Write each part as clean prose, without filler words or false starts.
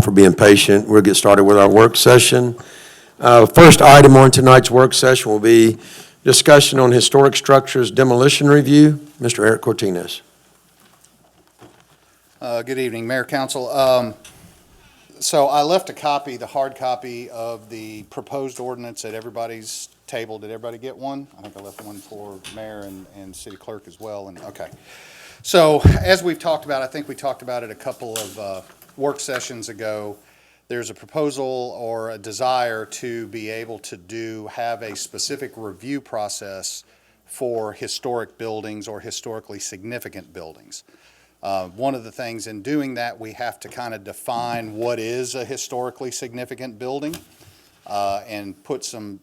For being patient. We'll get started with our work session. First item on tonight's work session will be discussion on historic structures demolition review. Mr. Eric Cortines. Good evening, Mayor, Council. So I left a copy, the hard copy of the proposed ordinance at everybody's table. Did everybody get one? I think I left one for Mayor and City Clerk as well. And okay. So as we've talked about, I think we talked about it a couple of work sessions ago. There's a proposal or a desire to be able to have a specific review process for historic buildings or historically significant buildings. One of the things in doing that, we have to kind of define what is a historically significant building and put some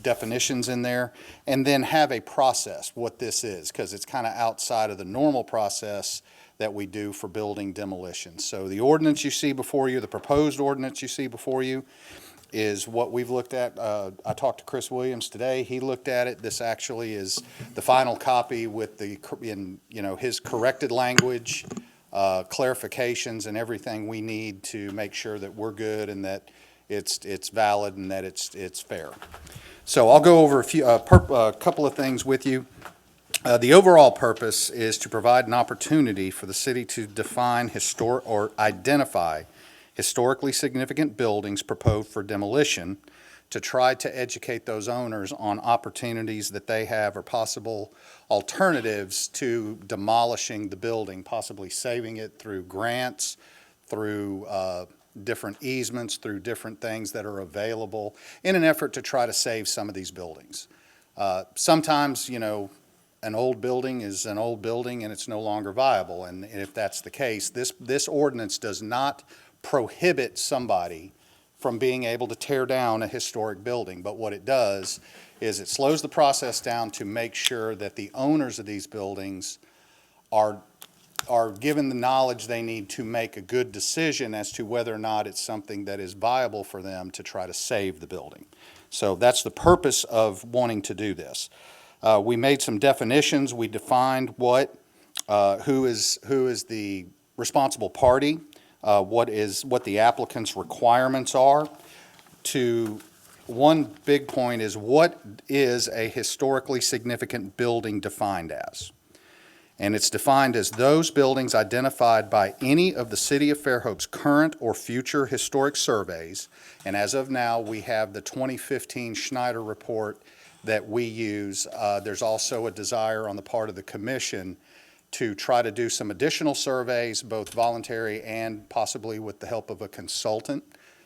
definitions in there, and then have a process, what this is, because it's kind of outside of the normal process that we do for building demolition. So the ordinance you see before you, the proposed ordinance you see before you, is what we've looked at. I talked to Chris Williams today. He looked at it. This actually is the final copy with his corrected language, clarifications, and everything we need to make sure that we're good and that it's valid and that it's fair. So I'll go over a couple of things with you. The overall purpose is to provide an opportunity for the city to define or identify historically significant buildings proposed for demolition, to try to educate those owners on opportunities that they have or possible alternatives to demolishing the building, possibly saving it through grants, through different easements, through different things that are available in an effort to try to save some of these buildings. Sometimes, an old building is an old building and it's no longer viable. And if that's the case, this ordinance does not prohibit somebody from being able to tear down a historic building. But what it does is it slows the process down to make sure that the owners of these buildings are given the knowledge they need to make a good decision as to whether or not it's something that is viable for them to try to save the building. So that's the purpose of wanting to do this. We made some definitions. We defined who is the responsible party, what the applicant's requirements are. One big point is, what is a historically significant building defined as? And it's defined as those buildings identified by any of the City of Fairhope's current or future historic surveys. And as of now, we have the 2015 Schneider report that we use. There's also a desire on the part of the commission to try to do some additional surveys, both voluntary and possibly with the help of a consultant,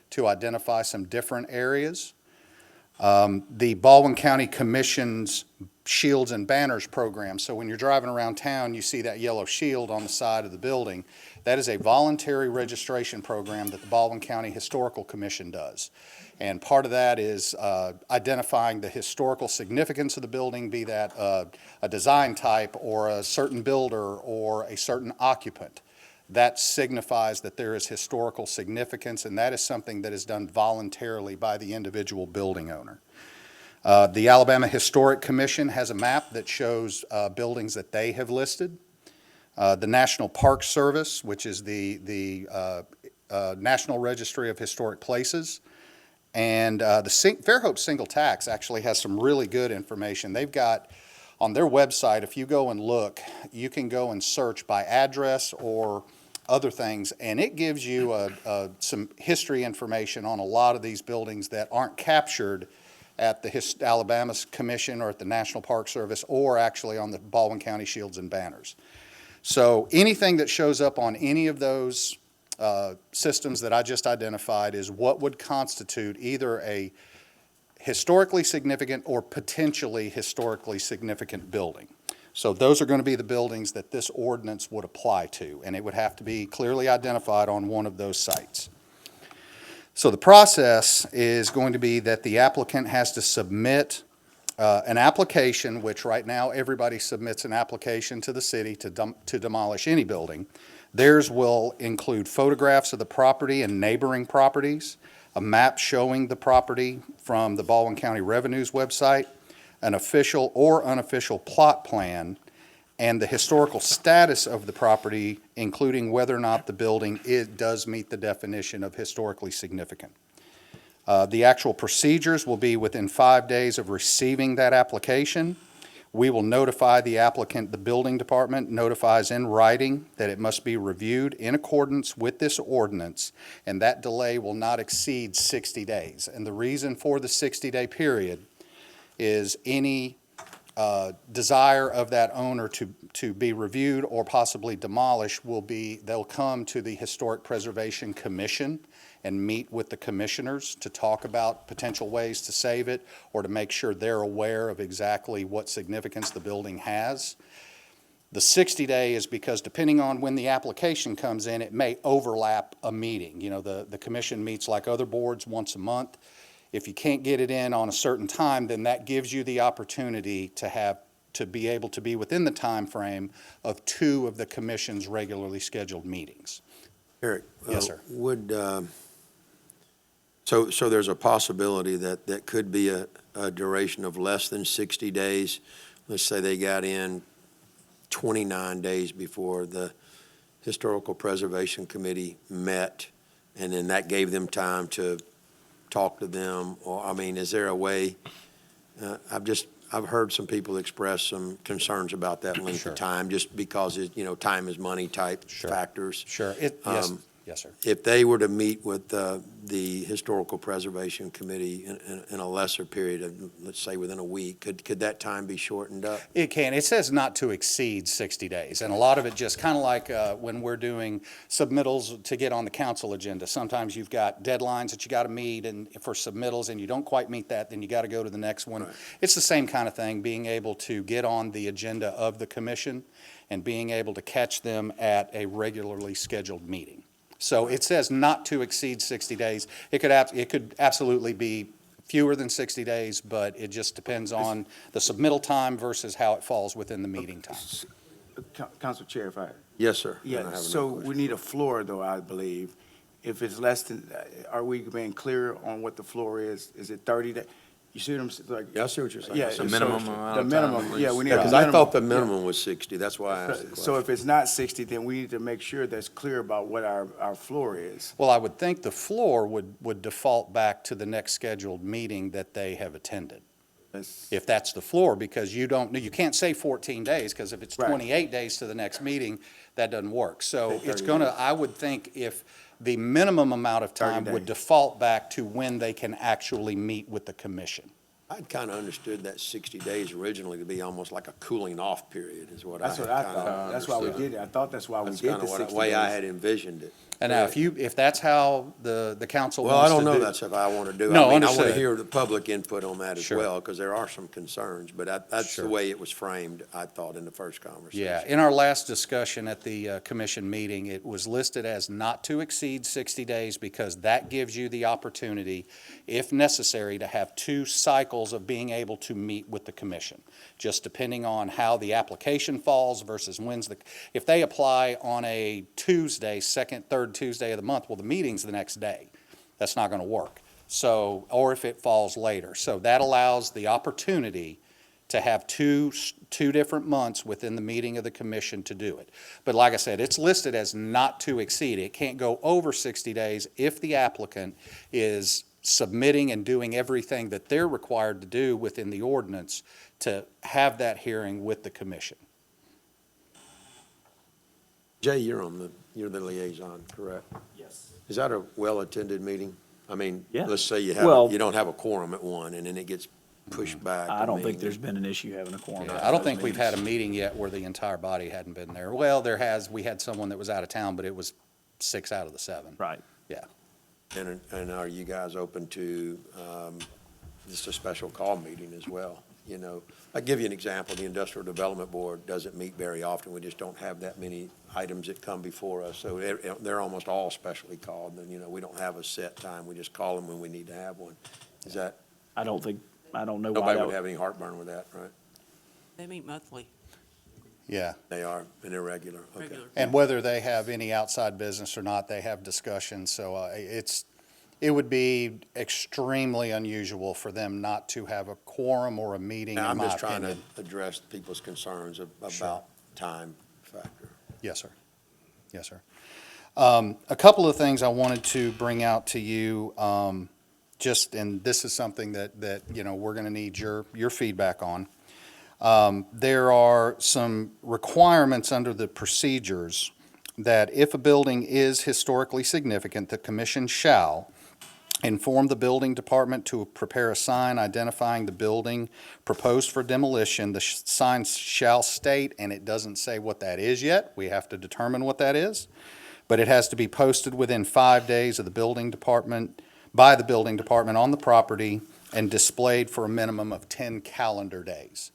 to identify some different areas. The Baldwin County Commission's Shields and Banners program. So when you're driving around town, you see that yellow shield on the side of the building. That is a voluntary registration program that the Baldwin County Historical Commission does. And part of that is identifying the historical significance of the building, be that a design type or a certain builder or a certain occupant. That signifies that there is historical significance, and that is something that is done voluntarily by the individual building owner. The Alabama Historic Commission has a map that shows buildings that they have listed. The National Park Service, which is the National Registry of Historic Places, and the Fairhope Single Tax actually has some really good information. They've got on their website, if you go and look, you can go and search by address or other things, and it gives you some history information on a lot of these buildings that aren't captured at the Alabama Commission or at the National Park Service or actually on the Baldwin County Shields and Banners. So anything that shows up on any of those systems that I just identified is what would constitute either a historically significant or potentially historically significant building. So those are going to be the buildings that this ordinance would apply to, and it would have to be clearly identified on one of those sites. So the process is going to be that the applicant has to submit an application, which right now everybody submits an application to the city to demolish any building. Theirs will include photographs of the property and neighboring properties, a map showing the property from the Baldwin County Revenue's website, an official or unofficial plot plan, and the historical status of the property, including whether or not the building does meet the definition of historically significant. The actual procedures will be within 5 days of receiving that application. We will notify the applicant, the building department notifies in writing that it must be reviewed in accordance with this ordinance, and that delay will not exceed 60 days. And the reason for the 60-day period is any desire of that owner to be reviewed or possibly demolished they'll come to the Historic Preservation Commission and meet with the commissioners to talk about potential ways to save it or to make sure they're aware of exactly what significance the building has. The 60-day is because depending on when the application comes in, it may overlap a meeting. You know, the commission meets like other boards once a month. If you can't get it in on a certain time, then that gives you the opportunity to be able to be within the time frame of 2 of the commission's regularly scheduled meetings. Eric? Yes, sir. So there's a possibility that could be a duration of less than 60 days. Let's say they got in 29 days before the Historical Preservation Committee met, and then that gave them time to talk to them, or, I mean, is there a way? I've heard some people express some concerns about that length Sure. of time, just because time is money type Sure. factors. Sure. Yes, sir. If they were to meet with the Historical Preservation Committee in a lesser period of, let's say, within a week, could that time be shortened up? It can. It says not to exceed 60 days. And a lot of it just kind of like when we're doing submittals to get on the council agenda. Sometimes you've got deadlines that you got to meet and for submittals, and you don't quite meet that, then you got to go to the next one. Right. It's the same kind of thing, being able to get on the agenda of the commission and being able to catch them at a regularly scheduled meeting. So it says not to exceed 60 days. It could absolutely be fewer than 60 days, but it just depends on the submittal time versus how it falls within the meeting time. Council Chair, if I. Yes, sir. And I Yeah, have so another we need a floor, though, I believe. If it's less than, are we being clear on what the floor is? Is it 30 days? You see what I'm saying? Like, Yeah, I see what you're saying. yeah. So- so minimum amount The of time, minimum, at yeah, least. we need Yeah, a because I minimum. thought the Yeah. minimum was 60, that's why I asked the question. So if it's not 60, then we need to make sure that's clear about what our floor is. Well, I would think the floor would default back to the next scheduled meeting that they have attended, That's- if that's the floor, because you can't say 14 days, because if it's Right. 28 days to the next meeting, that doesn't work. So Say it's 30 gonna, days. I would think if the minimum amount of 30 time would days. default back to when they can actually meet with the commission. I'd kind of understood that 60 days originally to be almost like a cooling off period is what I That's had what I kind of thought. That's why we understood. did it. I thought that's why we That's did kind the of 60 the way I days. had envisioned it. And now, if that's how the council Well, I wants to don't do. know that's if I want to do. No, I mean, I want to understood. hear the public input on that as Sure. well, because there are some concerns, but that's the Sure. way it was framed, I thought, in the first conversation. Yeah, in our last discussion at the commission meeting, it was listed as not to exceed 60 days because that gives you the opportunity, if necessary, to have 2 cycles of being able to meet with the commission, just depending on how the application falls versus if they apply on a Tuesday, second, third Tuesday of the month, well, the meeting's the next day. That's not going to work. So, or if it falls later. So that allows the opportunity to have two different months within the meeting of the commission to do it. But like I said, it's listed as not to exceed. It can't go over 60 days if the applicant is submitting and doing everything that they're required to do within the ordinance to have that hearing with the commission. Jay, you're the liaison, correct? Yes. Is that a well-attended meeting? I mean, Yeah. let's say you Well- don't have a quorum at one, and then it gets pushed back. I don't think mean, there's been an issue having a quorum. I don't think we've had a meeting yet where the entire body hadn't been there. Well, we had someone that was out of town, but it was 6 out of the 7. Right. Yeah. And are you guys open to just a special call meeting as well? You know, I'll give you an example. The Industrial Development Board doesn't meet very often. We just don't have that many items that come before us. So they're almost all specially called. And, we don't have a set time. We just call them when we need to have one. Is that, I don't know why nobody that would have any heartburn with that, right? They meet monthly, Yeah. They are, and they're regular. Okay. regular. And whether they have any outside business or not, they have discussions. So it would be extremely unusual for them not to have a quorum or a meeting, Now, in I'm my just trying to opinion. address people's concerns about time factor. Yes, sir. Yes, sir. A couple of things I wanted to bring out to you, and this is something that, you know, we're going to need your feedback on. There are some requirements under the procedures that if a building is historically significant, the commission shall inform the building department to prepare a sign identifying the building proposed for demolition. The sign shall state, and it doesn't say what that is yet. We have to determine what that is. But it has to be posted within 5 days of the building department, by the building department on the property, and displayed for a minimum of 10 calendar days.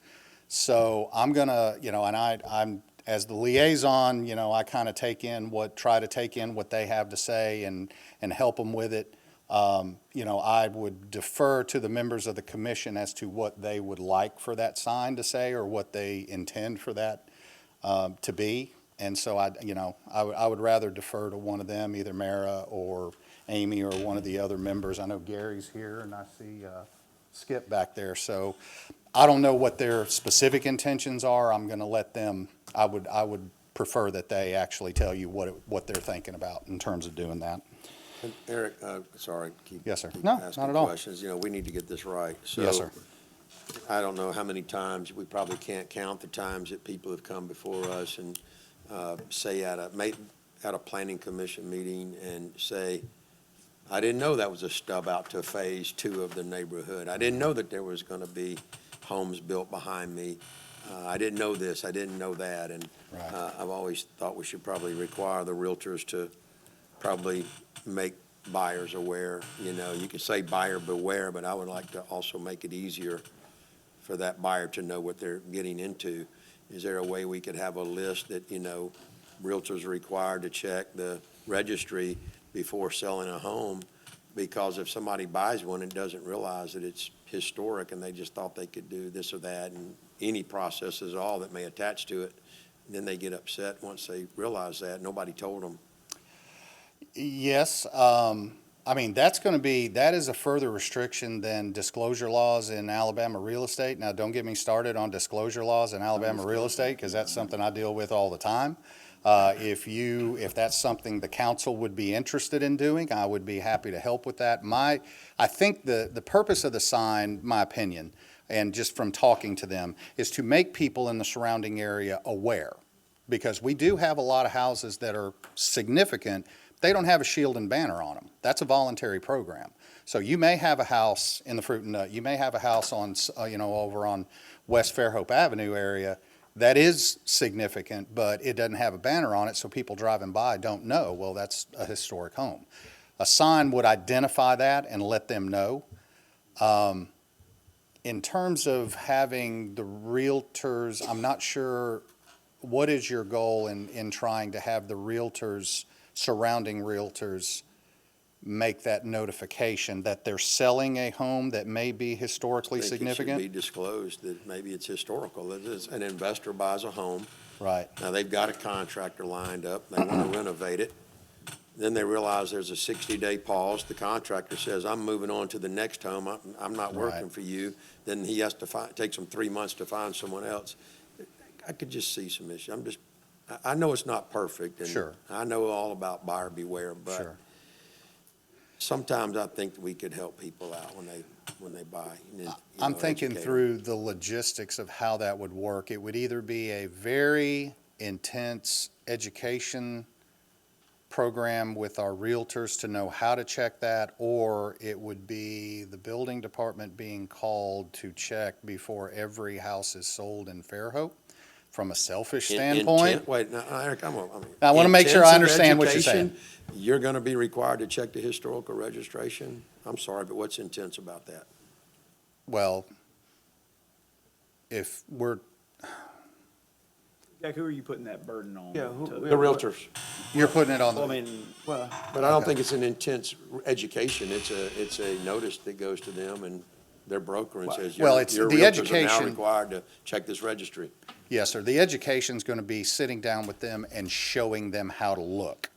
So I'm gonna, you know, and I'm, as the liaison, you know, I kind of try to take in what they have to say and help them with it. You know, I would defer to the members of the commission as to what they would like for that sign to say or what they intend for that to be. And so I would rather defer to one of them, either Mara or Amy or one of the other members. I know Gary's here and I see Skip back there. So I don't know what their specific intentions are. I'm going to let them, I would prefer that they actually tell you what they're thinking about in terms of doing that. And Eric, sorry, Yes, sir. keep No, asking not at all. questions. You know, we need to get this right. Yes, So sir. I don't know how many times, we probably can't count the times that people have come before us and say at a planning commission meeting and say, I didn't know that was a stub out to phase 2 of the neighborhood. I didn't know that there was going to be homes built behind me. I didn't know this, I didn't know that. And Right. I've always thought we should probably require the realtors to probably make buyers aware. You know, you could say buyer beware, but I would like to also make it easier for that buyer to know what they're getting into. Is there a way we could have a list that, you know, realtors are required to check the registry before selling a home? Because if somebody buys one and doesn't realize that it's historic and they just thought they could do this or that and any process is all that may attach to it, then they get upset once they realize that. Nobody told them. Yes, I mean, that is a further restriction than disclosure laws in Alabama real estate. Now, don't get me started on disclosure laws in Alabama real estate, because that's something I deal with all the time. If that's something the council would be interested in doing, I would be happy to help with that. I think the purpose of the sign, my opinion, and just from talking to them, is to make people in the surrounding area aware. Because we do have a lot of houses that are significant. They don't have a shield and banner on them. That's a voluntary program. So you may have a house in the Fruit and Nut, you may have a house on, over on West Fairhope Avenue area that is significant, but it doesn't have a banner on it, so people driving by don't know, well, that's a historic home. A sign would identify that and let them know. In terms of having the realtors, I'm not sure, what is your goal in trying to have the realtors, surrounding realtors, make that notification that they're selling a home that may be historically I think it significant? should be disclosed that maybe it's historical. It is, an investor buys a home. Right, Now, they've got a contractor lined up. They want to renovate it. Then they realize there's a 60-day pause. The contractor says, I'm moving on to the next home. I'm not working Right. for you. Then he has to takes them 3 months to find someone else. I could just see some issues. I know it's not perfect. And Sure. I know all about buyer beware, but sure. sometimes I think that we could help people out when they buy. I'm thinking educate 'em. through the logistics of how that would work. It would either be a very intense education program with our realtors to know how to check that, or it would be the building department being called to check before every house is sold in Fairhope, from a selfish standpoint. Wait, now, Eric, I mean. I wanna make sure I intensive understand what you're education, You're gonna be required to check the historical registration? I'm sorry, but what's intense about that? Well, if we're, Jack, who are you putting that burden on? Yeah, who- to- The The realtors. you're putting it on Well, I the, mean, Well, But I don't Okay. think it's an intense education. It's a notice that goes to them and their broker and says, Well, your it's your the realtors are now education- required to check this registry. yes, sir, the education's gonna be sitting down with them and showing them how to look.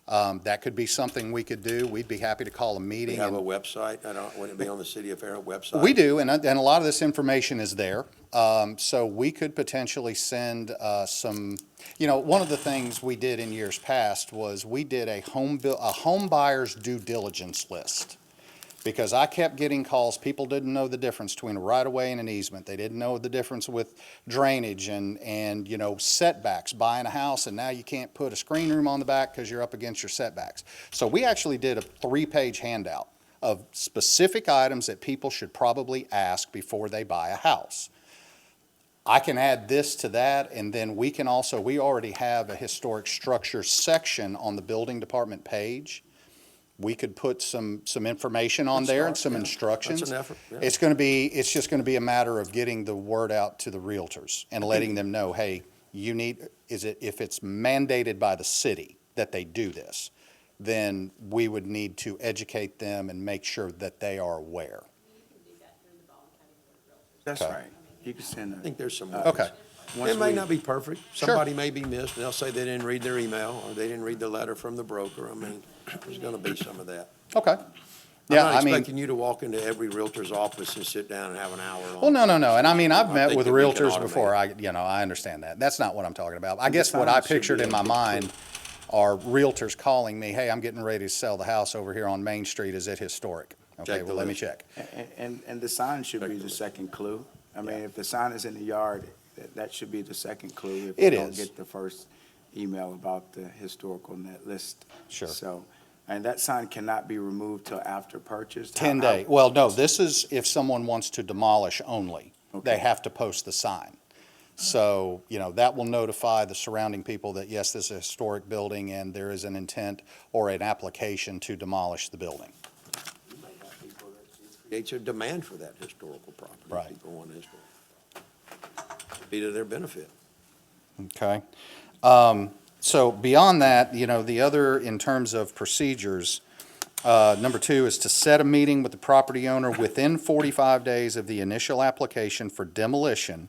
That could be something we could do. We'd be happy to call a We meeting. have a and- website, wouldn't it be on the City of Fairhope website? We do, and a lot of this information is there. So we could potentially send some, one of the things we did in years past was we did a home buyer's due diligence list. Because I kept getting calls, people didn't know the difference between a right-of-way and an easement. They didn't know the difference with drainage and setbacks, buying a house, and now you can't put a screen room on the back because you're up against your setbacks. So we actually did a 3-page handout of specific items that people should probably ask before they buy a house. I can add this to that, and then we already have a historic structure section on the building department page. We could put some information on Good there start, and some yeah. instructions. That's an effort, yeah. It's just gonna be a matter of getting the word out to the realtors and letting them know, hey, if it's mandated by the city that they do this, then we would need to educate them and make sure that they are aware. That's Okay. right. You can send I think there's some. Okay. Once It may we- not be perfect. Sure. Somebody may be missed. They'll say they didn't read their email, or they didn't read the letter from the broker. I mean, there's gonna be some of that. Okay. I'm Yeah, not I mean, expecting you to walk into every Realtor's office and sit down and have an hour long. well, no. And I mean, I've I met think with that we can realtors automate before. it. I understand that. That's not what I'm talking about. I The guess what I signs should pictured be in my a big mind are realtors calling me, hey, I'm getting ready to sell the house over here on Main Street. Is it historic? Okay, Check the well, let me list. check. And the sign should be the second clue. I mean, if the sign is in the yard, that should be the second clue. If It you don't is. get the first email about the historical net list. Sure. So, and that sign cannot be removed till after purchase? 10 day. Well, no, this is if someone wants to demolish only. They Okay. have to post the sign. So, that will notify the surrounding people that, yes, this is a historic building and there is an intent or an application to demolish the building. Creates a demand for that historical property. Right. People want historic. Be to their benefit. Okay. So beyond that, the other, in terms of procedures, number 2 is to set a meeting with the property owner within 45 days of the initial application for demolition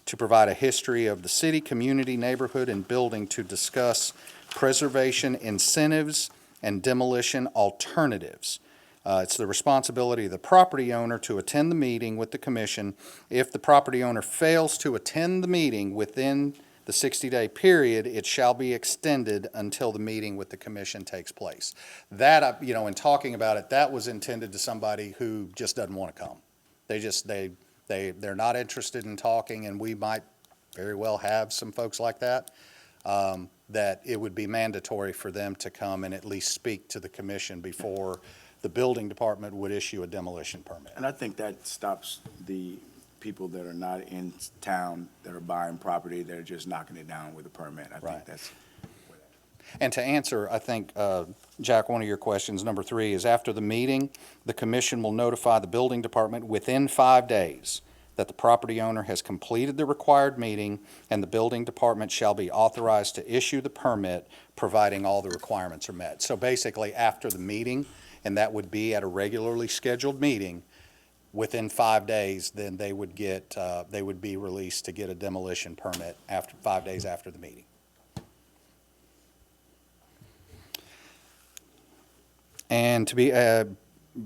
to provide a history of the city, community, neighborhood, and building to discuss preservation incentives and demolition alternatives. It's the responsibility of the property owner to attend the meeting with the commission. If the property owner fails to attend the meeting within the 60-day period, it shall be extended until the meeting with the commission takes place. That, in talking about it, that was intended to somebody who just doesn't want to come. They're not interested in talking, and we might very well have some folks like that, that it would be mandatory for them to come and at least speak to the commission before the building department would issue a demolition permit. And I think that stops the people that are not in town, that are buying property, that are just knocking it down with a permit. I Right. think that's, And to answer, I think, Jack, one of your questions, number 3, is after the meeting, the commission will notify the building department within 5 days that the property owner has completed the required meeting, and the building department shall be authorized to issue the permit, providing all the requirements are met. So basically, after the meeting, and that would be at a regularly scheduled meeting, within 5 days, then they would be released to get a demolition permit after 5 days after the meeting. And to be,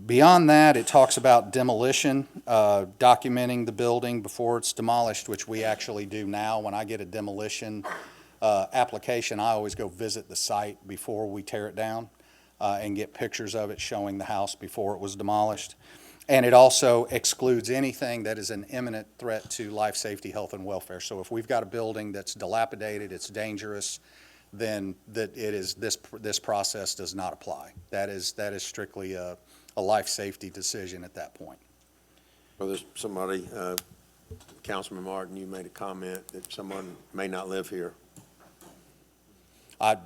beyond that, it talks about demolition, documenting the building before it's demolished, which we actually do now. When I get a demolition application, I always go visit the site before we tear it down and get pictures of it showing the house before it was demolished. And it also excludes anything that is an imminent threat to life, safety, health, and welfare. So if we've got a building that's dilapidated, it's dangerous, then this process does not apply. That is strictly a life safety decision at that point. Well, there's somebody, Councilman Martin, you made a comment that someone may not live here. A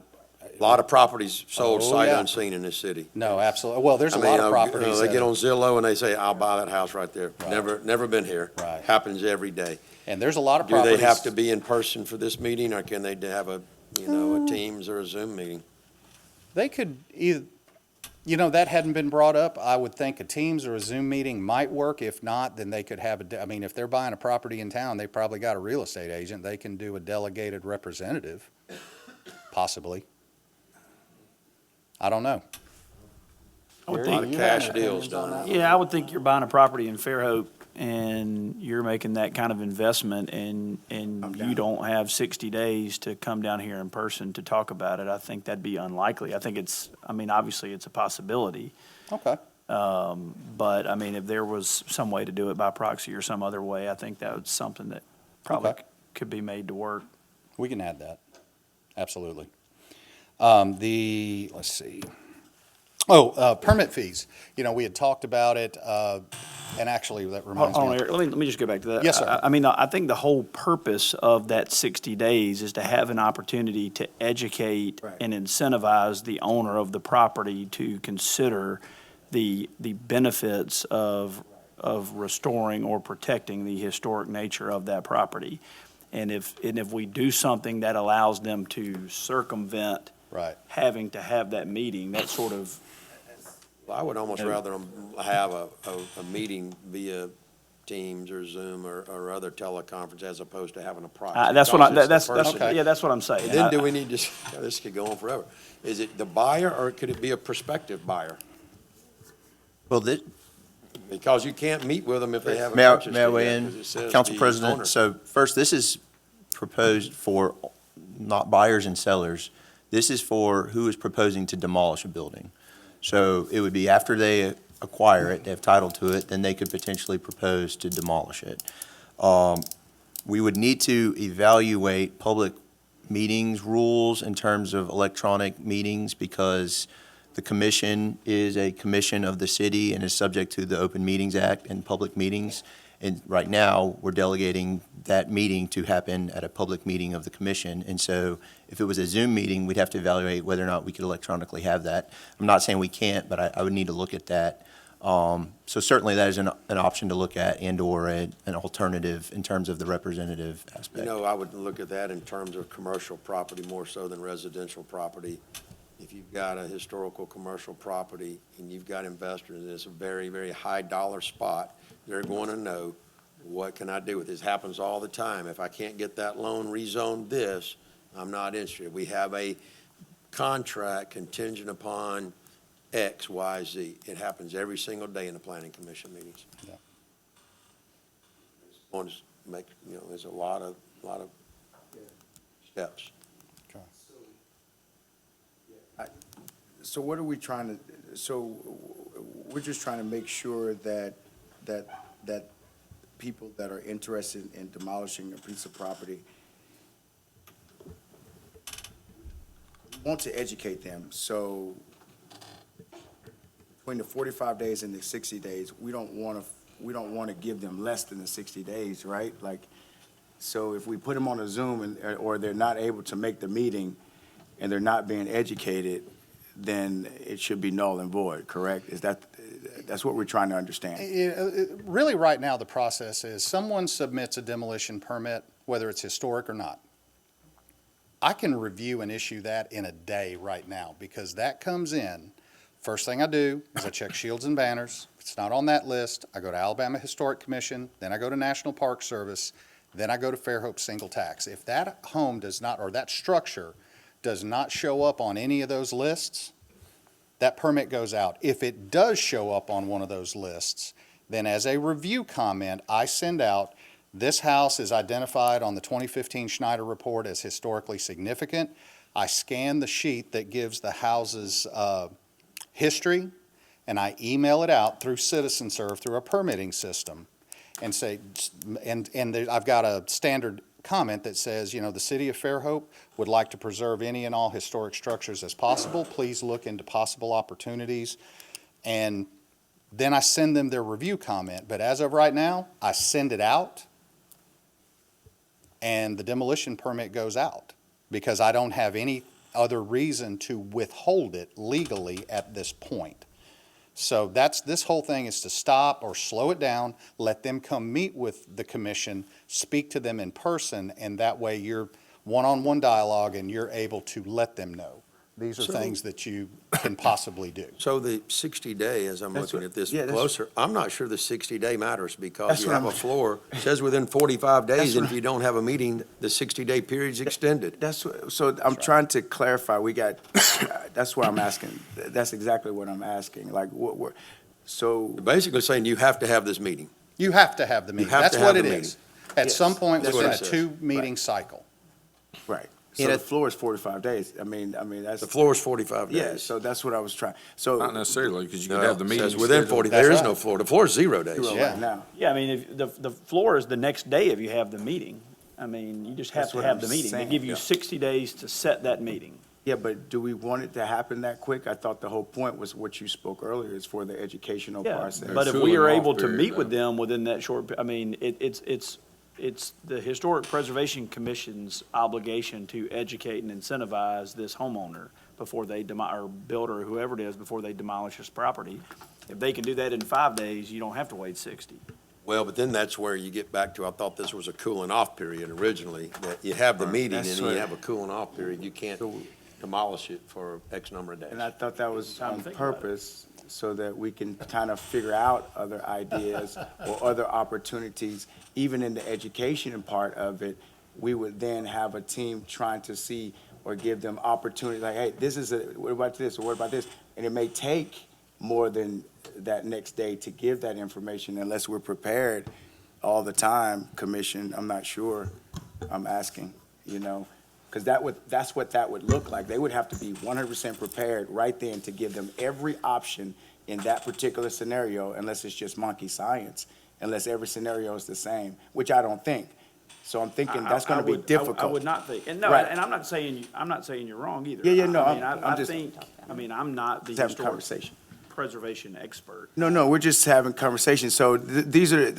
lot of properties sold Oh, sight yeah. unseen in this city. No, absolutely. Well, there's a I mean, lot of properties They that get on Zillow and they say, I'll buy that house right there. Right. Never been here. Right. Happens every day. and there's a lot of Do properties. they have to be in person for this meeting, or can they have a Teams or a Zoom meeting? They could either, that hadn't been brought up. I would think a Teams or a Zoom meeting might work. If not, then they could have if they're buying a property in town, they probably got a real estate agent. They can do a delegated representative, possibly. I don't know. I would Gary, lot do of you have cash any deals opinions on done. that? Yeah, I would think you're buying a property in Fairhope and you're making that kind of investment and you down. don't have 60 days to come down here in person to talk about it. I think that'd be unlikely. I mean, obviously it's a possibility. Okay. But I mean, if there was some way to do it by proxy or some other way, I think that was something that probably Okay. could be made to work. We can add that. Absolutely. Let's see. Permit fees. You know, we had talked about it, and actually that reminds Hold on, me. Eric, let me just go back to that. Yes, sir. I mean, I think the whole purpose of that 60 days is to have an opportunity to educate Right. and incentivize the owner of the property to consider the benefits of restoring or protecting the historic nature of that property. And if we do something that allows them to circumvent Right. having to have that meeting, that sort of, Well, I would almost rather them have a meeting via Teams or Zoom or other teleconference as opposed to having a proxy. that's what Because it's the that's, person- yeah, that's what I'm saying. And then do we need to, this could go on forever. Is it the buyer or could it be a prospective buyer? Well, this, Because you can't meet with them if they haven't may I, purchased may I it weigh yet, in, 'cause it says Council the President? owner. So first, this is proposed for not buyers and sellers. This is for who is proposing to demolish a building. So it would be after they acquire it, they have title to it, then they could potentially propose to demolish it. We would need to evaluate public meetings rules in terms of electronic meetings because the commission is a commission of the city and is subject to the Open Meetings Act and public meetings. And right now, we're delegating that meeting to happen at a public meeting of the commission. And so if it was a Zoom meeting, we'd have to evaluate whether or not we could electronically have that. I'm not saying we can't, but I would need to look at that. So certainly that is an option to look at and/or an alternative in terms of the representative You aspect. know, I would look at that in terms of commercial property more so than residential property. If you've got a historical commercial property and you've got investors, and it's a very, very high dollar spot, they're going to know, what can I do with this? Happens all the time. If I can't get that loan rezoned this, I'm not interested. We have a contract contingent upon X, Y, Z. It happens every single day in the planning commission meetings. Yeah. Want to make, there's a lot of steps. So what are we trying to, so we're just trying to make sure that people that are interested in demolishing a piece of property want to educate them. So between the 45 days and the 60 days, we don't want to give them less than the 60 days, right? Like, so if we put them on a Zoom or they're not able to make the meeting and they're not being educated, then it should be null and void, correct? That's what we're trying to understand. Really, right now, the process is someone submits a demolition permit, whether it's historic or not. I can review and issue that in a day right now because that comes in. First thing I do is I check shields and banners. If it's not on that list, I go to Alabama Historic Commission, then I go to National Park Service, then I go to Fairhope Single Tax. If that home does not, or that structure does not show up on any of those lists, that permit goes out. If it does show up on one of those lists, then as a review comment, I send out, this house is identified on the 2015 Schneider report as historically significant. I scan the sheet that gives the house's history, and I email it out through CitizenServe through a permitting system and say, I've got a standard comment that says, the city of Fairhope would like to preserve any and all historic structures as possible. Please look into possible opportunities. And then I send them their review comment. But as of right now, I send it out and the demolition permit goes out because I don't have any other reason to withhold it legally at this point. So this whole thing is to stop or slow it down, let them come meet with the commission, speak to them in person, and that way you're one-on-one dialogue and you're able to let them know. These are So- things that you can possibly do. So the 60-day, as I'm That's looking what- at this yeah, that's- closer, I'm not sure the 60-day matters because That's you what have a I'm- floor, it says within 45 days, That's and what if you don't have a meeting, the 60-day period's extended. So I'm trying to clarify, that's what I'm asking. That's exactly what I'm asking, like, so, Basically saying you have to have this meeting. You have to have the meeting. have That's to what have it the is. At Yes, some point that's within what a it says. two-meeting cycle. right. So In a- the floor is 45 days. I mean, that's. The floor is 45 days. Yeah, so that's what I was trying, so. Not necessarily, because you could No, have the it meeting. says within 40, That's there is right. no floor. The floor is 0 days. Zero Yeah. right now. Yeah, I mean, if the floor is the next day if you have the meeting. I mean, you just have That's to what have I'm the meeting. They saying, give you yeah. 60 days to set that meeting. Yeah, but do we want it to happen that quick? I thought the whole point was what you spoke earlier, is for the educational Yeah, process. but if we Cooling are off able to period, meet with though. them within that short, I mean, it's the Historic Preservation Commission's obligation to educate and incentivize this homeowner before they or builder, whoever it is, before they demolish this property. If they can do that in 5 days, you don't have to wait 60. Well, but then that's where you get back to, I thought this was a cooling off period originally, that you have the meeting and That's then you what- have a cooling off period. You can't demolish it for X number of days. And I thought that was Time to on think about it. purpose, so that we can kind of figure out other ideas or other opportunities. Even in the education part of it, we would then have a team trying to see or give them opportunity, like, hey, what about this, or what about this? And it may take more than that next day to give that information unless we're prepared all the time, Commission, I'm not sure, I'm asking, because that's what that would look like. They would have to be 100% prepared right then to give them every option in that particular scenario, unless it's just monkey science, unless every scenario is the same, which I don't think. So I'm thinking that's going to be difficult. I would not think, and no, Right. and I'm not saying you're wrong either. Yeah, no, I mean, I'm I just- think, I'm not the Let's have a historic conversation. preservation expert. No, we're just having conversations. So these are,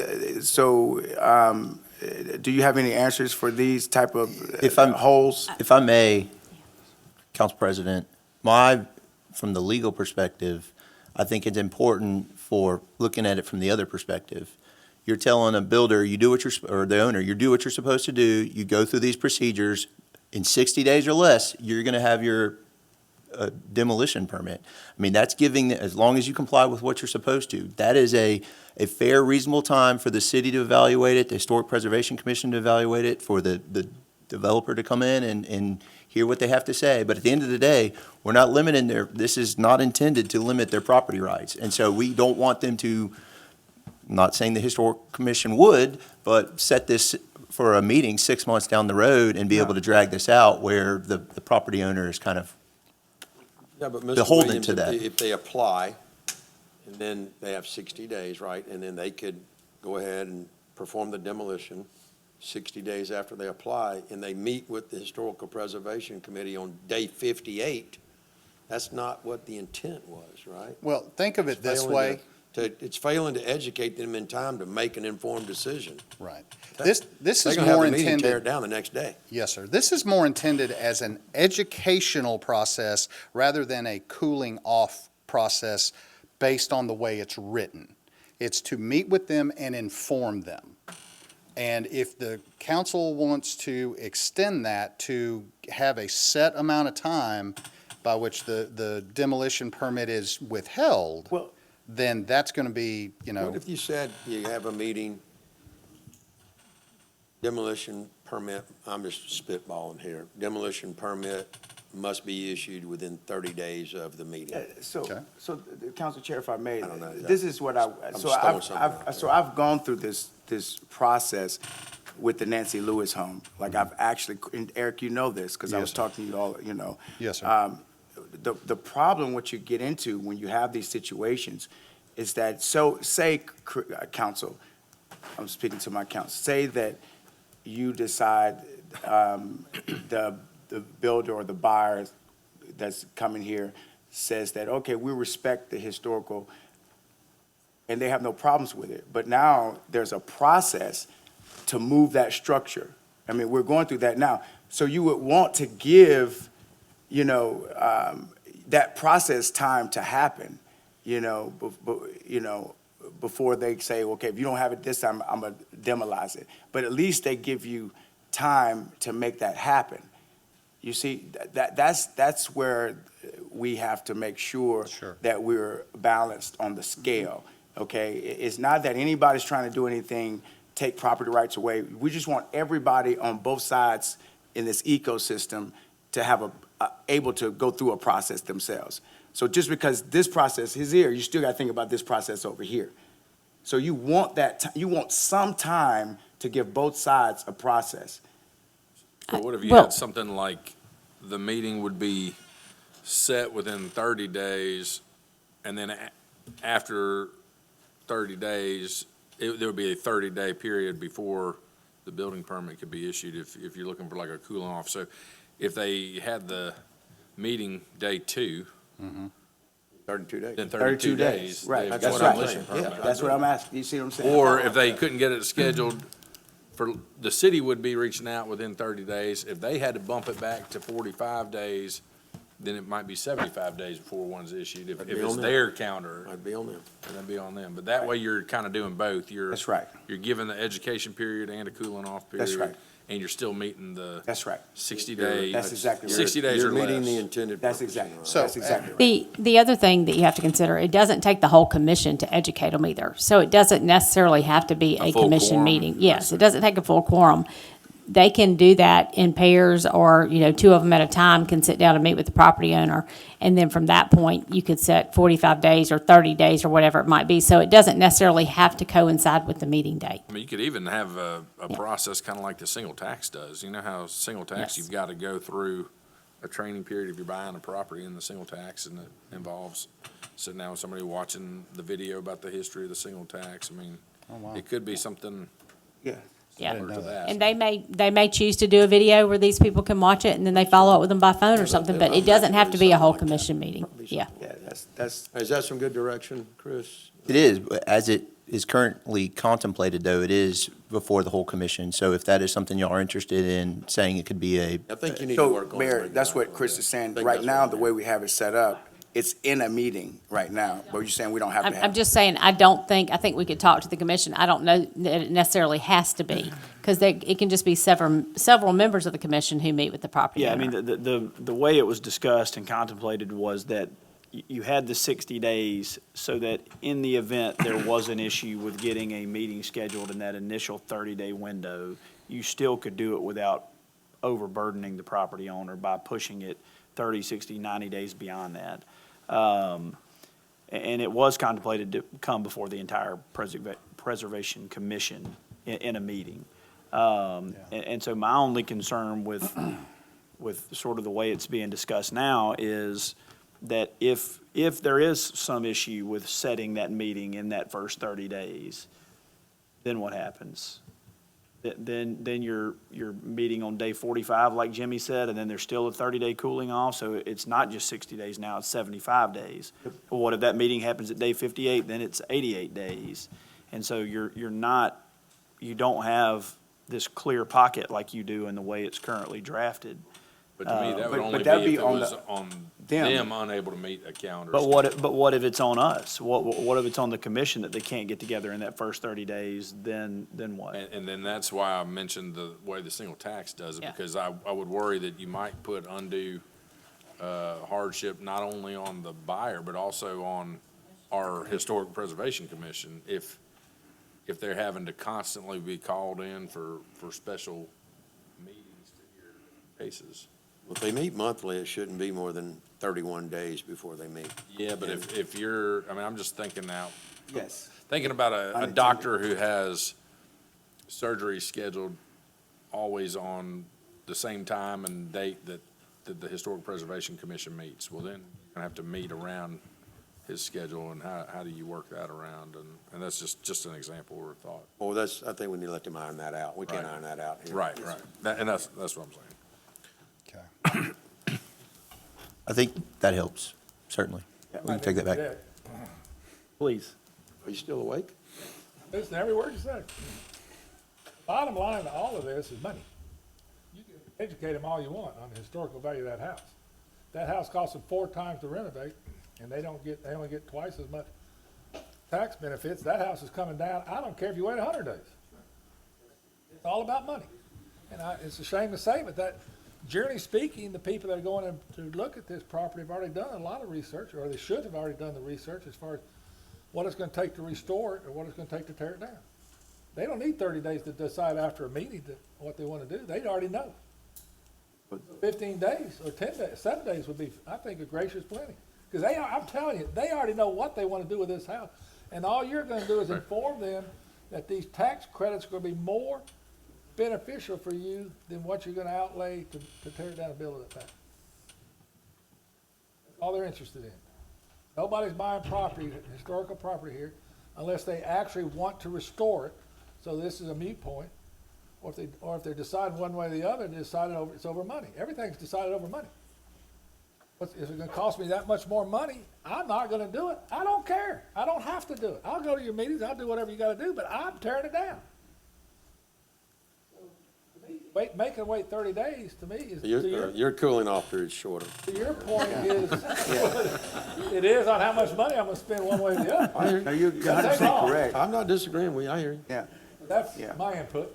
do you have any answers for these type of If I'm- holes? If I may, Council President, from the legal perspective, I think it's important for looking at it from the other perspective. You're telling a builder, or the owner, you do what you're supposed to do, you go through these procedures, in 60 days or less, you're going to have your demolition permit. I mean, that's giving, as long as you comply with what you're supposed to, that is a fair, reasonable time for the city to evaluate it, the Historic Preservation Commission to evaluate it, for the developer to come in and hear what they have to say. But at the end of the day, we're not limiting this is not intended to limit their property rights. And so we don't want them to, I'm not saying the Historic Commission would, but set this for a meeting 6 months down the road and be able to drag this out where the property owner is kind of, Yeah, but Mr. beholden Williams, to that. if they apply, and then they have 60 days, right? And then they could go ahead and perform the demolition 60 days after they apply, and they meet with the Historical Preservation Committee on day 58. That's not what the intent was, right? Well, think of it It's this failing way. It's failing to educate them in time to make an informed decision. Right. This They're is going to have more the meeting, tear it intended, down the next day. yes, sir. This is more intended as an educational process rather than a cooling off process based on the way it's written. It's to meet with them and inform them. And if the council wants to extend that to have a set amount of time by which the demolition permit is withheld, Well- then that's going to be, What if you said you have a meeting, demolition permit, I'm just spitballing here, demolition permit must be issued within 30 days of the meeting? Okay. So, Council Chair, if I may, I don't know. this is what I'm stowing something. I've gone through this process with the Nancy Lewis home. Like, I've actually, and Eric, you know this, because I Yes, was sir. talking to you all, Yes, sir. The problem what you get into when you have these situations is that, say, council, I'm speaking to my council, say that you decide, the builder or the buyer that's coming here says that, okay, we respect the historical, and they have no problems with it. But now there's a process to move that structure. I mean, we're going through that now. So you would want to give, that process time to happen, before they say, okay, if you don't have it this time, I'm gonna demolish it. But at least they give you time to make that happen. You see, that's where we have to make sure Sure. that we're balanced on the scale, okay? It's not that anybody's trying to do anything, take property rights away. We just want everybody on both sides in this ecosystem to have able to go through a process themselves. So just because this process is here, you still gotta think about this process over here. So you want you want some time to give both sides a process. So what if you Well- had something like the meeting would be set within 30 days, and then after 30 days, there would be a 30-day period before the building permit could be issued if you're looking for like a cooling off. So if they had the meeting day 2, 32 days. then 32 32 days. Right, they that's have right. demolition Yeah, permit. that's what I'm asking. You see what I'm saying? Or if they couldn't get it scheduled, the city would be reaching out within 30 days. If they had to bump it back to 45 days, then it might be 75 days before one's issued. If That'd be it's on them. their counter, I'd be on them. then that'd be on them. But that way, you're kind of doing both. That's right. You're giving the education period and a cooling off period. That's right. And you're still meeting the That's right. 60 days. That's exactly right. 60 days You're or meeting the less. intended That's purpose. exactly, So, that's exactly right. The other thing that you have to consider, it doesn't take the whole commission to educate them either. So it doesn't necessarily have to be a full commission quorum. meeting. Yes, it doesn't take a full quorum. They can do that in pairs, or, two of them at a time can sit down and meet with the property owner. And then from that point, you could set 45 days or 30 days or whatever it might be. So it doesn't necessarily have to coincide with the meeting date. I mean, you could even have a process kind of like the single tax does. You know how single tax, Yes. you've got to go through a training period if you're buying a property in the single tax, and it involves sitting down with somebody watching the video about the history of the single tax. I mean, it could be something Yeah. Yeah. similar to that. And they may choose to do a video where these people can watch it, and then they follow up with them by phone or something, but it doesn't have to be a whole commission meeting. Yeah. Yeah, that's, Is that some good direction, Chris? It is, but as it is currently contemplated, though, it is before the whole commission. So if that is something y'all are interested in, saying it could be I think you need to so, work on. Mayor, it. that's what Chris is saying. think Right that's now, what the way we have it set up, it's in a meeting right now, but you're saying we don't have to I'm have. just saying, I think we could talk to the commission. I don't know that it necessarily has to be, because it can just be several members of the commission who meet with the property Yeah, I owner. mean, the way it was discussed and contemplated was that you had the 60 days so that in the event there was an issue with getting a meeting scheduled in that initial 30-day window, you still could do it without overburdening the property owner by pushing it 30, 60, 90 days beyond that. And it was contemplated to come before the entire Preservation Commission in a meeting. And so my only concern with sort of the way it's being discussed now is that if there is some issue with setting that meeting in that first 30 days, then what happens? Then you're meeting on day 45, like Jimmy said, and then there's still a 30-day cooling off, so it's not just 60 days now, it's 75 days. Well, what if that meeting happens at day 58, then it's 88 days? And so you don't have this clear pocket like you do in the way it's currently drafted. But to me, that would but only be that'd be if it on was the- on them. them unable to meet a calendar. But what if it's on us? What if it's on the commission that they can't get together in that first 30 days, then what? And then that's why I mentioned the way the single tax does it, Yeah. because I would worry that you might put undue hardship not only on the buyer, but also on our Historic Preservation Commission, if they're having to constantly be called in for special meetings to hear cases. If they meet monthly, it shouldn't be more than 31 days before they meet. Yeah, but if you're, I mean, I'm just thinking now, Yes. thinking about a Unintended. doctor who has surgery scheduled always on the same time and date that the Historic Preservation Commission meets, well, then you're gonna have to meet around his schedule, and how do you work that around? And that's just an example or a thought. Well, I think we need to let them iron that out. We can't Right. iron that out here. Right. And that's what I'm saying. Okay. I think that helps, certainly. We can take that back. Yeah. Please. Are you still awake? Listen, every word you say. Bottom line to all of this is money. You can educate them all you want on the historical value of that house. That house cost them 4 times to renovate, and they only get twice as much tax benefits. That house is coming down. I don't care if you wait 100 days. It's all about money. And it's a shame to say, but generally speaking, the people that are going in to look at this property have already done a lot of research, or they should have already done the research as far as what it's gonna take to restore it or what it's gonna take to tear it down. They don't need 30 days to decide after a meeting what they wanna do. They already know. 15 days or 10 days, 7 days would be, I think, a gracious plenty. Because I'm telling you, they already know what they wanna do with this house. And all you're gonna do is inform them that these tax credits are gonna be more beneficial for you than what you're gonna outlay to tear down and build it back. That's all they're interested in. Nobody's buying property, historical property here, unless they actually want to restore it. So this is a moot point. Or if they decide one way or the other, it's over money. Everything's decided over money. If it's gonna cost me that much more money, I'm not gonna do it. I don't care. I don't have to do it. I'll go to your meetings, I'll do whatever you gotta do, but I'm tearing it down. Making them wait 30 days, to me, is, Your cooling off period's shorter. to your point is, it is on how much money I'm gonna spend one way or the other. No, you're 100% correct. I'm not disagreeing with you, I hear you. Yeah, That's Yeah. my input.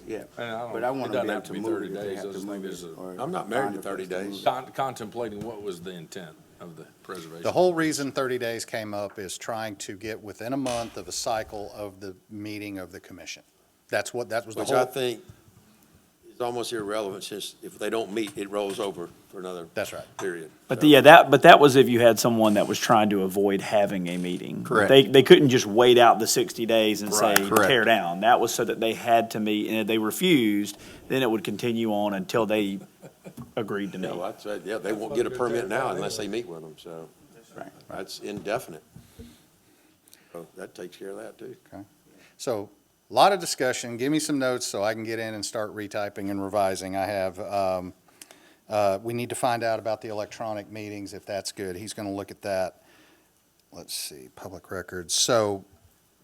yeah. And But I want it to doesn't be have able to to be move 30 it if they days. I have to just think move there's it. a, or I'm not married to find a 30 place to days. move it. contemplating what was the intent of the preservation. The whole reason 30 days came up is trying to get within a month of a cycle of the meeting of the commission. That was the Which I whole, think is almost irrelevant, since if they don't meet, it rolls over for another that's right. period. But So- that was if you had someone that was trying to avoid having a meeting. Correct. They couldn't just wait out the 60 days and say, Right. Correct. tear down. That was so that they had to meet, and if they refused, then it would continue on until they agreed to meet. No, I'd say, yeah, they won't get a permit now unless they meet with them, so Right. that's indefinite. So that takes care of that, too. So, a lot of discussion. Give me some notes so I can get in and start retyping and revising. I have, we need to find out about the electronic meetings, if that's good. He's going to look at that. Let's see, public records. So,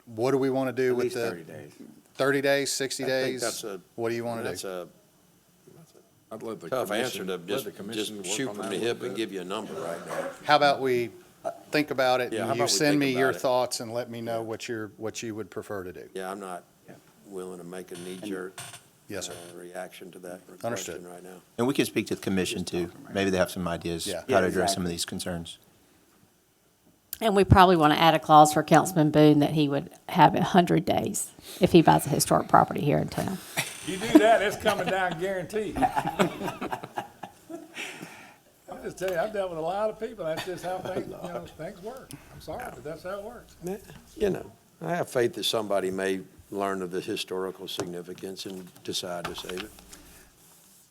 what do we want to do At with least the 30 days. 30 days, 60 I think days? that's a- What do you want to That's do? a I'd let the tough answer commission, to let the just commission work shoot on from that the a hip little and bit. give you a number right now. How about we think about it, Yeah, how and you about we send think me your about it? thoughts and let me know what you would prefer to do? Yeah, I'm not willing to make a knee-jerk Yes, sir. reaction to that Understood. question right now. And we can speak to the commission too. Maybe they have some ideas Yeah. how to Yeah, address some of exactly. these concerns. And we probably want to add a clause for Councilman Boone that he would have 100 days if he buys a historic property here in town. You do that, it's coming down guaranteed. I'm just telling you, I've dealt with a lot of people, that's just how things, things work. I'm sorry, but that's how it works. You know, I have faith that somebody may learn of the historical significance and decide to save it.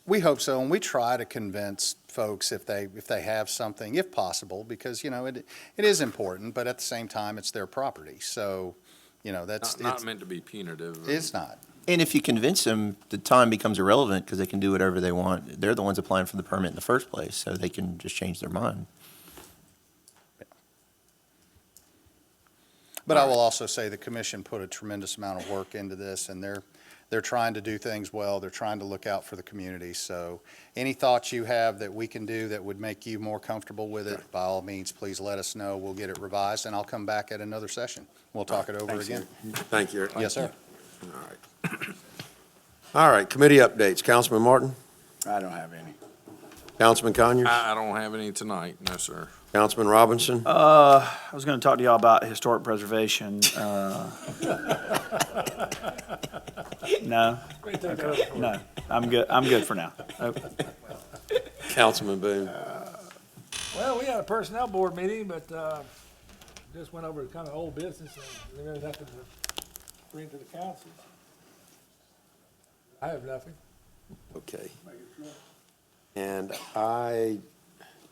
We hope so, and we try to convince folks if they have something, if possible, because, it is important, but at the same time, it's their property. So, that's, Not meant to be punitive. it's not. And if you convince them, the time becomes irrelevant because they can do whatever they want. They're the ones applying for the permit in the first place, so they can just change their mind. But I will also say the commission put a tremendous amount of work into this, and they're trying to do things well. They're trying to look out for the community. So any thoughts you have that we can do that would make you more comfortable with it, by all means, please let us know. We'll get it revised, and I'll come back at another session. We'll talk it over Thanks, again. Thank you. Eric. Yes, sir. All right. All right, committee updates. Councilman Martin? I don't have any. Councilman Conyers? I don't have any tonight, no, sir. Councilman Robinson? I was going to talk to y'all about historic preservation. No, no, I'm good for now. Councilman Boone? Well, we had a personnel board meeting, but, just went over kind of old business and there was nothing to bring to the council. I have nothing. Okay. And I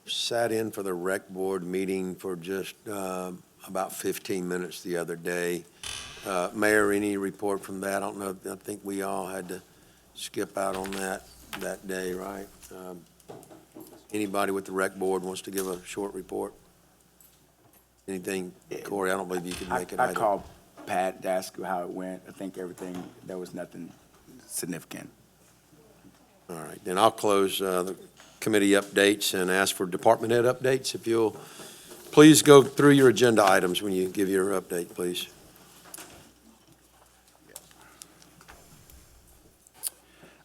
sat in for the rec board meeting for just about 15 minutes the other day. Mayor, any report from that? I don't know, I think we all had to skip out on that day, right? Anybody with the rec board wants to give a short report? Anything, Corey, I don't believe you could make it I either. called Pat to ask how it went. I think everything, there was nothing significant. All right, then I'll close the committee updates and ask for department head updates. If you'll please go through your agenda items when you give your update, please.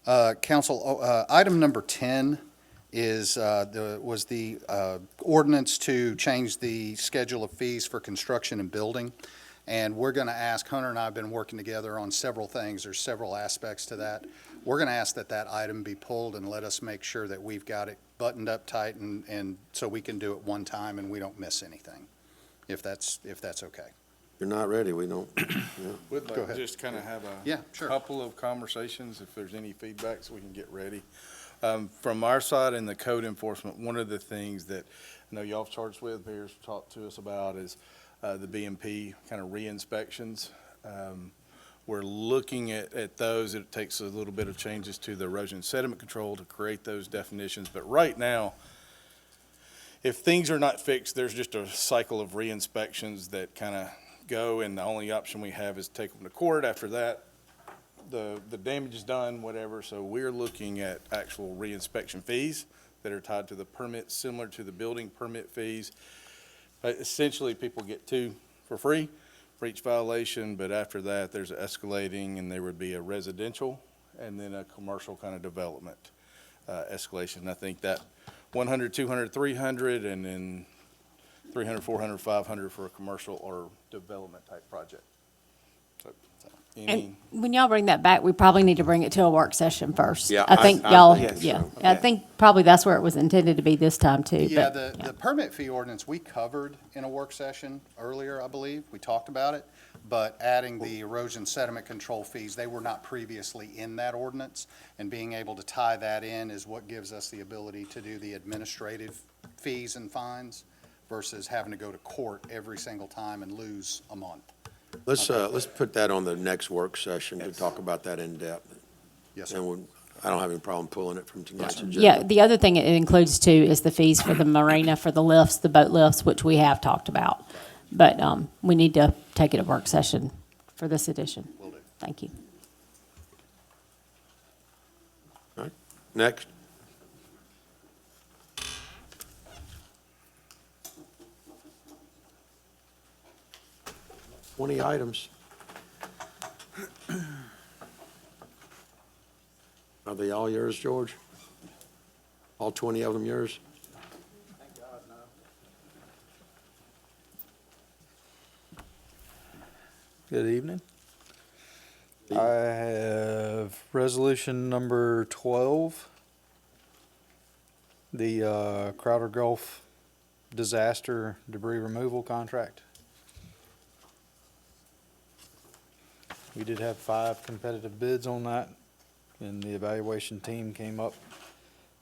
Council, item number 10 is, was the ordinance to change the schedule of fees for construction and building. And we're going to ask, Hunter and I have been working together on several things. There's several aspects to that. We're going to ask that that item be pulled and let us make sure that we've got it buttoned up tight and so we can do it one time and we don't miss anything, if that's okay. If you're not ready, we don't, Would Go like ahead. just kind of have a Yeah, sure. couple of conversations, if there's any feedback, so we can get ready. From our side in the code enforcement, one of the things that I know y'all have charged with, Bears talked to us about, is the BMP kind of re-inspections. We're looking at those. It takes a little bit of changes to the erosion sediment control to create those definitions. But right now, if things are not fixed, there's just a cycle of re-inspections that kind of go, and the only option we have is take them to court. After that, the damage is done, whatever. So we're looking at actual re-inspection fees that are tied to the permit, similar to the building permit fees. Essentially, people get two for free for each violation, but after that, there's escalating, and there would be a residential and then a commercial kind of development escalation. I think that 100, 200, 300, and then 300, 400, 500 for a commercial or development type project. So, And when y'all bring that back, we probably need to bring it to a work session first. Yeah, I think I y'all, think so. yeah, I think probably that's where it was intended to be this time too. Yeah, but, the permit fee ordinance, we covered in a work session earlier, I believe. We talked about it. But adding the erosion sediment control fees, they were not previously in that ordinance. And being able to tie that in is what gives us the ability to do the administrative fees and fines versus having to go to court every single time and lose a month. let's put that on the next work session to talk about that in depth. Yes, sir. And I don't have any problem pulling it from tonight's agenda. Yeah, the other thing it includes too is the fees for the marina, for the lifts, the boat lifts, which we have talked about. But we need to take it a work session for this edition. Will do. Thank you. All right, next. Twenty items. Are they all yours, George? All 20 of them yours? Good evening. I have resolution number 12, the Crowder Gulf disaster debris removal contract. We did have 5 competitive bids on that, and the evaluation team came up.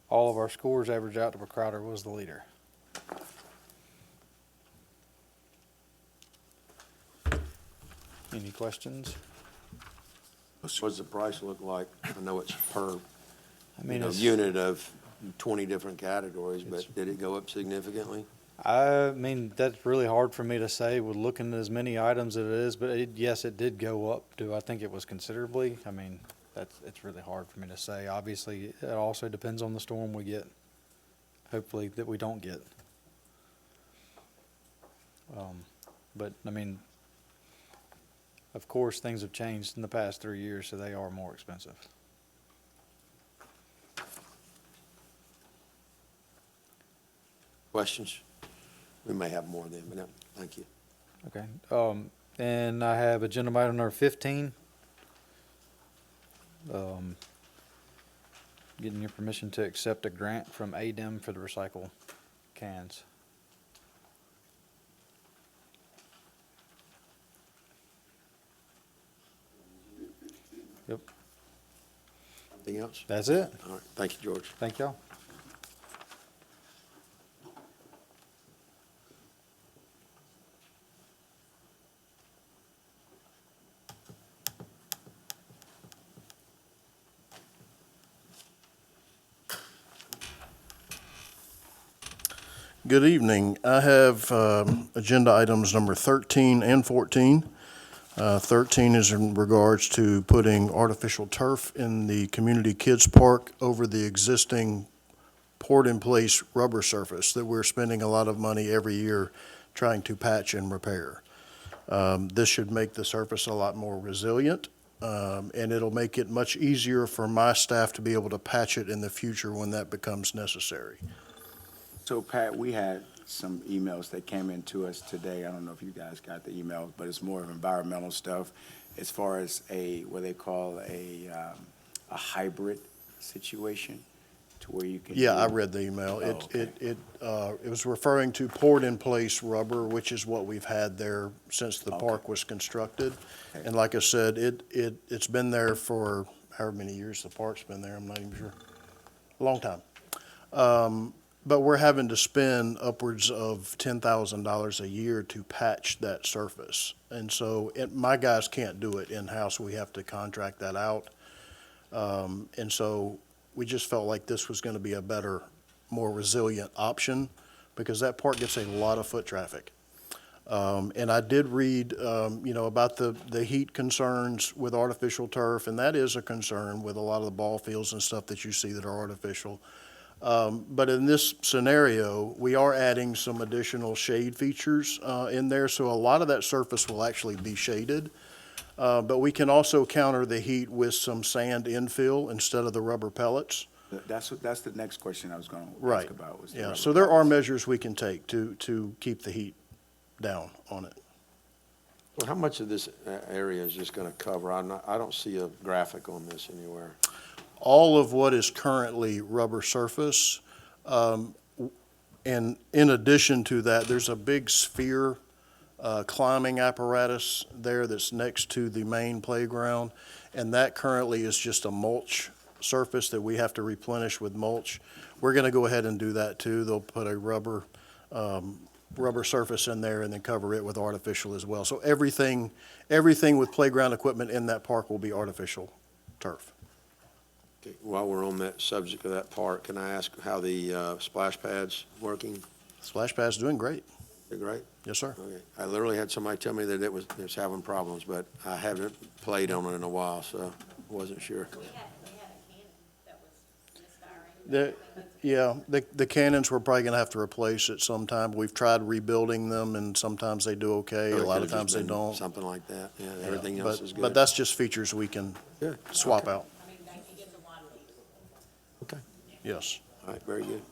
All of our scores averaged out to where Crowder was the leader. Any questions? What does the price look like? I know it's per I mean, it's, unit of 20 different categories, but did it go up significantly? I mean, that's really hard for me to say with looking at as many items as it is, but yes, it did go up. Do I think it was considerably? I mean, it's really hard for me to say. Obviously, it also depends on the storm we get. Hopefully that we don't get. But I mean, of course, things have changed in the past 3 years, so they are more expensive. Questions? We may have more then, but no, thank you. Okay. And I have agenda item number 15. Getting your permission to accept a grant from ADEM for the recycle cans. Yep, Anything else? that's it. All right, thank you, George. Thank y'all. Good evening. I have agenda items number 13 and 14. 13 is in regards to putting artificial turf in the community kids park over the existing poured-in-place rubber surface that we're spending a lot of money every year trying to patch and repair. This should make the surface a lot more resilient And it'll make it much easier for my staff to be able to patch it in the future when that becomes necessary. So Pat, we had some emails that came in to us today. I don't know if you guys got the emails, but it's more of environmental stuff as far as what they call a hybrid situation to where you can. Yeah, do- I read the email. Oh, okay. It was referring to poured-in-place rubber, which is what we've had there since the Okay. park was constructed. Okay. And like I said, it's been there for however many years the park's been there, I'm not even sure. A long time. But we're having to spend upwards of $10,000 a year to patch that surface. And so my guys can't do it in-house. We have to contract that out. And so we just felt like this was going to be a better, more resilient option because that park gets a lot of foot traffic. And I did read, about the heat concerns with artificial turf, and that is a concern with a lot of the ball fields and stuff that you see that are artificial. But in this scenario, we are adding some additional shade features in there, so a lot of that surface will actually be shaded. But we can also counter the heat with some sand infill instead of the rubber pellets. That's the next question I was going to Right. ask about. Was the Yeah, rubber so there are pellets. measures we can take to keep the heat down on it. Well, how much of this area is just going to cover? I don't see a graphic on this anywhere. All of what is currently rubber surface, and in addition to that, there's a big sphere climbing apparatus there that's next to the main playground, and that currently is just a mulch surface that we have to replenish with mulch. We're going to go ahead and do that too. They'll put a rubber surface in there and then cover it with artificial as well. So everything with playground equipment in that park will be artificial turf. Okay, while we're on that subject of that park, can I ask how the splash pad's working? Splash Pad's doing great. They're great? Yes, sir. Okay. I literally had somebody tell me that it was having problems, but I haven't played on it in a while, so I wasn't sure. The cannons we're probably gonna have to replace at some time. We've tried rebuilding them and sometimes they do okay, a lot of times they don't. Something like that, yeah, everything else is good. But that's just features we can Good. swap out, Okay, yes. all right, very good.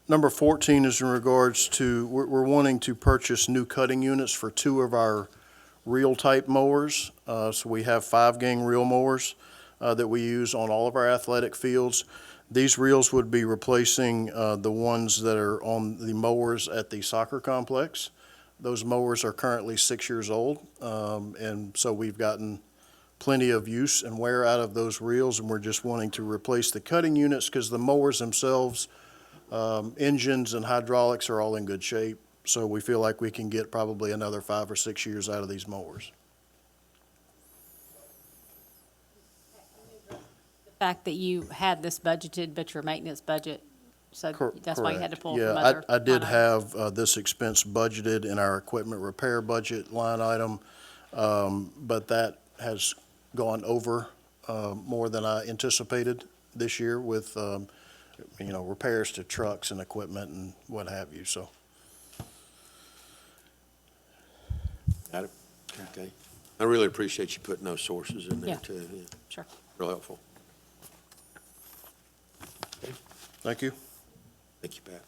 Number 14 is in regards to, we're wanting to purchase new cutting units for 2 of our reel-type mowers. So we have 5-gang reel mowers that we use on all of our athletic fields. These reels would be replacing the ones that are on the mowers at the soccer complex. Those mowers are currently 6 years old, and so we've gotten plenty of use and wear out of those reels, and we're just wanting to replace the cutting units because the mowers themselves, engines and hydraulics are all in good shape, so we feel like we can get probably another 5 or 6 years out of these mowers. The fact that you had this budgeted, but your maintenance budget, so that's why you had to Correct. pull Yeah, from other. I did line items. have this expense budgeted in our equipment repair budget line item, but that has gone over more than I anticipated this year with, repairs to trucks and equipment and what have you, so. Got it? Okay. I really appreciate you putting those sources in there Yeah. too. Yeah, Sure. real helpful. Thank you. Thank you, Pat.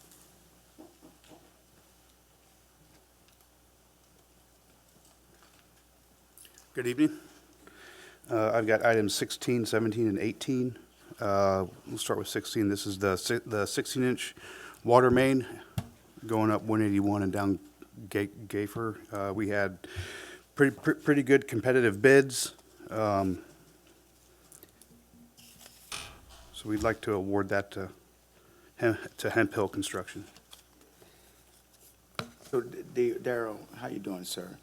Good evening. I've got items 16, 17, and 18. We'll start with 16. This is the 16-inch water main going up 181 and down Gayfer. We had pretty good competitive bids. So we'd like to award that to Hemp Hill Construction. So Daryl, how you doing, sir?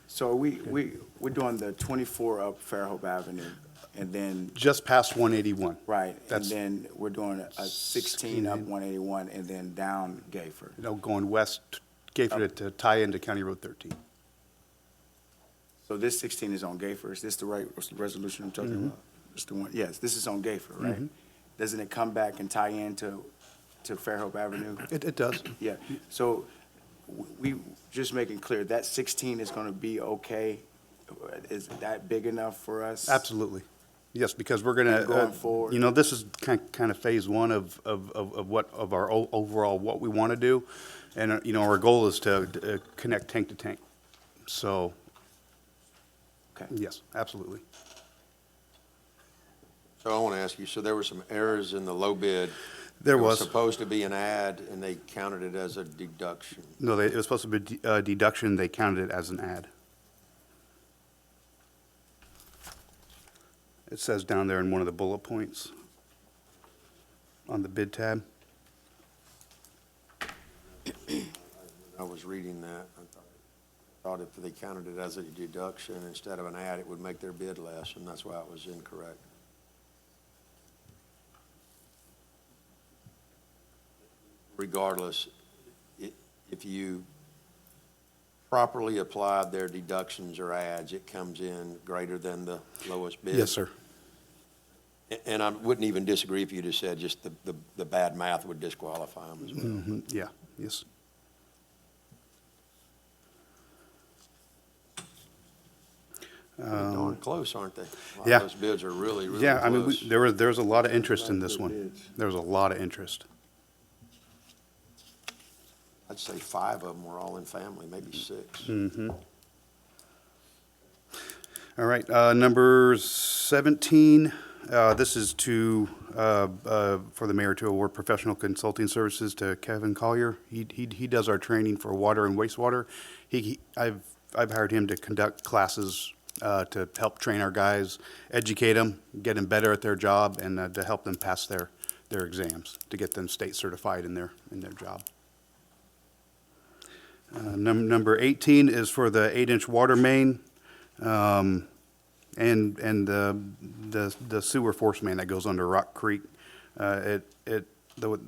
So we're doing the 24 up Fairhope Avenue, and then, Just past 181. right, and That's- then we're doing a 16 up 181 and then down Gayford. Going west, Gayfer to tie into County Road 13. So this 16 is on Gayford. Is this the right resolution I'm talking about? It's the one, yes, this is on Gayford, right? Doesn't it come back and tie into Fairhope Avenue? It does. Yeah, so we, just making clear, that 16 is gonna be okay is that big enough for us? Absolutely. Yes, because we're gonna, Going forward. you know, this is kind of phase one of what, of our overall, what we want to do. And, you know, our goal is to connect tank to tank. So, Okay. yes, absolutely. So I want to ask you, so there were some errors in the low bid. There It was was. supposed to be an ad, and they counted it as a deduction. No, it was supposed to be a deduction, they counted it as an ad. It says down there in one of the bullet points on the bid tab. I was reading that. I thought if they counted it as a deduction instead of an ad, it would make their bid less, and that's why it was incorrect. Regardless, if you properly applied their deductions or ads, it comes in greater than the lowest bid. Yes, sir. And I wouldn't even disagree if you just said just the bad math would disqualify them as well. Mhm, yeah, yes. Darn close, aren't they? A lot yeah. of those bids are really, really Yeah, I mean, close. there was a lot of interest in this Good one. bids. There was a lot of interest. I'd say 5 of them were all in family, maybe 6. Mm-hmm. All right, number 17, this is to, for the mayor to award professional consulting services to Kevin Collier. He does our training for water and wastewater. I've hired him to conduct classes, to help train our guys, educate them, get them better at their job, and to help them pass their exams, to get them state certified in their job. Number 18 is for the 8-inch water main, and the sewer force main that goes under Rock Creek. The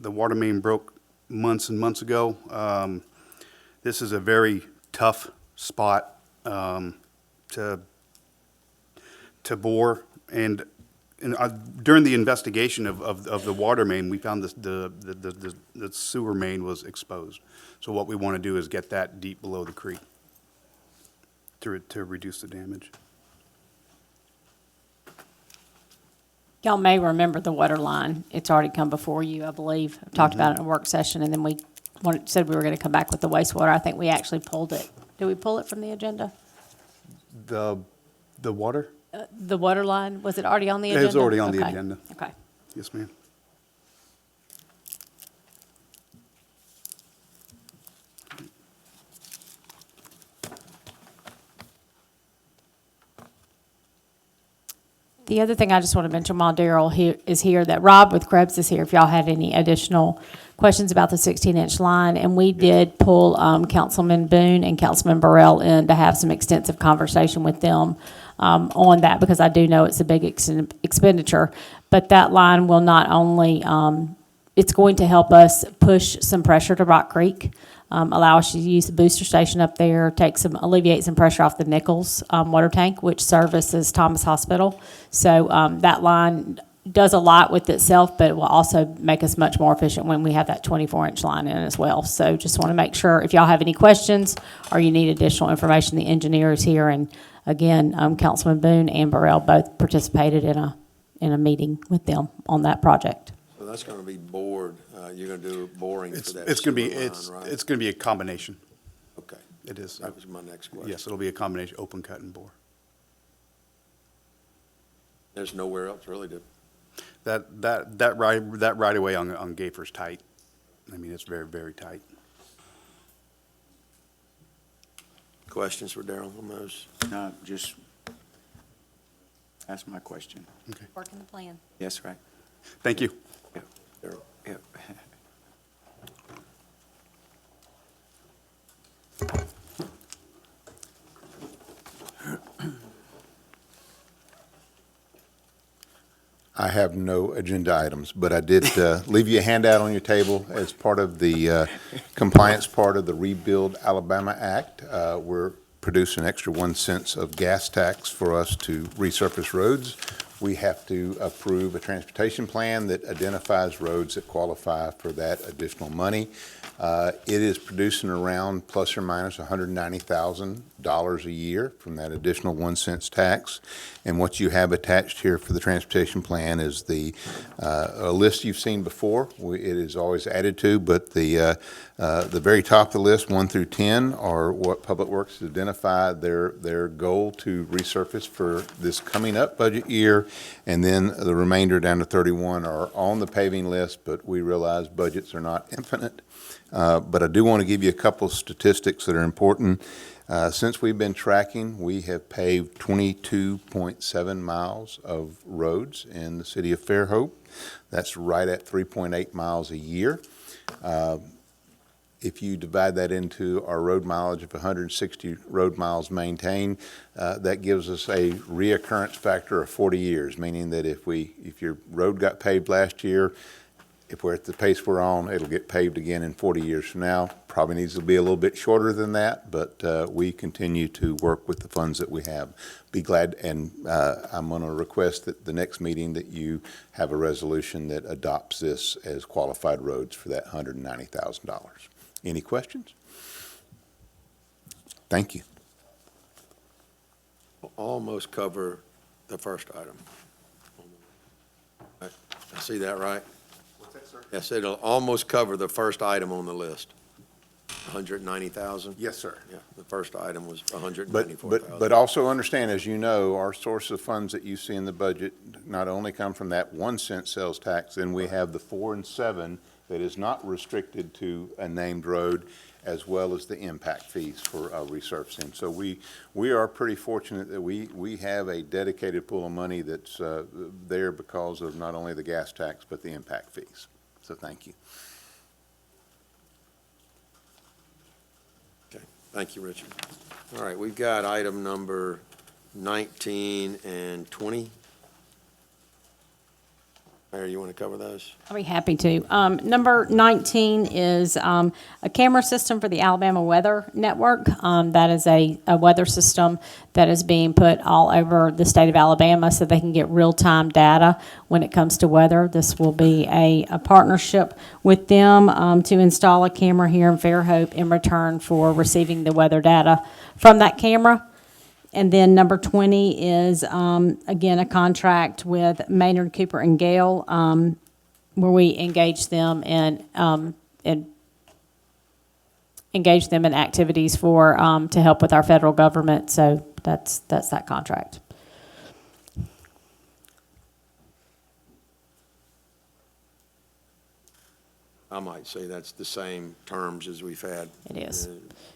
water main broke months and months ago. This is a very tough spot to bore, and during the investigation of the water main, we found the sewer main was exposed. So what we want to do is get that deep below the creek to reduce the damage. Y'all may remember the water line. It's already come before you, I believe. I've talked about it in a work session, and then we said we were going to come back with the wastewater. I think we actually pulled it. Did we pull it from the agenda? The water? The water line, was it already on the It agenda? was already on the Okay. agenda. Okay. Yes, ma'am. The other thing I just want to mention while Daryl is here, that Rob with Krebs is here, if y'all had any additional questions about the 16-inch line. And we did pull Councilman Boone and Councilman Burrell in to have some extensive conversation with them on that, because I do know it's a big expenditure. But that line will not only, it's going to help us push some pressure to Rock Creek, allow us to use the booster station up there, alleviate some pressure off the Nichols water tank, which services Thomas Hospital. So that line does a lot with itself, but it will also make us much more efficient when we have that 24-inch line in as well. So just want to make sure, if y'all have any questions or you need additional information, the engineer is here. And again, Councilman Boone and Burrell both participated in a meeting with them on that project. So that's going to be bored, you're going to do boring for that It's going to be, sewer line, it's right? going to be a combination. Okay, It is. that was my next question. Yes, it'll be a combination, open cut and bore. There's nowhere else really to, That right away on Gayfer's tight. I mean, it's very, very tight. questions for Daryl on those? No, just ask my question. Working the plan. Yes, right. Thank you. Daryl? Yep. I have no agenda items, but I did leave you a handout on your table as part of the compliance part of the Rebuild Alabama Act. We're producing an extra 1 cent of gas tax for us to resurface roads. we have to approve a transportation plan that identifies roads that qualify for that additional money. It is producing around plus or minus $190,000 a year from that additional 1 cent tax. And what you have attached here for the transportation plan is a list you've seen before. It is always added to, but the very top of the list, 1 through 10, are what Public Works has identified their goal to resurface for this coming up budget year. And then the remainder down to 31 are on the paving list, but we realize budgets are not infinite. But I do want to give you a couple of statistics that are important. Since we've been tracking, we have paved 22.7 miles of roads in the city of Fairhope. That's right at 3.8 miles a year. If you divide that into our road mileage of 160 road miles maintained, that gives us a reoccurrence factor of 40 years, meaning that if your road got paved last year, if we're at the pace we're on, it'll get paved again in 40 years from now. Probably needs to be a little bit shorter than that, but we continue to work with the funds that we have. Be glad, and I'm going to request that the next meeting that you have a resolution that adopts this as qualified roads for that $190,000. Any questions? Thank you. Almost cover the first item. I see that right? What's that, sir? Yes, it'll almost cover the first item on the list. 190,000? Yes, sir. Yeah, the first item was But 194,000. also understand, as you know, our source of funds that you see in the budget not only come from that 1 cent sales tax, then we have the 4 and 7 that is not restricted to a named road, as well as the impact fees for resurfacing. So we are pretty fortunate that we have a dedicated pool of money that's there because of not only the gas tax, but the impact fees. So thank you. Okay, thank you, Richard. All right, we've got item number 19 and 20. Mayor, you want to cover those? I'll be happy to. Number 19 is a camera system for the Alabama Weather Network. That is a weather system that is being put all over the state of Alabama so they can get real-time data when it comes to weather. This will be a partnership with them to install a camera here in Fairhope in return for receiving the weather data from that camera. And then number 20 is, again, a contract with Maynard, Cooper, and Gale, where we engage them in activities for, to help with our federal government. So that's that contract. I might say that's the same terms as we've had. It is.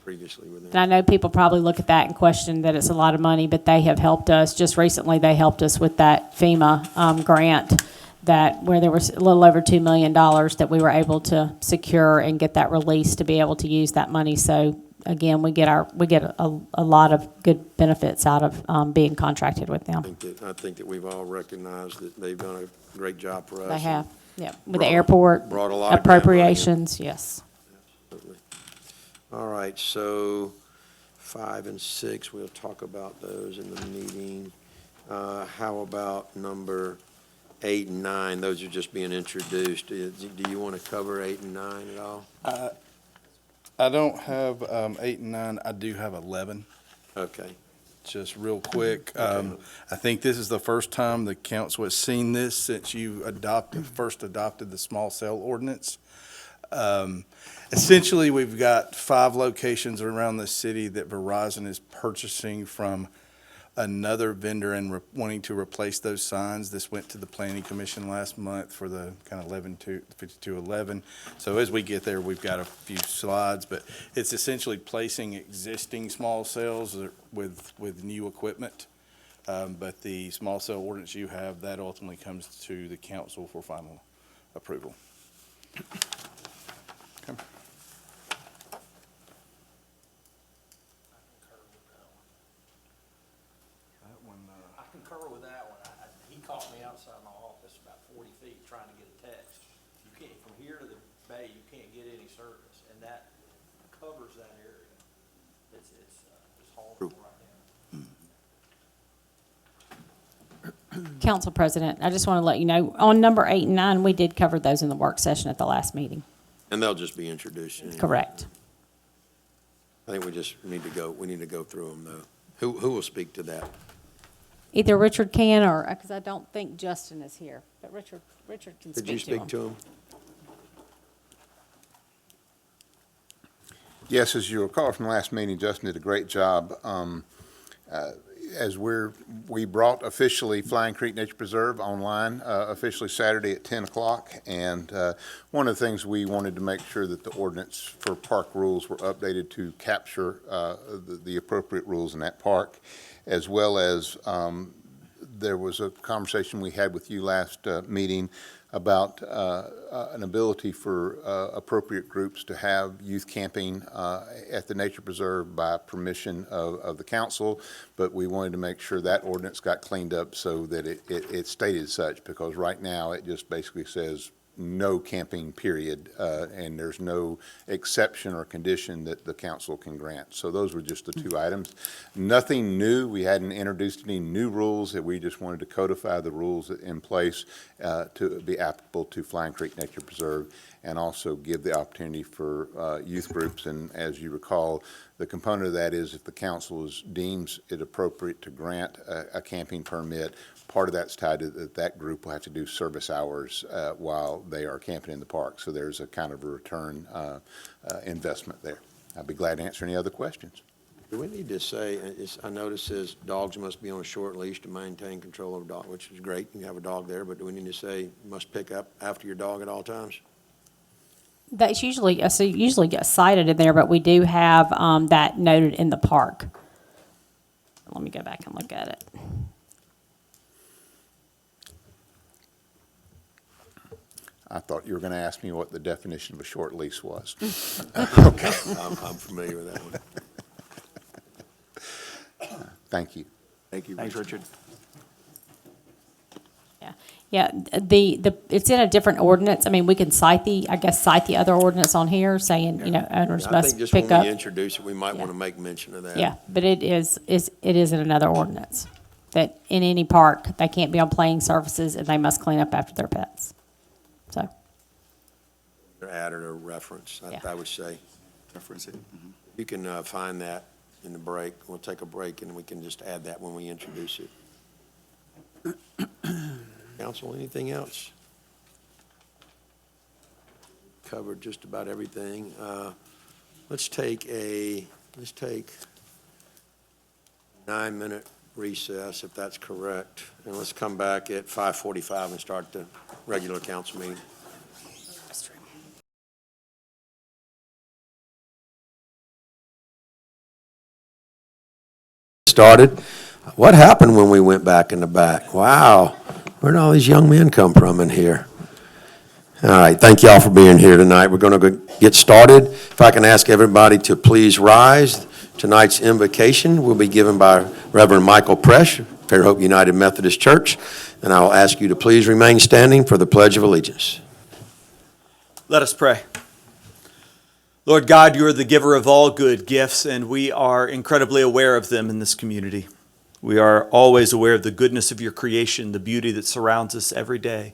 Previously with them. And I know people probably look at that and question that it's a lot of money, but they have helped us. Just recently, they helped us with that FEMA grant where there was a little over $2 million that we were able to secure and get that release to be able to use that money. So again, we get a lot of good benefits out of being contracted with them. I think that we've all recognized that they've done a great job for us. They have, yeah, with the Brought- airport brought a lot of grant money in. appropriations, yes. Absolutely. All right, so 5 and 6, we'll talk about those in the meeting. How about number 8 and 9? Those are just being introduced. Do you want to cover 8 and 9 at all? I don't have 8 and 9. I do have 11. Okay. Just real quick, Okay. I think this is the first time the council has seen this since you first adopted the small cell ordinance. Essentially, we've got 5 locations around the city that Verizon is purchasing from another vendor and wanting to replace those signs. This went to the Planning Commission last month for the kind of 5211. So as we get there, we've got a few slides, but it's essentially placing existing small cells with new equipment. But the small cell ordinance you have, that ultimately comes to the council for final approval. Okay. I concur with that one. He caught me outside my office about 40 feet trying to get a text. You can't, from here to the bay, you can't get any service, and that covers that area. It's horrible right now. Council President, I just want to let you know, on number 8 and 9, we did cover those in the work session at the last meeting. And they'll just be introduced. Anyway. Correct. I think we need to go through them, though. Who will speak to that? Either Richard can or, because I don't think Justin is here, but Richard can speak to Did you speak to him? Yes, as you recall from the last meeting, Justin did a great job. As we brought officially Flying Creek Nature Preserve online officially Saturday at 10 o'clock. And one of the things we wanted to make sure that the ordinance for park rules were updated to capture the appropriate rules in that park, as well as there was a conversation we had with you last meeting about an ability for appropriate groups to have youth camping at the Nature Preserve by permission of the council, but we wanted to make sure that ordinance got cleaned up so that it stated such, because right now it just basically says no camping, period, and there's no exception or condition that the council can grant. So those were just the two items. Nothing new. We hadn't introduced any new rules. That we just wanted to codify the rules in place to be applicable to Flying Creek Nature Preserve, and also give the opportunity for youth groups. And as you recall, the component of that is if the council deems it appropriate to grant a camping permit, part of that's tied to that group will have to do service hours while they are camping in the park. So there's a kind of a return investment there. I'd be glad to answer any other questions. Do we need to say, I notice it says dogs must be on a short leash to maintain control of a dog, which is great. You have a dog there, but do we need to say must pick up after your dog at all times? That's usually gets cited in there, but we do have that noted in the park. Let me go back and look at it. I thought you were going to ask me what the definition of a short lease was. Okay, I'm familiar with that one. Thank you. Thank you. Thanks, Richard. Yeah, it's in a different ordinance. I mean, we can cite the other ordinance on here saying, owners I must think just pick when up. we introduce it, we might Yeah. want to make mention of that. Yeah, but it is in another ordinance, that in any park, they can't be on playing surfaces and they must clean up after their pets. So, Or added a reference, Yeah. I would say. Reference it. Mhm. You can find that in the break. We'll take a break and we can just add that when we introduce it. Council, anything else? Covered just about everything. Let's take a 9-minute recess, if that's correct. And let's come back at 5:45 and start the regular council meeting. Started. What happened when we went back in the back? Wow, where'd all these young men come from in here? All right, thank you all for being here tonight. We're going to get started. If I can ask everybody to please rise. Tonight's invocation will be given by Reverend Michael Presch, Fairhope United Methodist Church, and I will ask you to please remain standing for the Pledge of Allegiance. Let us pray. Lord God, you are the giver of all good gifts, and we are incredibly aware of them in this community. We are always aware of the goodness of your creation, the beauty that surrounds us every day.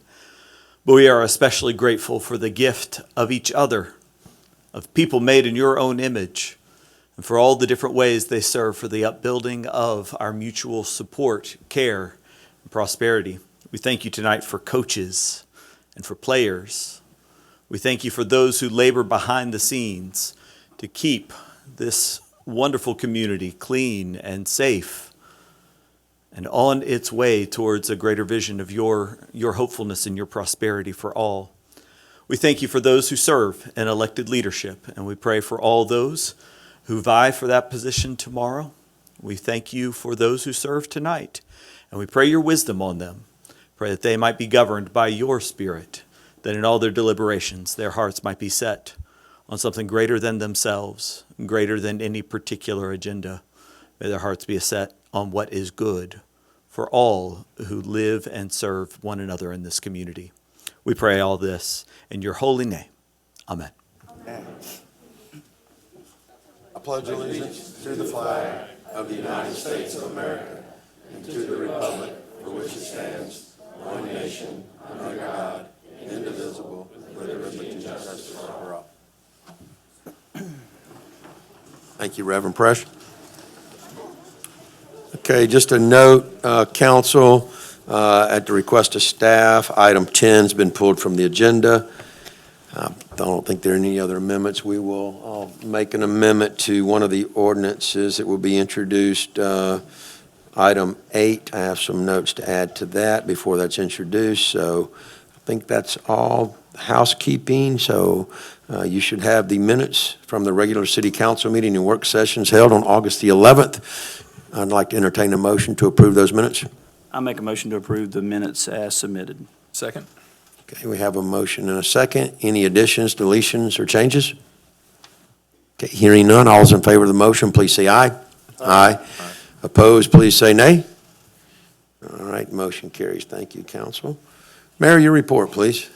But we are especially grateful for the gift of each other, of people made in your own image, and for all the different ways they serve for the upbuilding of our mutual support, care, and prosperity. We thank you tonight for coaches and for players. We thank you for those who labor behind the scenes to keep this wonderful community clean and safe and on its way towards a greater vision of your hopefulness and your prosperity for all. We thank you for those who serve in elected leadership, and we pray for all those who vie for that position tomorrow. We thank you for those who serve tonight, and we pray your wisdom on them. Pray that they might be governed by your Spirit, that in all their deliberations, their hearts might be set on something greater than themselves, greater than any particular agenda. May their hearts be set on what is good for all who live and serve one another in this community. We pray all this in your holy name. Amen. I pledge allegiance to the flag of the United States of America and to the republic for Thank you, Reverend Presh. Okay, just a note, council, at the request of staff, item 10's been pulled from the agenda. I don't think there are any other amendments. We will make an amendment to one of the ordinances that will be introduced, item 8. I have some notes to add to that before that's introduced, so I think that's all housekeeping. So you should have the minutes from the regular city council meeting and work sessions held on August the 11th. I'd like to entertain a motion to approve those minutes. I make a motion to approve the minutes as submitted. Second? Okay, we have a motion and a second. Any additions, deletions, or changes? Okay, hearing none, all those in favor of the motion, please say aye. Aye. Opposed, please say nay. All right, motion carries. Thank you, council. Mayor, your report, please.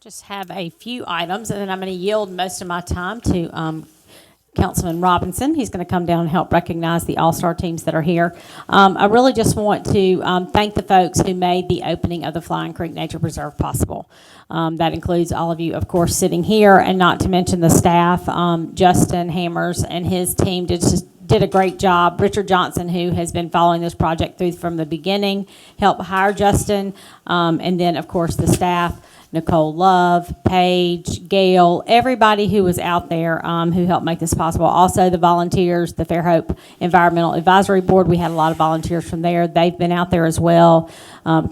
Just have a few items, and then I'm going to yield most of my time to Councilman Robinson. He's going to come down and help recognize the all-star teams that are here. I really just want to thank the folks who made the opening of the Flying Creek Nature Preserve possible. That includes all of you, of course, sitting here, and not to mention the staff. Justin Hammers and his team did a great job. Richard Johnson, who has been following this project through from the beginning, helped hire Justin, and then, of course, the staff. Nicole Love, Paige, Gail, everybody who was out there who helped make this possible. Also the volunteers, the Fairhope Environmental Advisory Board, we had a lot of volunteers from there. They've been out there as well.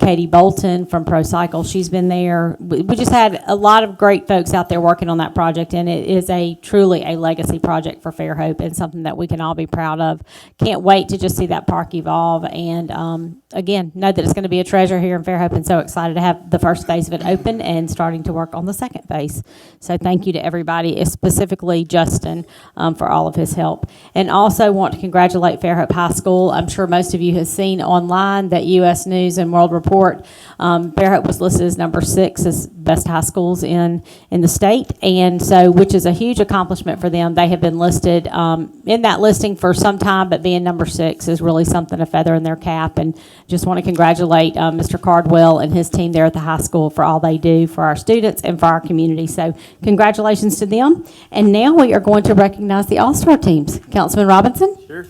Katie Bolton from ProCycle, she's been there. We just had a lot of great folks out there working on that project, and it is truly a legacy project for Fairhope and something that we can all be proud of. Can't wait to just see that park evolve, and again, know that it's going to be a treasure here in Fairhope, and so excited to have the first phase of it open and starting to work on the second phase. So thank you to everybody, specifically Justin, for all of his help. And also want to congratulate Fairhope High School. I'm sure most of you have seen online that U.S. News and World Report, Fairhope was listed as number 6 as best high schools in the state, and so, which is a huge accomplishment for them. They have been listed in that listing for some time, but being number 6 is really something, a feather in their cap, and just want to congratulate Mr. Cardwell and his team there at the high school for all they do for our students and for our community. So congratulations to them. And now we are going to recognize the all-star teams. Councilman Robinson? Sure.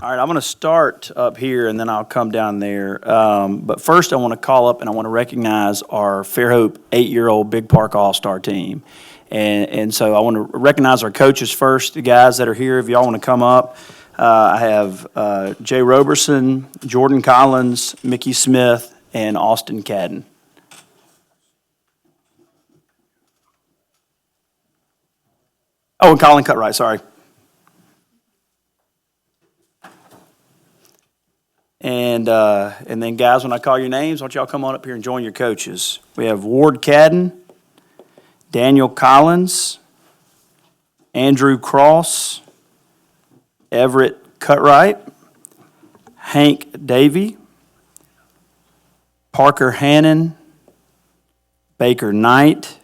All right, I'm going to start up here, and then I'll come down there. But first, I want to call up and I want to recognize our Fairhope 8-year-old Big Park All-Star team. And so I want to recognize our coaches first, the guys that are here, if y'all want to come up. I have Jay Roberson, Jordan Collins, Mickey Smith, and Austin Cadden. Oh, and Colin Cutright, sorry. And then, guys, when I call your names, why don't y'all come on up here and join your coaches. We have Ward Cadden, Daniel Collins, Andrew Cross, Everett Cutright, Hank Davey, Parker Hannon, Baker Knight,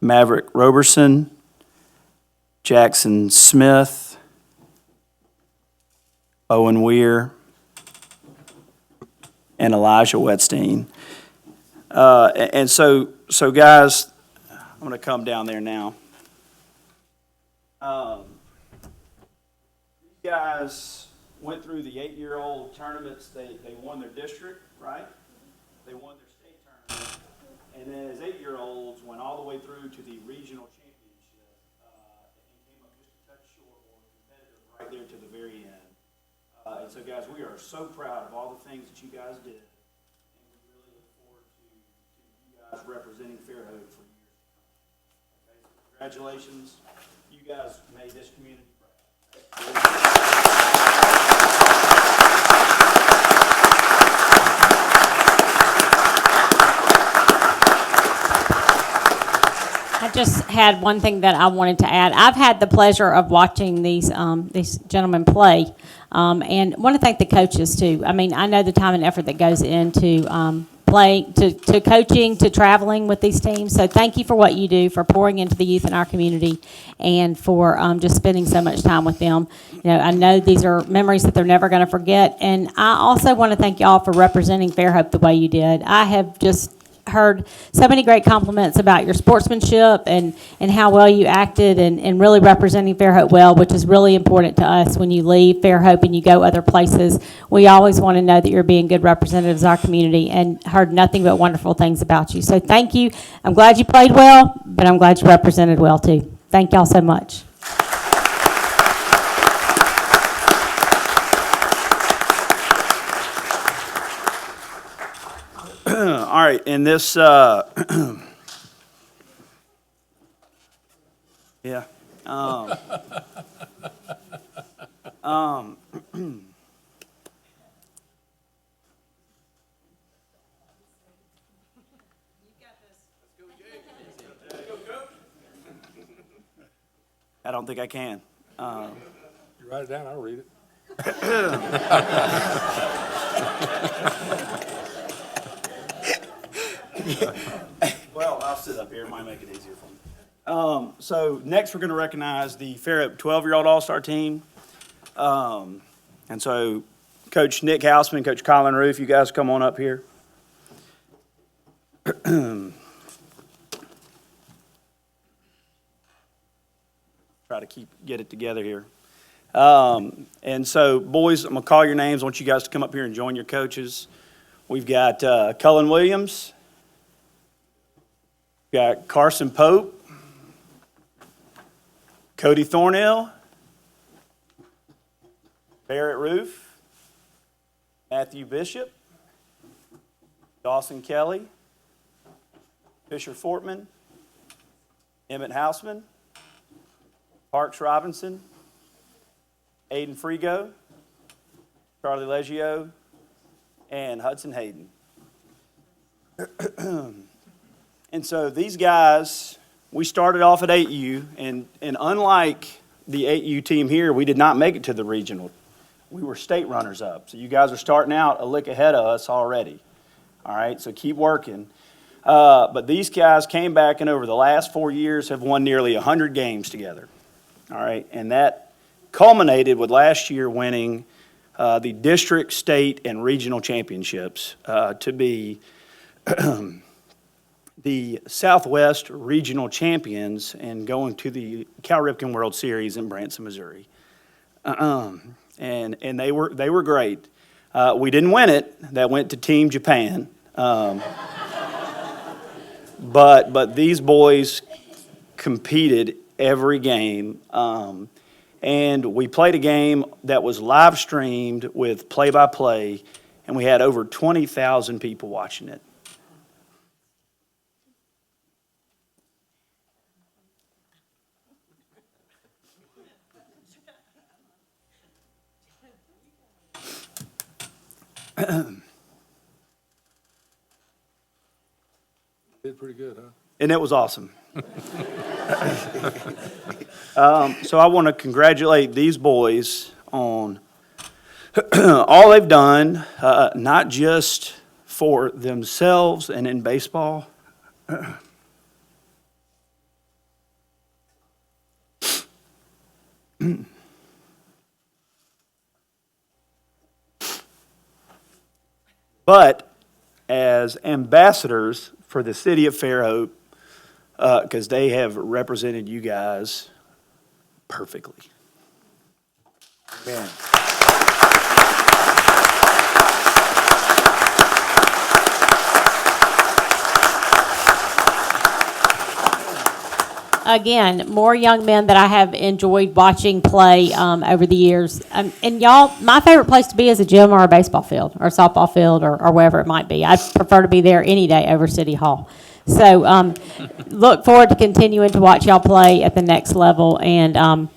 Maverick Roberson, Jackson Smith, Owen Weir, and Elijah Wetstein. And so guys, I'm going to come down there now. These guys went through the 8-year-old tournaments. They won their district, right? They won their state tournament. And then as 8-year-olds went all the way through to the regional championship and came up just a touch short or competitive right there to the very end. And so, guys, we are so proud of all the things that you guys did. And we really look forward to you guys representing Fairhope for years to come. Okay, so congratulations. You guys made this community proud. I just had one thing that I wanted to add. I've had the pleasure of watching these gentlemen play, and want to thank the coaches too. I mean, I know the time and effort that goes into to coaching, to traveling with these teams. So thank you for what you do, for pouring into the youth in our community, and for just spending so much time with them. I know these are memories that they're never going to forget. And I also want to thank y'all for representing Fairhope the way you did. I have just heard so many great compliments about your sportsmanship and how well you acted, and really representing Fairhope well, which is really important to us when you leave Fairhope and you go other places. We always want to know that you're being good representatives of our community, and heard nothing but wonderful things about you. So thank you. I'm glad you played well, but I'm glad you represented well too. Thank y'all so much. All right, in this, yeah. I don't think I can. You write it down, I'll read it. Well, I'll sit up here. It might make it easier for me. So next, we're going to recognize the Fairhope 12-year-old All-Star team. And so Coach Nick Houseman, Coach Colin Roof, you guys come on up here. Try to get it together here. And so, boys, I'm going to call your names. I want you guys to come up here and join your coaches. We've got Cullen Williams. We've got Carson Pope. Cody Thornhill. Barrett Roof. Matthew Bishop. Dawson Kelly. Fisher Fortman. Emmett Houseman. Parks Robinson. Aiden Frigo. Charlie Leggio. And Hudson Hayden. And so these guys, we started off at 8U, and unlike the 8U team here, we did not make it to the regional. We were state runners-up. So you guys are starting out a lick ahead of us already. All right, so keep working. But these guys came back, and over the last 4 years have won nearly 100 games together. All right, and that culminated with last year winning the district, state, and regional championships to be the Southwest regional champions and going to the Cal Ripken World Series in Branson, Missouri. And they were great. We didn't win it. That went to Team Japan. But these boys competed every game. And we played a game that was live streamed with play-by-play, and we had over 20,000 people watching it. Did pretty good, huh? And it was awesome. So I want to congratulate these boys on all they've done, not just for themselves and in baseball. But as ambassadors for the city of Fairhope, because they have represented you guys perfectly. Man. Again, more young men that I have enjoyed watching play over the years. And y'all, my favorite place to be is a gym or a baseball field or a softball field or wherever it might be. I prefer to be there any day over City Hall. So look forward to continuing to watch y'all play at the next level. And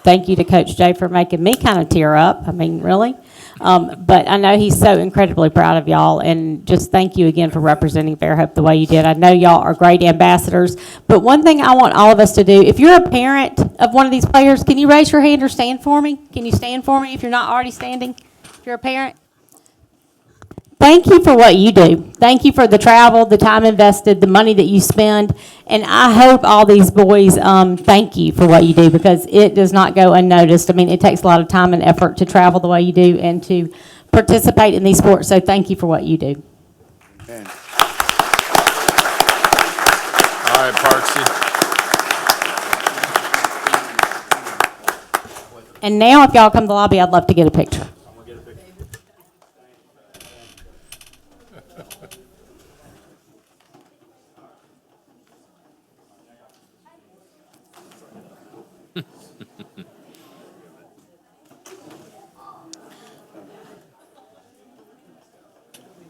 thank you to Coach Jay for making me kind of tear up. I mean, really. But I know he's so incredibly proud of y'all, and just thank you again for representing Fairhope the way you did. I know y'all are great ambassadors, but one thing I want all of us to do, if you're a parent of one of these players, can you raise your hand or stand for me? Can you stand for me if you're not already standing? If you're a parent? thank you for what you do. Thank you for the travel, the time invested, the money that you spend. And I hope all these boys, thank you for what you do, because it does not go unnoticed. I mean, it takes a lot of time and effort to travel the way you do and to participate in these sports. So thank you for what you do. Man. All right, Parksy. And now, if y'all come to the lobby, I'd love to get a picture.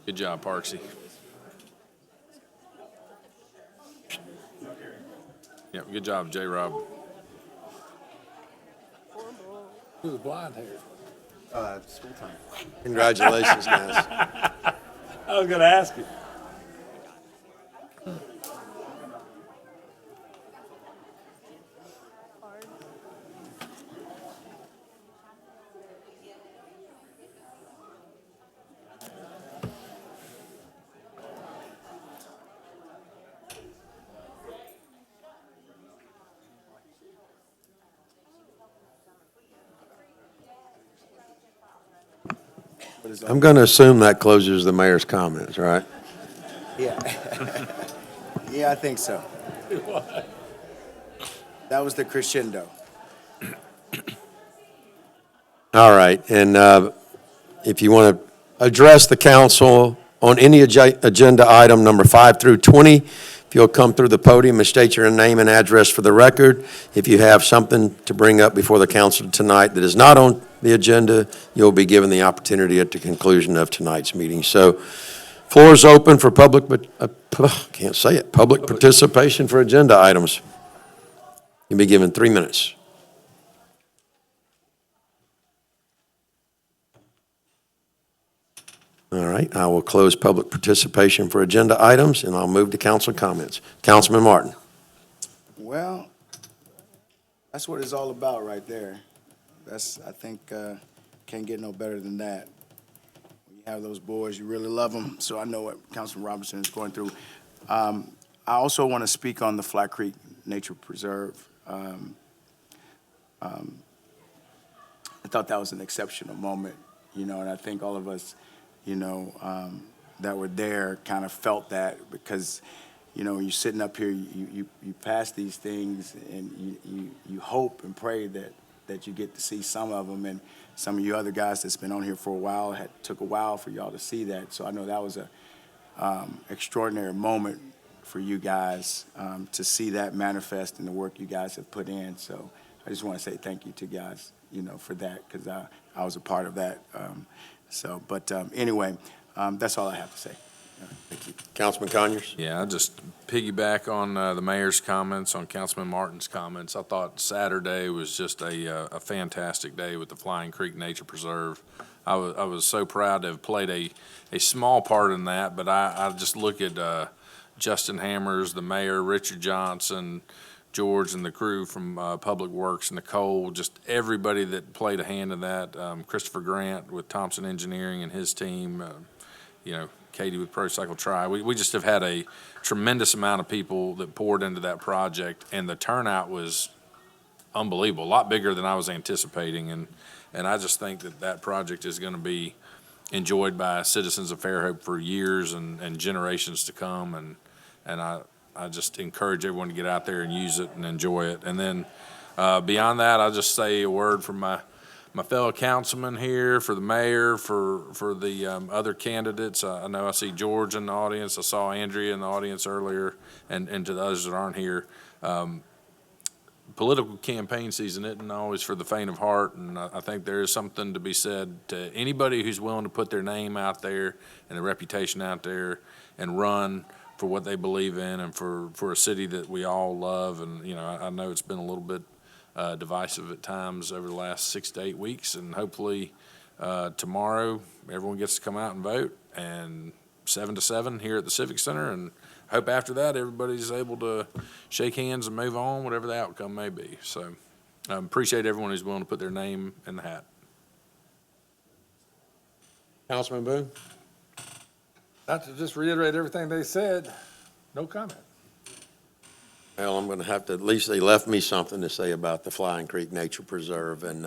Good job, Parksy. Yep, good job, J-Rob. Who's blonde hair? School time. Congratulations, guys. I was gonna ask you. I'm going to assume that closes the mayor's comments, right? Yeah. Yeah, I think so. That was the crescendo. All right, and if you want to address the council on any agenda item number 5 through 20, if you'll come through the podium and state your name and address for the record. If you have something to bring up before the council tonight that is not on the agenda, you'll be given the opportunity at the conclusion of tonight's meeting. So, floor is open for public participation for agenda items. You'll be given 3 minutes. All right, I will close public participation for agenda items, and I'll move to council comments. Councilman Martin. Well, that's what it's all about right there. I think, can't get no better than that. When you have those boys, you really love them, so I know what Councilman Robinson is going through. I also want to speak on the Flat Creek Nature Preserve. I thought that was an exceptional moment, and I think all of us, that were there kind of felt that, because, you're sitting up here, you pass these things, and you hope and pray that you get to see some of them, and some of you other guys that's been on here for a while, took a while for y'all to see that. So I know that was a extraordinary moment for you guys, to see that manifest in the work you guys have put in. So I just want to say thank you to guys, for that, because I was a part of that. Anyway, that's all I have to say. Thank you. Councilman Conyers? Yeah, I just piggyback on the mayor's comments, on Councilman Martin's comments. I thought Saturday was just a fantastic day with the Flying Creek Nature Preserve. I was so proud to have played a small part in that, but I just look at Justin Hammers, the mayor, Richard Johnson, George and the crew from Public Works, Nicole, just everybody that played a hand in that. Christopher Grant with Thompson Engineering and his team, Katie with Pro Cycle Tri. We just have had a tremendous amount of people that poured into that project, and the turnout was unbelievable, a lot bigger than I was anticipating. And I just think that project is going to be enjoyed by citizens of Fairhope for years and generations to come. And I just encourage everyone to get out there and use it and enjoy it. And then beyond that, I'll just say a word from my fellow councilmen here, for the mayor, for the other candidates. I know I see George in the audience. I saw Andrea in the audience earlier, and to the others that aren't here. Political campaign season isn't always for the faint of heart, and I think there is something to be said to anybody who's willing to put their name out there and their reputation out there and run for what they believe in, and for a city that we all love. And I know it's been a little bit divisive at times over the last 6 to 8 weeks, and hopefully tomorrow everyone gets to come out and vote, and 7 to 7 here at the Civic Center, and hope after that everybody's able to shake hands and move on, whatever the outcome may be. So appreciate everyone who's willing to put their name in the hat. Councilman Boone? Not to just reiterate everything they said, no comment. Well, I'm going to have to, at least they left me something to say about the Flying Creek Nature Preserve. And,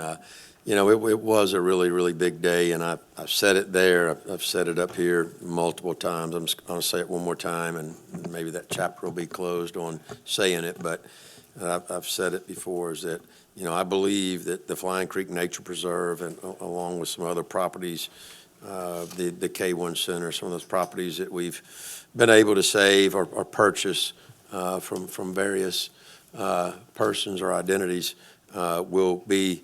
it was a really, really big day, and I've said it there. I've said it up here multiple times. I'm just going to say it one more time, and maybe that chapter will be closed on saying it. But I've said it before, is that, I believe that the Flying Creek Nature Preserve, and along with some other properties, the K1 Center, some of those properties that we've been able to save or purchase from various persons or identities will be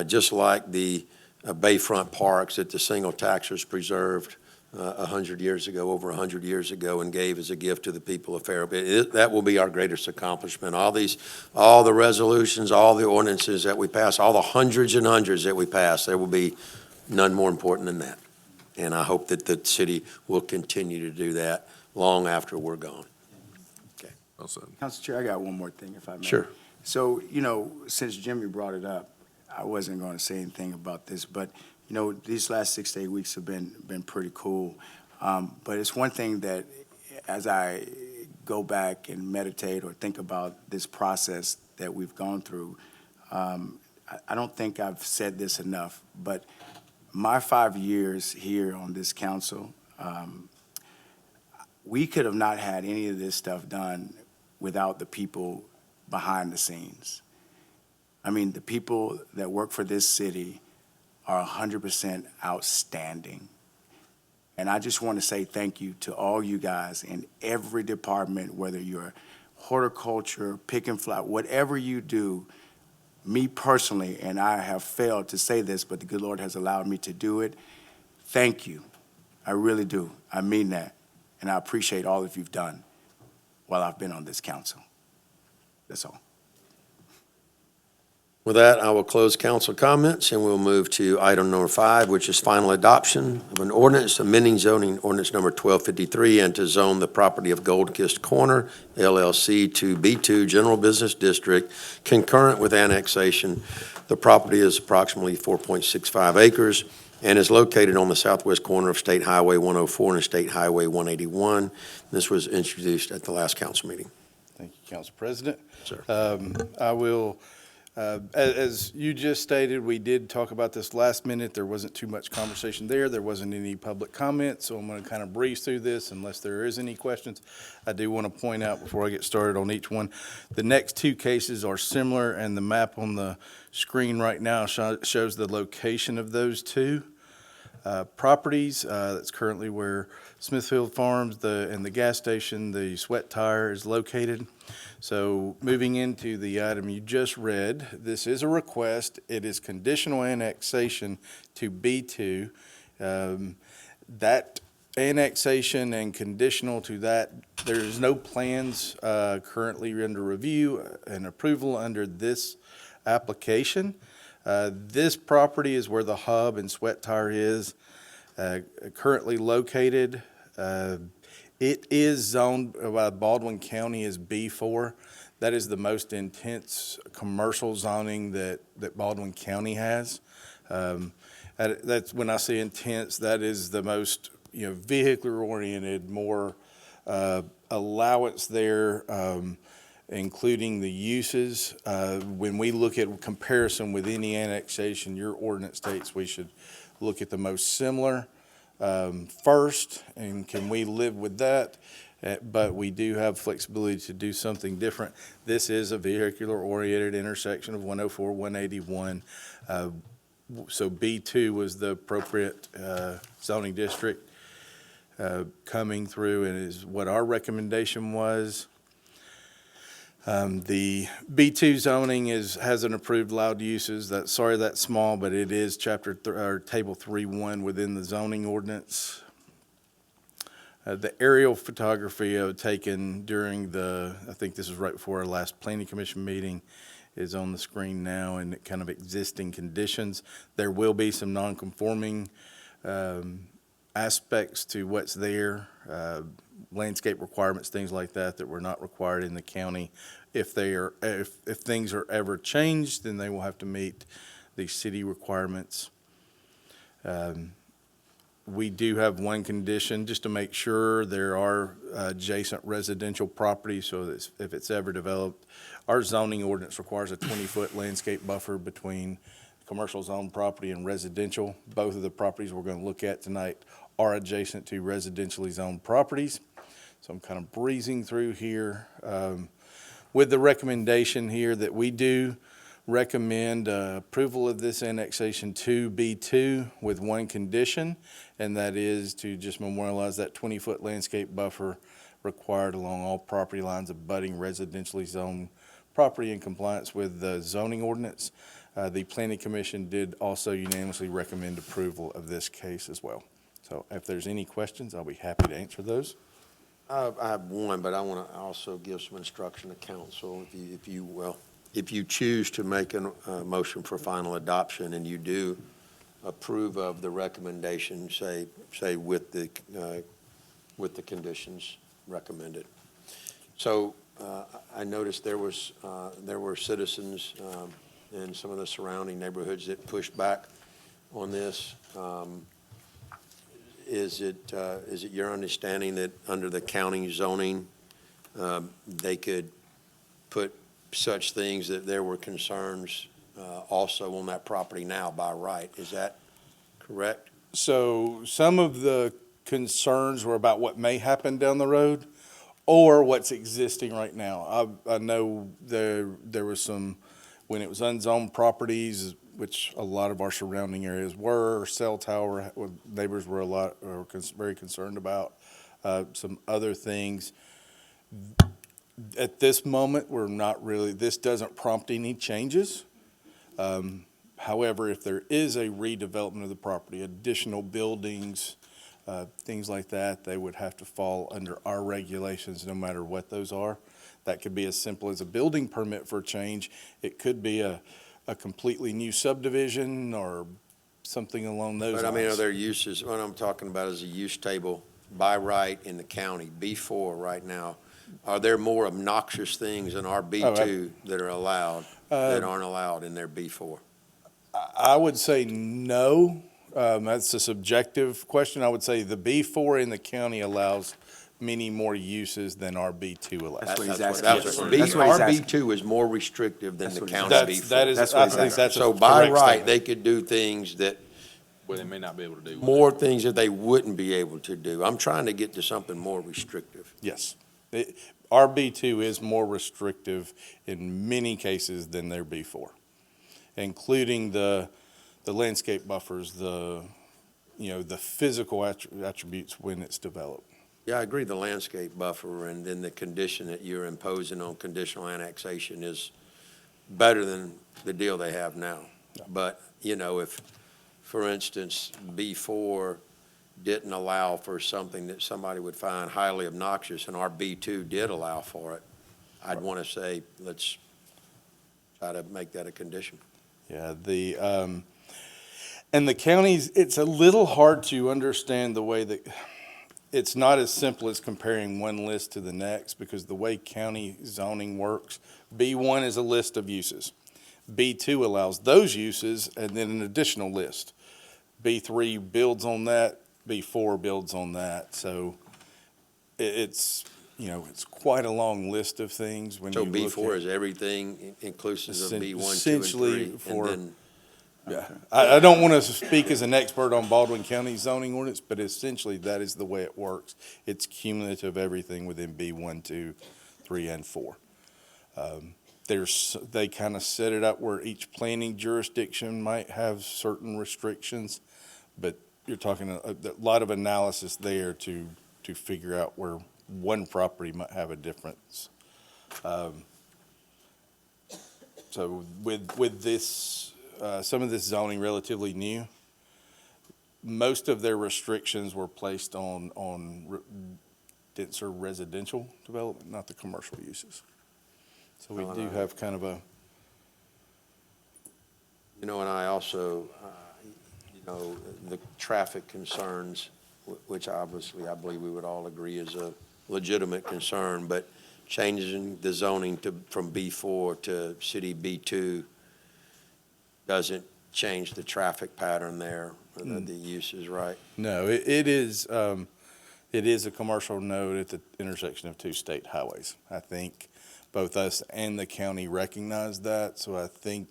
just like the bayfront parks that the single taxers preserved 100 years ago, over 100 years ago, and gave as a gift to the people of Fairhope. That will be our greatest accomplishment. All the resolutions, all the ordinances that we pass, all the hundreds and hundreds that we pass, there will be none more important than that. And I hope that the city will continue to do that long after we're gone. Well said. Council Chair, I got one more thing, if I may. Sure. So, since Jimmy brought it up, I wasn't going to say anything about this, but, these last 6 to 8 weeks have been pretty cool. But it's one thing that, as I go back and meditate or think about this process that we've gone through, I don't think I've said this enough, but my 5 years here on this council, we could have not had any of this stuff done without the people behind the scenes. I mean, the people that work for this city are 100% outstanding. And I just want to say thank you to all you guys in every department, whether you're horticulture, pick and fly, whatever you do. Me personally, and I have failed to say this, but the good Lord has allowed me to do it. Thank you. I really do. I mean that. And I appreciate all that you've done while I've been on this council. That's all. With that, I will close council comments, and we'll move to item number 5, which is final adoption of an ordinance amending zoning ordinance number 1253 and to zone the property of Gold Kist Corner LLC to B2 General Business District concurrent with annexation. The property is approximately 4.65 acres and is located on the southwest corner of State Highway 104 and State Highway 181. This was introduced at the last council meeting. Thank you, Council President. Sir. I will, as you just stated, we did talk about this last minute. There wasn't too much conversation there. There wasn't any public comment, so I'm going to kind of breeze through this unless there is any questions. I do want to point out before I get started on each one, the next two cases are similar, and the map on the screen right now shows the location of those two properties. That's currently where Smithfield Farms and the gas station, the Sweat Tire, is located. So moving into the item you just read, this is a request. It is conditional annexation to B2. That annexation and conditional to that, there's no plans currently under review and approval under this application. This property is where the hub and Sweat Tire is currently located. It is zoned by Baldwin County as B4. That is the most intense commercial zoning that Baldwin County has. That's when I say intense, that is the most vehicular oriented, more allowance there, including the uses. When we look at comparison with any annexation, your ordinance states we should look at the most similar first, and can we live with that? But we do have flexibility to do something different. This is a vehicular-oriented intersection of 104, 181. So B2 was the appropriate zoning district coming through, and is what our recommendation was. The B2 zoning has an approved allowed uses. That's small, but it is table 3.1 within the zoning ordinance. The aerial photography taken during I think this was right before our last planning commission meeting, is on the screen now, and kind of existing conditions. There will be some non-conforming aspects to what's there. Landscape requirements, things like that were not required in the county. If things are ever changed, then they will have to meet the city requirements. we do have one condition, just to make sure there are adjacent residential properties, so that if it's ever developed, our zoning ordinance requires a 20-foot landscape buffer between commercial zone property and residential. Both of the properties we're going to look at tonight are adjacent to residentially zoned properties. So I'm kind of breezing through here with the recommendation here that we do recommend approval of this annexation to B2 with one condition, and that is to just memorialize that 20-foot landscape buffer required along all property lines abutting residentially zoned property in compliance with the zoning ordinance. The Planning Commission did also unanimously recommend approval of this case as well. So if there's any questions, I'll be happy to answer those. I have one, but I want to also give some instruction to council, if you choose to make a motion for final adoption and you do approve of the recommendation, say with the conditions recommended. So I noticed there were citizens in some of the surrounding neighborhoods that pushed back on this. Is it your understanding that under the county zoning, they could put such things that there were concerns also on that property now by right? Is that correct? So some of the concerns were about what may happen down the road or what's existing right now. I know there was some, when it was unzoned properties, which a lot of our surrounding areas were, cell tower, neighbors were very concerned about, some other things. At this moment, we're not really, this doesn't prompt any changes. However, if there is a redevelopment of the property, additional buildings, things like that, they would have to fall under our regulations no matter what those are. That could be as simple as a building permit for a change. It could be a completely new subdivision or something along those lines. But I mean, are there uses, what I'm talking about is a use table by right in the county, B4 right now. Are there more obnoxious things in our B2 that are allowed, that aren't allowed in their B4? I would say no. That's a subjective question. I would say the B4 in the county allows many more uses than our B2 allows. That's what he's That's asking. what That's what he's our asking. B2 is more restrictive than the county That's, B4. that is, That's I what he's think asking. that's a So by correct right, statement. they could do things that, Well, they may not be able to do. more things that they wouldn't be able to do. I'm trying to get to something more restrictive. Yes. Our B2 is more restrictive in many cases than their B4, including the landscape buffers, the physical attributes when it's developed. Yeah, I agree, the landscape buffer and then the condition that you're imposing on conditional annexation is better than the deal they have now. But, if, for instance, B4 didn't allow for something that somebody would find highly obnoxious and our B2 did allow for it, I'd want to say, let's try to make that a condition. Yeah, and the counties, it's a little hard to understand the way that, it's not as simple as comparing one list to the next, because the way county zoning works, B1 is a list of uses. B2 allows those uses and then an additional list. B3 builds on that, B4 builds on that. So it's quite a long list of things when you So look B4 at is everything inclusive of B1, 2, and essentially 3. for- And then, Yeah, I don't want to speak as an expert on Baldwin County zoning ordinance, but essentially that is the way it works. It's cumulative everything within B1, 2, 3, and 4. They kind of set it up where each planning jurisdiction might have certain restrictions, but you're talking a lot of analysis there to figure out where one property might have a difference. So with this, some of this zoning relatively new, most of their restrictions were placed on denser residential development, not the commercial uses. So we do have kind of a. and I also, the traffic concerns, which obviously I believe we would all agree is a legitimate concern, but changing the zoning from B4 to city B2 doesn't change the traffic pattern there, or that the use is right. No, it is a commercial node at the intersection of two state highways. I think both us and the county recognize that, so I think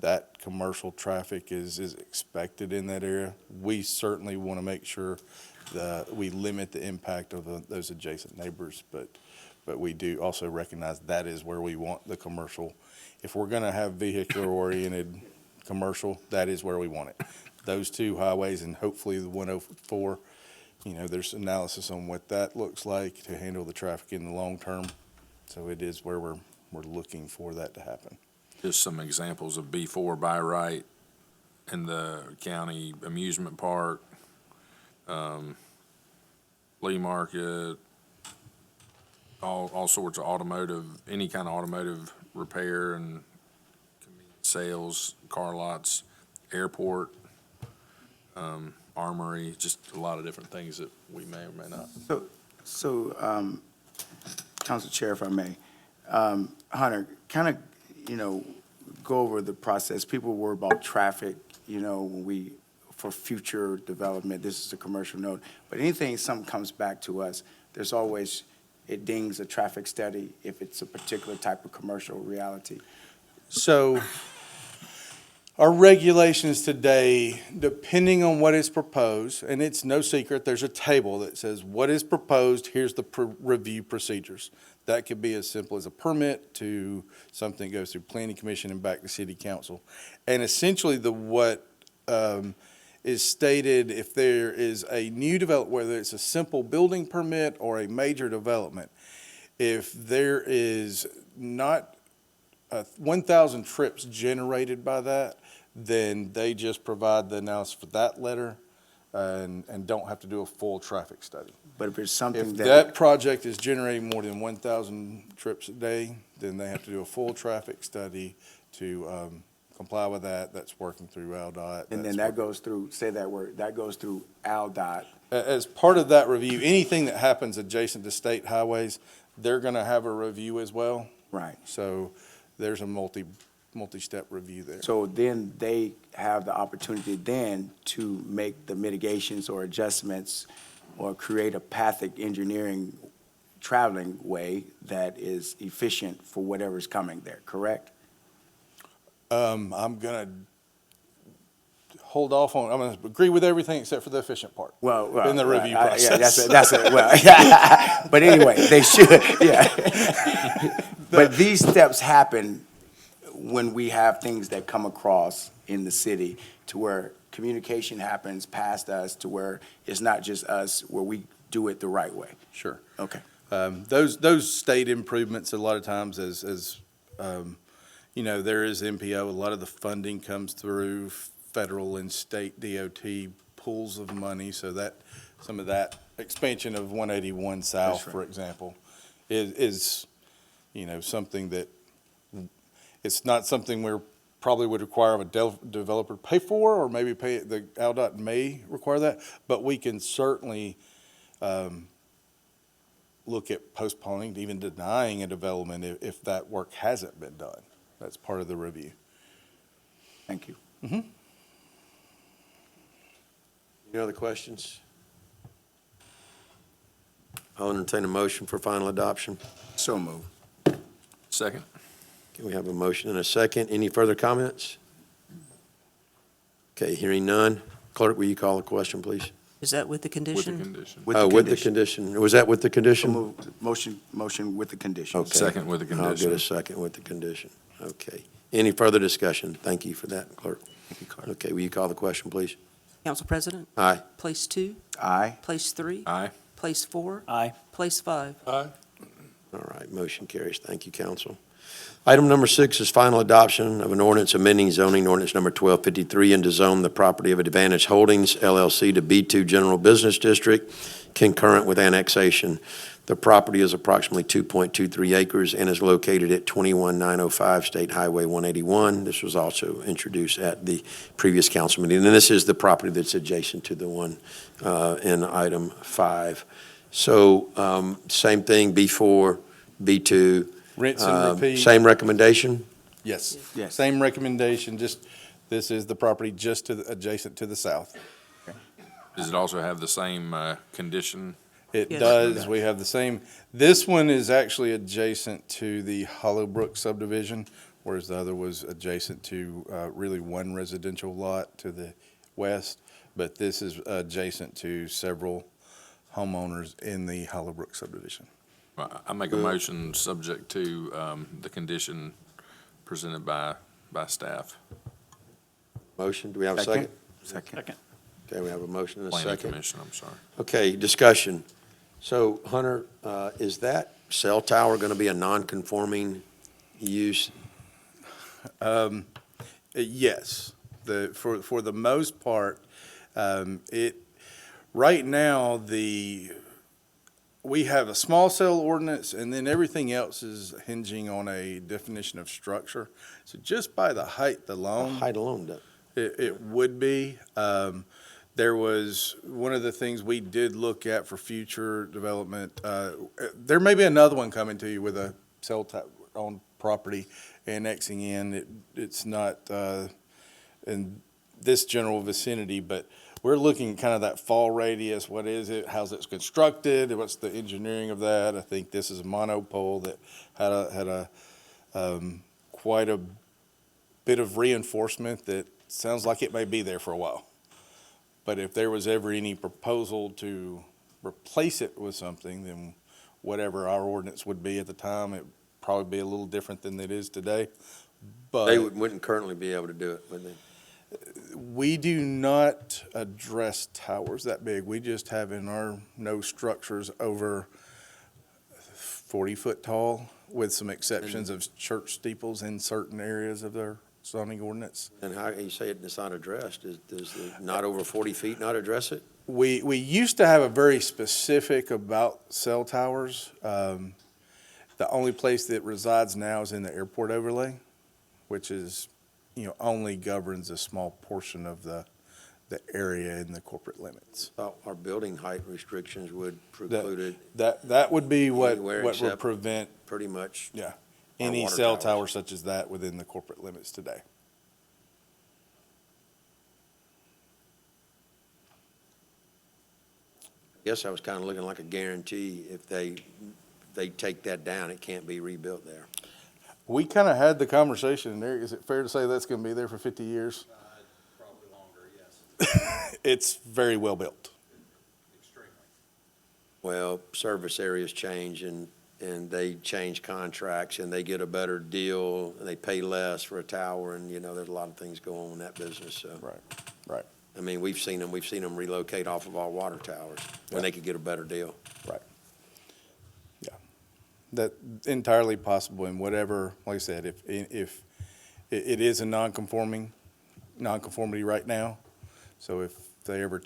that commercial traffic is expected in that area. We certainly want to make sure that we limit the impact of those adjacent neighbors, but we do also recognize that is where we want the commercial. If we're going to have vehicular-oriented commercial, that is where we want it. Those two highways and hopefully the 104, there's analysis on what that looks like to handle the traffic in the long term. So it is where we're looking for that to happen. Just some examples of B4 by right in the county amusement park, flea market, all sorts of automotive, any kind of automotive repair and sales, car lots, airport, armory, just a lot of different things that we may or may not. So, Council Chair, if I may, Hunter, kind of, go over the process. People worry about traffic, when for future development, this is a commercial node. But something comes back to us, there's always, it dings a traffic study if it's a particular type of commercial reality. So our regulations today, depending on what is proposed, and it's no secret, there's a table that says what is proposed, here's the review procedures. That could be as simple as a permit to something that goes through planning commission and back to city council. And essentially what is stated, if there is a new development, whether it's a simple building permit or a major development, if there is not 1,000 trips generated by that, then they just provide the analysis for that letter and don't have to do a full traffic study. But if it's something If that project is generating more than 1,000 trips a day, then they have to do a full traffic study to comply with that. That's working through ALDOT. And then that goes through, say that word, that goes through ALDOT. As part of that review, anything that happens adjacent to state highways, they're going to have a review as well. Right. So there's a multi-step review there. So then they have the opportunity then to make the mitigations or adjustments or create a pathic engineering traveling way that is efficient for whatever's coming there, correct? I'm going to hold off on, I'm going to agree with everything except for the efficient part. Well, in the review process. Yeah, but anyway, they should, yeah. But these steps happen when we have things that come across in the city to where communication happens past us to where it's not just us, where we do it the right way. Sure. Okay. Those state improvements, a lot of times there is MPO, a lot of the funding comes through federal and state DOT pools of money, so that some of that expansion of 181 South, That's right. for example, is something that it's not something we probably would require of a developer to pay for, or maybe the ALDOT may require that, but we can certainly look at postponing, even denying a development if that work hasn't been done. That's part of the review. Thank you. Any other questions? I'll entertain a motion for final adoption. So moved. Second? Can we have a motion and a second? Any further comments? Okay, hearing none. Clerk, will you call the question, please? Is that with the With the condition? condition. With the condition. Was that with the So condition? moved. Motion with the condition. Okay. Second with the I'll get a condition. second with the condition. Okay. Any further discussion? Thank you for that, Clerk. Okay, will you call the question, please? Council President? Aye. Place 2, Aye. place 3, Aye. place 4, Aye. place 5. Aye. All right, motion carries. Thank you, council. Item number 6 is final adoption of an ordinance amending zoning ordinance number 1253 and to zone the property of Advantage Holdings LLC to B2 General Business District concurrent with annexation. The property is approximately 2.23 acres and is located at 21905 State Highway 181. This was also introduced at the previous council meeting. And this is the property that's adjacent to the one in item 5. So same thing, B4, B2. Rinse and repeat. Same recommendation? Yes. Yes. Same recommendation, just This is the property just adjacent to the south. Does it also have the same condition? It Yes. does. We have the same. This one is actually adjacent to the Hollowbrook subdivision, whereas the other was adjacent to really one residential lot to the west. But this is adjacent to several homeowners in the Hollowbrook subdivision. I make a motion subject to the condition presented by staff. Motion, do we have a second? Second. Okay, we have a motion and a Planning second. Commission, I'm sorry. Okay, discussion. So Hunter, is that cell tower going to be a non-conforming use? Yes, for the most part, right now, we have a small cell ordinance, and then everything else is hinging on a definition of structure. So just by the height alone. Height alone, does. It would be. There was, one of the things we did look at for future development, there may be another one coming to you with a cell tower on property annexing in. It's not in this general vicinity, but we're looking at kind of that fall radius. What is it? How's it constructed? What's the engineering of that? I think this is a monopole that had a quite a bit of reinforcement that sounds like it may be there for a while. But if there was ever any proposal to replace it with something, then whatever our ordinance would be at the time, it'd probably be a little different than it is today. But They wouldn't currently be able to do it, would they? we do not address towers that big. We just have in our no structures over 40 foot tall, with some exceptions of church steeples in certain areas of their zoning ordinance. And how, you say it's not addressed, does the not over 40 feet not address it? We used to have a very specific about cell towers. The only place that resides now is in the airport overlay, which is, only governs a small portion of the area in the corporate limits. Our building height restrictions would preclude it That would be what Anywhere would except prevent, pretty much. yeah, Our any water cell towers. tower such as that within the corporate limits today. I guess I was kind of looking like a guarantee if they take that down, it can't be rebuilt there. We kind of had the conversation there. Is it fair to say that's going to be there for 50 years? Probably longer, yes. It's very well built. Extremely. Well, service areas change and they change contracts and they get a better deal and they pay less for a tower and, there's a lot of things go on in that business, so. Right. I mean, we've seen them relocate off of our water towers when they could get a better deal. Right. Yeah. That entirely possible in whatever, like I said, if it is a nonconformity right now. So if they ever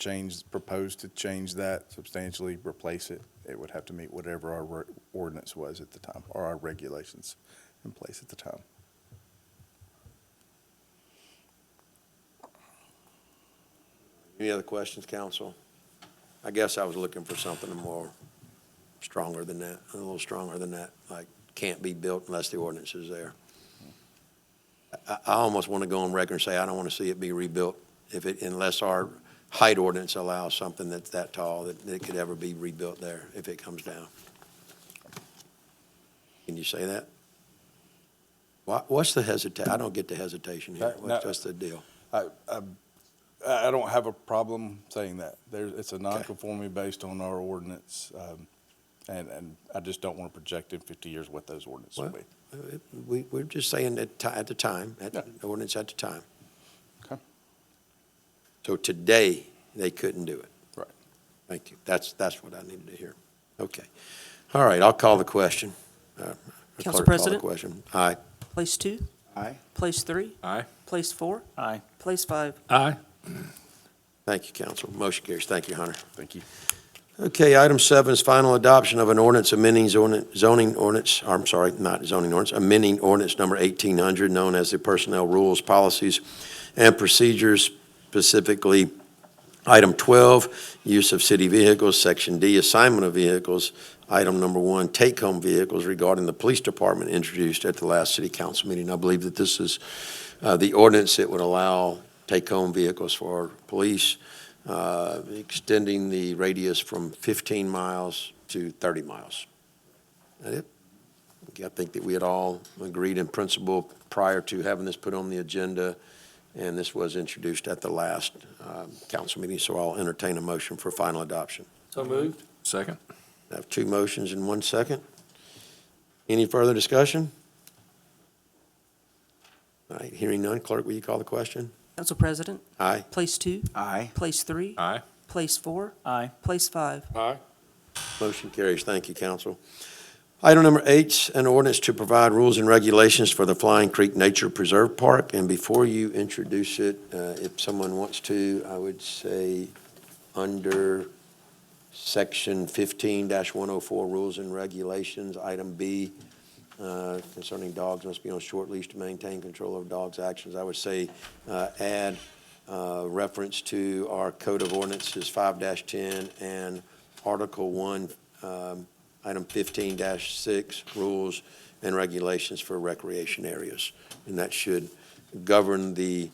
propose to change that, substantially replace it, it would have to meet whatever our ordinance was at the time, or our regulations in place at the time. Any other questions, council? I guess I was looking for something more stronger than that, a little stronger than that, like can't be built unless the ordinance is there. I almost want to go on record and say I don't want to see it be rebuilt unless our height ordinance allows something that's that tall that it could ever be rebuilt there if it comes down. Can you say that? What's the hesitation? I don't get the hesitation here. What's the deal? I don't have a problem saying that. It's a nonconformity based on our ordinance, and I just don't want to project in 50 years what those ordinances will be. We're just saying that at the time, the ordinance at the time. Okay. So today, they couldn't do it. Right. Thank you. That's what I needed to hear. Okay. All right, I'll call the question. Council Clerk, call the President? question. Aye. Place 2, Aye. place 3, Aye. place 4, Aye. place 5. Aye. Thank you, council. Motion carries. Thank you, Hunter. Thank you. Okay, item 7 is final adoption of an ordinance amending zoning ordinance, I'm sorry, not zoning ordinance, amending ordinance number 1800, known as the Personnel Rules, Policies, and Procedures, specifically item 12, use of city vehicles, section D, assignment of vehicles, item number 1, take-home vehicles regarding the police department, introduced at the last city council meeting. I believe that this is the ordinance that would allow take-home vehicles for police, extending the radius from 15 miles to 30 miles. That it? I think that we had all agreed in principle prior to having this put on the agenda, and this was introduced at the last council meeting, so I'll entertain a motion for final adoption. So moved. Second? I have 2 motions in 1 second. Any further discussion? All right, hearing none, clerk, will you call the question? Council President, Aye. place 2, Aye. place 3, Aye. place 4, Aye. place 5. Aye. Motion carries. Thank you, council. Item number 8, an ordinance to provide rules and regulations for the Flying Creek Nature Preserve Park. And before you introduce it, if someone wants to, I would say under Section 15-104 Rules and Regulations, item B, concerning dogs must be on a short leash to maintain control of dogs' actions. I would say add reference to our Code of Ordinances 5-10 and Article 1, Item 15-6, Rules and Regulations for Recreation Areas. And that should govern the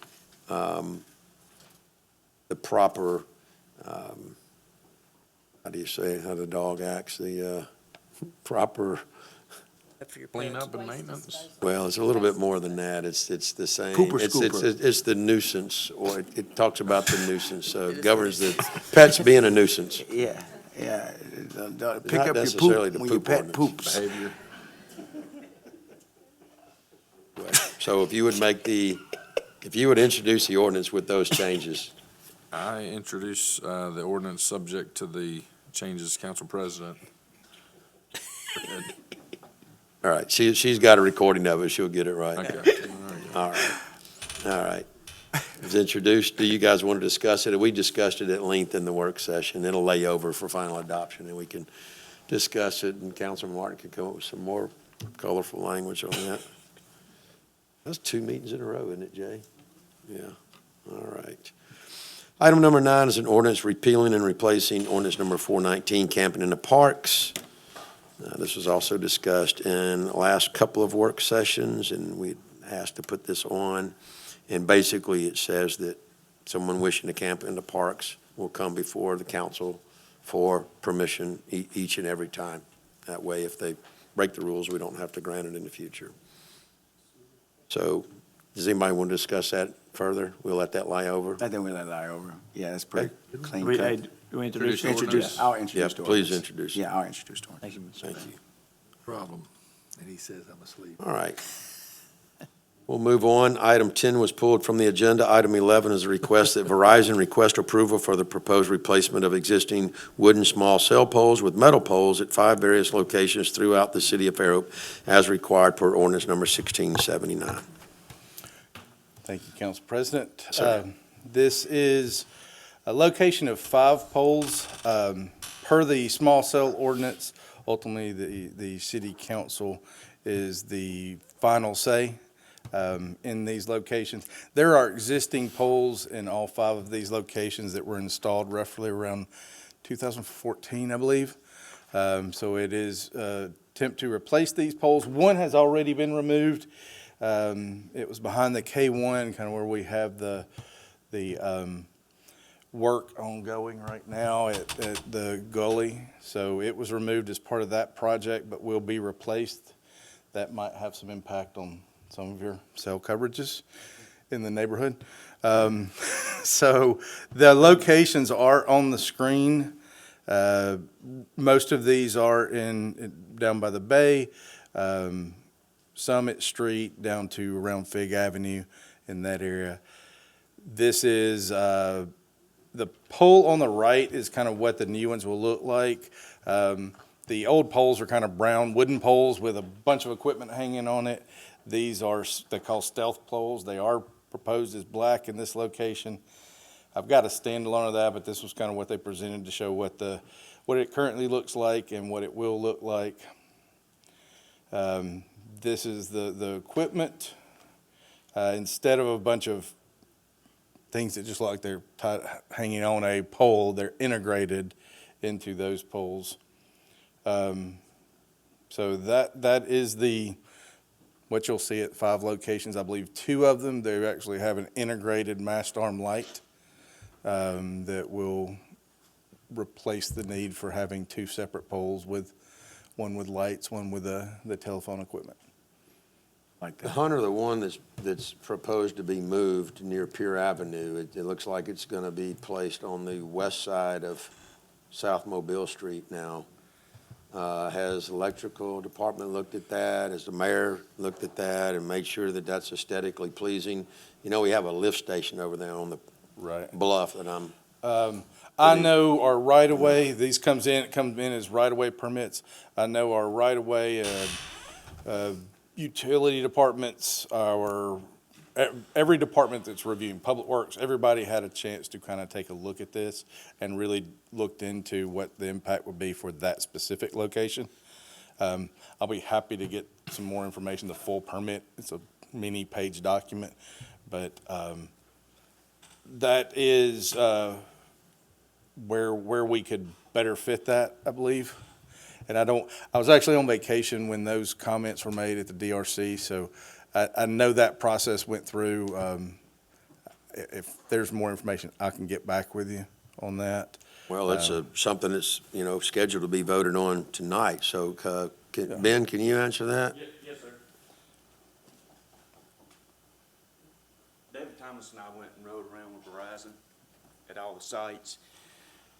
proper, how do you say it, how the dog acts, the proper, Clean up and maintenance? well, it's a little bit more than that. It's the same. Pooper It's scooper. the nuisance, or it talks about the nuisance, so it governs the pets being a nuisance. Yeah, yeah. Pick Not up your necessarily poop the when your poop pet ordinance. poops. Behavior. So if you would introduce the ordinance with those changes. I introduce the ordinance subject to the changes, Council President. All right, she's got a recording of it, she'll get it right. Okay. All right. It's introduced. Do you guys want to discuss it? We discussed it at length in the work session. It'll lay over for final adoption, and we can discuss it, and Councilman Martin can come up with some more colorful language on that. That's 2 meetings in a row, isn't it, Jay? Yeah, all right. Item number 9 is an ordinance repealing and replacing ordinance number 419, camping in the parks. This was also discussed in the last couple of work sessions, and we asked to put this on. And basically, it says that someone wishing to camp in the parks will come before the council for permission each and every time. That way, if they break the rules, we don't have to grant it in the future. So, does anybody want to discuss that further? We'll let that lie over. I think we let that lie over. Yeah, that's pretty clean We, cut. hey, do we introduce the Introduce, ordinance? I'll introduce Yeah, the please ordinance. introduce it. Yeah, I'll introduce the ordinance. Thank you, Mr. Thank President. you. Problem. And he says I'm asleep. All right. We'll move on. Item 10 was pulled from the agenda. Item 11 is a request that Verizon request approval for the proposed replacement of existing wooden small cell poles with metal poles at 5 various locations throughout the city of Fairhope as required per ordinance number 1679. Thank you, Council President. Sir. This is a location of 5 poles. Per the small cell ordinance, ultimately, the city council is the final say in these locations. There are existing poles in all 5 of these locations that were installed roughly around 2014, I believe. So it is attempt to replace these poles. One has already been removed. It was behind the K1, kind of where we have the work ongoing right now at the gully. So it was removed as part of that project, but will be replaced. That might have some impact on some of your cell coverages in the neighborhood. So the locations are on the screen. Most of these are down by the bay, Summit Street down to around Fig Avenue in that area. This is, the pole on the right is kind of what the new ones will look like. The old poles are kind of brown wooden poles with a bunch of equipment hanging on it. These are, they call stealth poles. They are proposed as black in this location. I've got a standalone of that, but this was kind of what they presented to show what it currently looks like and what it will look like. This is the equipment. Instead of a bunch of things that just look like they're hanging on a pole, they're integrated into those poles. So that is the What you'll see at 5 locations, I believe 2 of them, they actually have an integrated mast arm light that will replace the need for having 2 separate poles one with lights, one with the telephone equipment. Like The that. Hunter, the one that's proposed to be moved near Pier Avenue, it looks like it's going to be placed on the west side of South Mobile Street now. Has electrical department looked at that? Has the mayor looked at that and made sure that that's aesthetically pleasing? You know, we have a lift station over there on the Right. bluff that I'm, I know our right-of-way, these comes in as right-of-way permits. I know our right-of-way, utility departments, every department that's reviewing, Public Works, everybody had a chance to kind of take a look at this and really looked into what the impact would be for that specific location. I'll be happy to get some more information, the full permit. It's a many page document, but that is where we could better fit that, I believe. And I was actually on vacation when those comments were made at the DRC, so I know that process went through. If there's more information, I can get back with you on that. well, it's something that's, you know, scheduled to be voted on tonight. So, Ben, can you answer that? Yes, sir. David Thomas and I went and rode around with Verizon at all the sites.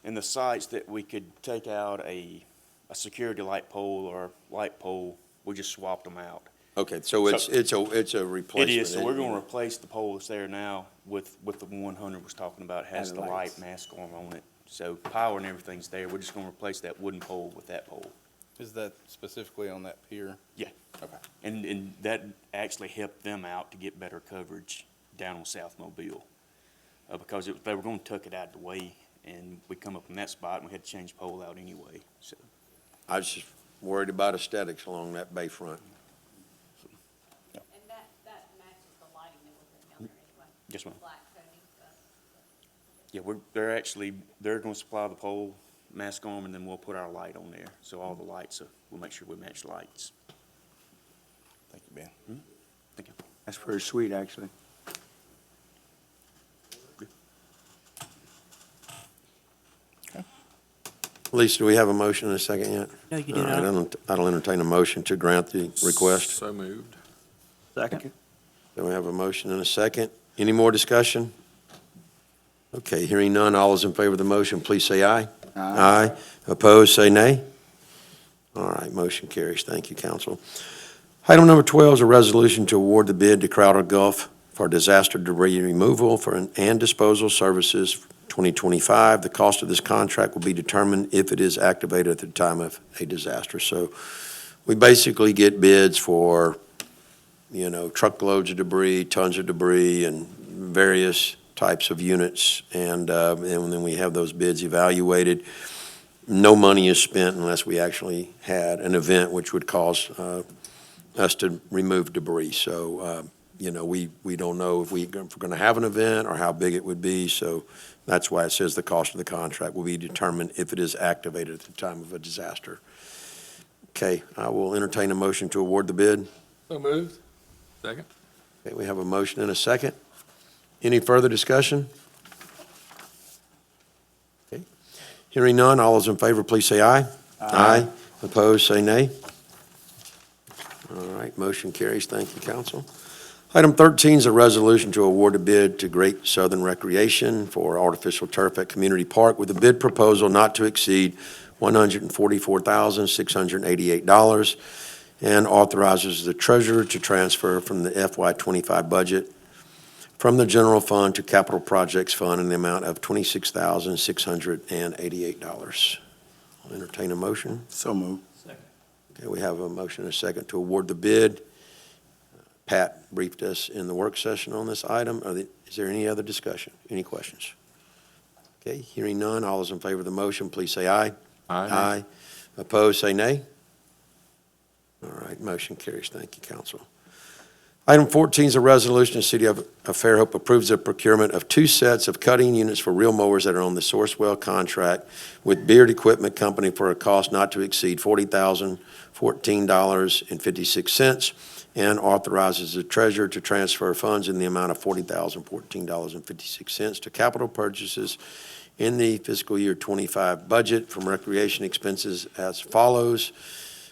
And the sites that we could take out a security light pole or light pole, we just swapped them out. Okay, so it's a replacement. It is, so we're gonna replace the pole that's there now with the one Hunter was talking about, has And the lights. light mask arm on it. So power and everything's there, we're just gonna replace that wooden pole with that pole. Is that specifically on that pier? Yeah. Okay. And that actually helped them out to get better coverage down on South Mobile. Because they were gonna tuck it out of the way, and we come up in that spot, and we had to change pole out anyway, so. I was just worried about aesthetics along that bayfront. And that matches the lighting that we're putting down there anyway. Yes, ma'am. Black coating, Yeah, they're gonna supply the pole, mask arm, and then we'll put our light on there. So all the lights, we'll make sure we match lights. Thank you, Ben. Thank you. That's pretty sweet, actually. Lisa, do we have a motion and a second yet? No, you do All right, not. I'll entertain a motion to grant the request. So moved. Second? Do we have a motion and a second? Any more discussion? Okay, hearing none, all those in favor of the motion, please say aye. Aye. Opposed, say nay. All right, motion carries. Thank you, council. Item number 12 is a resolution to award the bid to Crowder Gulf for disaster debris removal and disposal services 2025. The cost of this contract will be determined if it is activated at the time of a disaster. So we basically get bids for, you know, truckloads of debris, tons of debris, and various types of units. And then we have those bids evaluated. No money is spent unless we actually had an event which would cause us to remove debris. So, you know, we don't know if we're going to have an event or how big it would be. So that's why it says the cost of the contract will be determined if it is activated at the time of a disaster. Okay, I will entertain a motion to award the bid. So moved. Second. Okay, we have a motion and a second. Any further discussion? Okay. Hearing none, all those in favor, please say aye. Aye. Opposed, say nay. All right, motion carries. Thank you, council. Item 13 is a resolution to award a bid to Great Southern Recreation for artificial turf at Community Park with a bid proposal not to exceed $144,688 and authorizes the treasurer to transfer from the FY25 budget from the general fund to capital projects fund in the amount of $26,688. I'll entertain a motion. So moved. Okay, we have a motion and a second to award the bid. Pat briefed us in the work session on this item. Is there any other discussion? Any questions? Okay, hearing none, all those in favor of the motion, please say aye. Aye. Opposed, say nay. All right, motion carries. Thank you, council. Item 14 is a resolution. The City of Fairhope approves the procurement of 2 sets of cutting units for real mowers that are on the Sourcewell contract with Beard Equipment Company for a cost not to exceed $40,014.56, and authorizes the treasurer to transfer funds in the amount of $40,014.56 to capital purchases in the fiscal year 25 budget from recreation expenses as follows.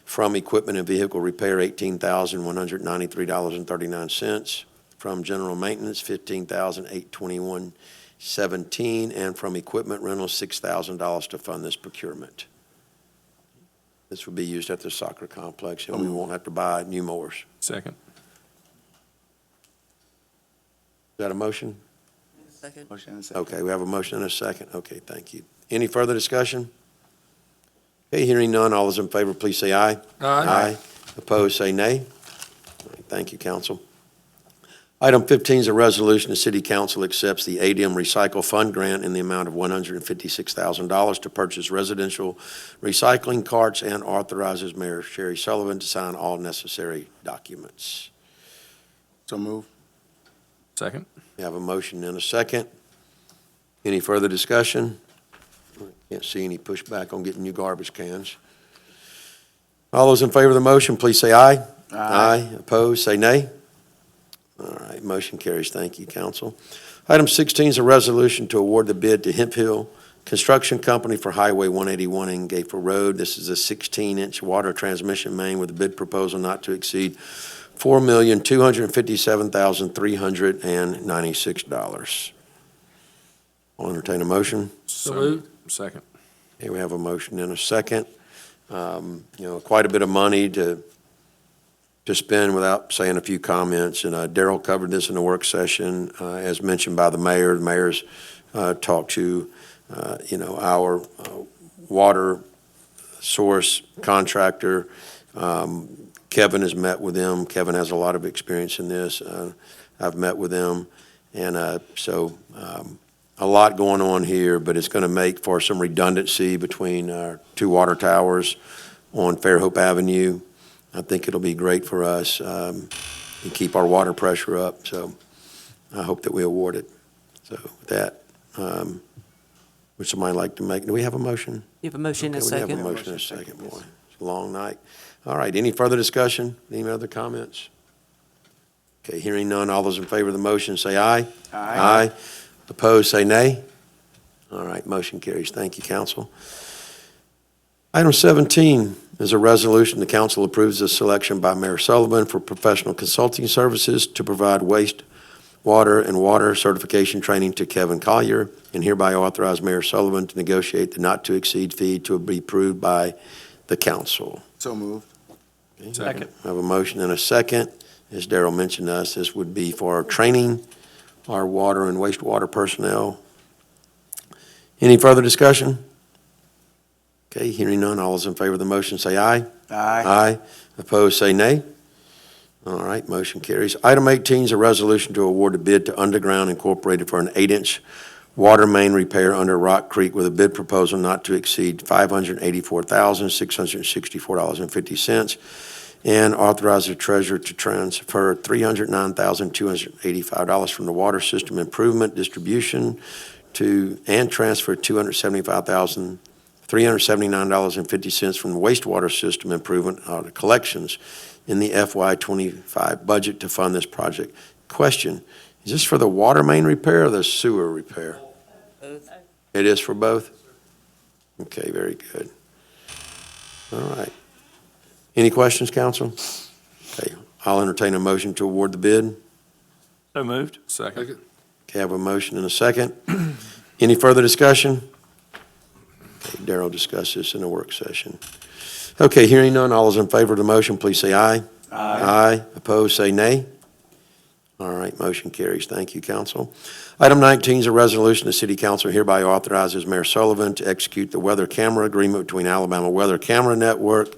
From equipment and vehicle repair, $18,193.39. From general maintenance, $15,821.17. And from equipment rental, $6,000 to fund this procurement. This will be used at the soccer complex, and we won't have to buy new mowers. Second. Is that a motion? Second. Motion and second. Okay, we have a motion and a second. Okay, thank you. Any further discussion? Okay, hearing none, all those in favor, please say aye. Aye. Opposed, say nay. All right, thank you, council. Item 15 is a resolution. The city council accepts the ADM Recycle Fund grant in the amount of $156,000 to purchase residential recycling carts and authorizes Mayor Sherry Sullivan to sign all necessary documents. So move. Second. We have a motion and a second. Any further discussion? Can't see any pushback on getting new garbage cans. All those in favor of the motion, please say aye. Aye. Opposed, say nay. All right, motion carries. Thank you, council. Item 16 is a resolution to award the bid to Hemp Hill Construction Company for Highway 181 in Gayfer Road. This is a 16-inch water transmission main with a bid proposal not to exceed $4,257,396. I'll entertain a motion. So moved. Second. Okay, we have a motion and a second. Quite a bit of money to spend without saying a few comments. And Darrell covered this in the work session, as mentioned by the mayor. The mayor's talked to, our water source contractor. Kevin has met with them. Kevin has a lot of experience in this. I've met with them. And so a lot going on here, but it's going to make for some redundancy between our 2 water towers on Fairhope Avenue. I think it'll be great for us and keep our water pressure up. So I hope that we award it. So with that, would somebody like to make, do we have a motion? You have a motion and a Okay, we have a second. motion and a second, boy. It's a long night. All right, any further discussion? Any other comments? Okay, hearing none, all those in favor of the motion say aye. Aye. Opposed, say nay. All right, motion carries. Thank you, council. Item 17 is a resolution. The council approves the selection by Mayor Sullivan for professional consulting services to provide wastewater and water certification training to Kevin Collier, and hereby authorize Mayor Sullivan to negotiate the not-to-exceed fee to be approved by the council. So moved. Okay. Second. I have a motion and a second. As Darrell mentioned to us, this would be for our training, our water and wastewater personnel. Any further discussion? Okay, hearing none, all those in favor of the motion say aye. Aye. Opposed, say nay. All right, motion carries. Item 18 is a resolution to award a bid to Underground Incorporated for an 8-inch water main repair under Rock Creek with a bid proposal not to exceed $584,664.50, and authorize the treasurer to transfer $309,285 from the water system improvement distribution and transfer $275,379.50 from the wastewater system improvement collections in the FY25 budget to fund this project. Question, is this for the water main repair or the sewer repair? Both. It is for both? Okay, very good. All right. Any questions, council? Okay, I'll entertain a motion to award the bid. So moved. Second. Okay, I have a motion and a second. Any further discussion? Okay, Darrell discussed this in a work session. Okay, hearing none, all those in favor of the motion, please say aye. Aye. Opposed, say nay. All right, motion carries. Thank you, council. Item 19 is a resolution. The city council hereby authorizes Mayor Sullivan to execute the weather camera agreement between Alabama Weather Camera Network,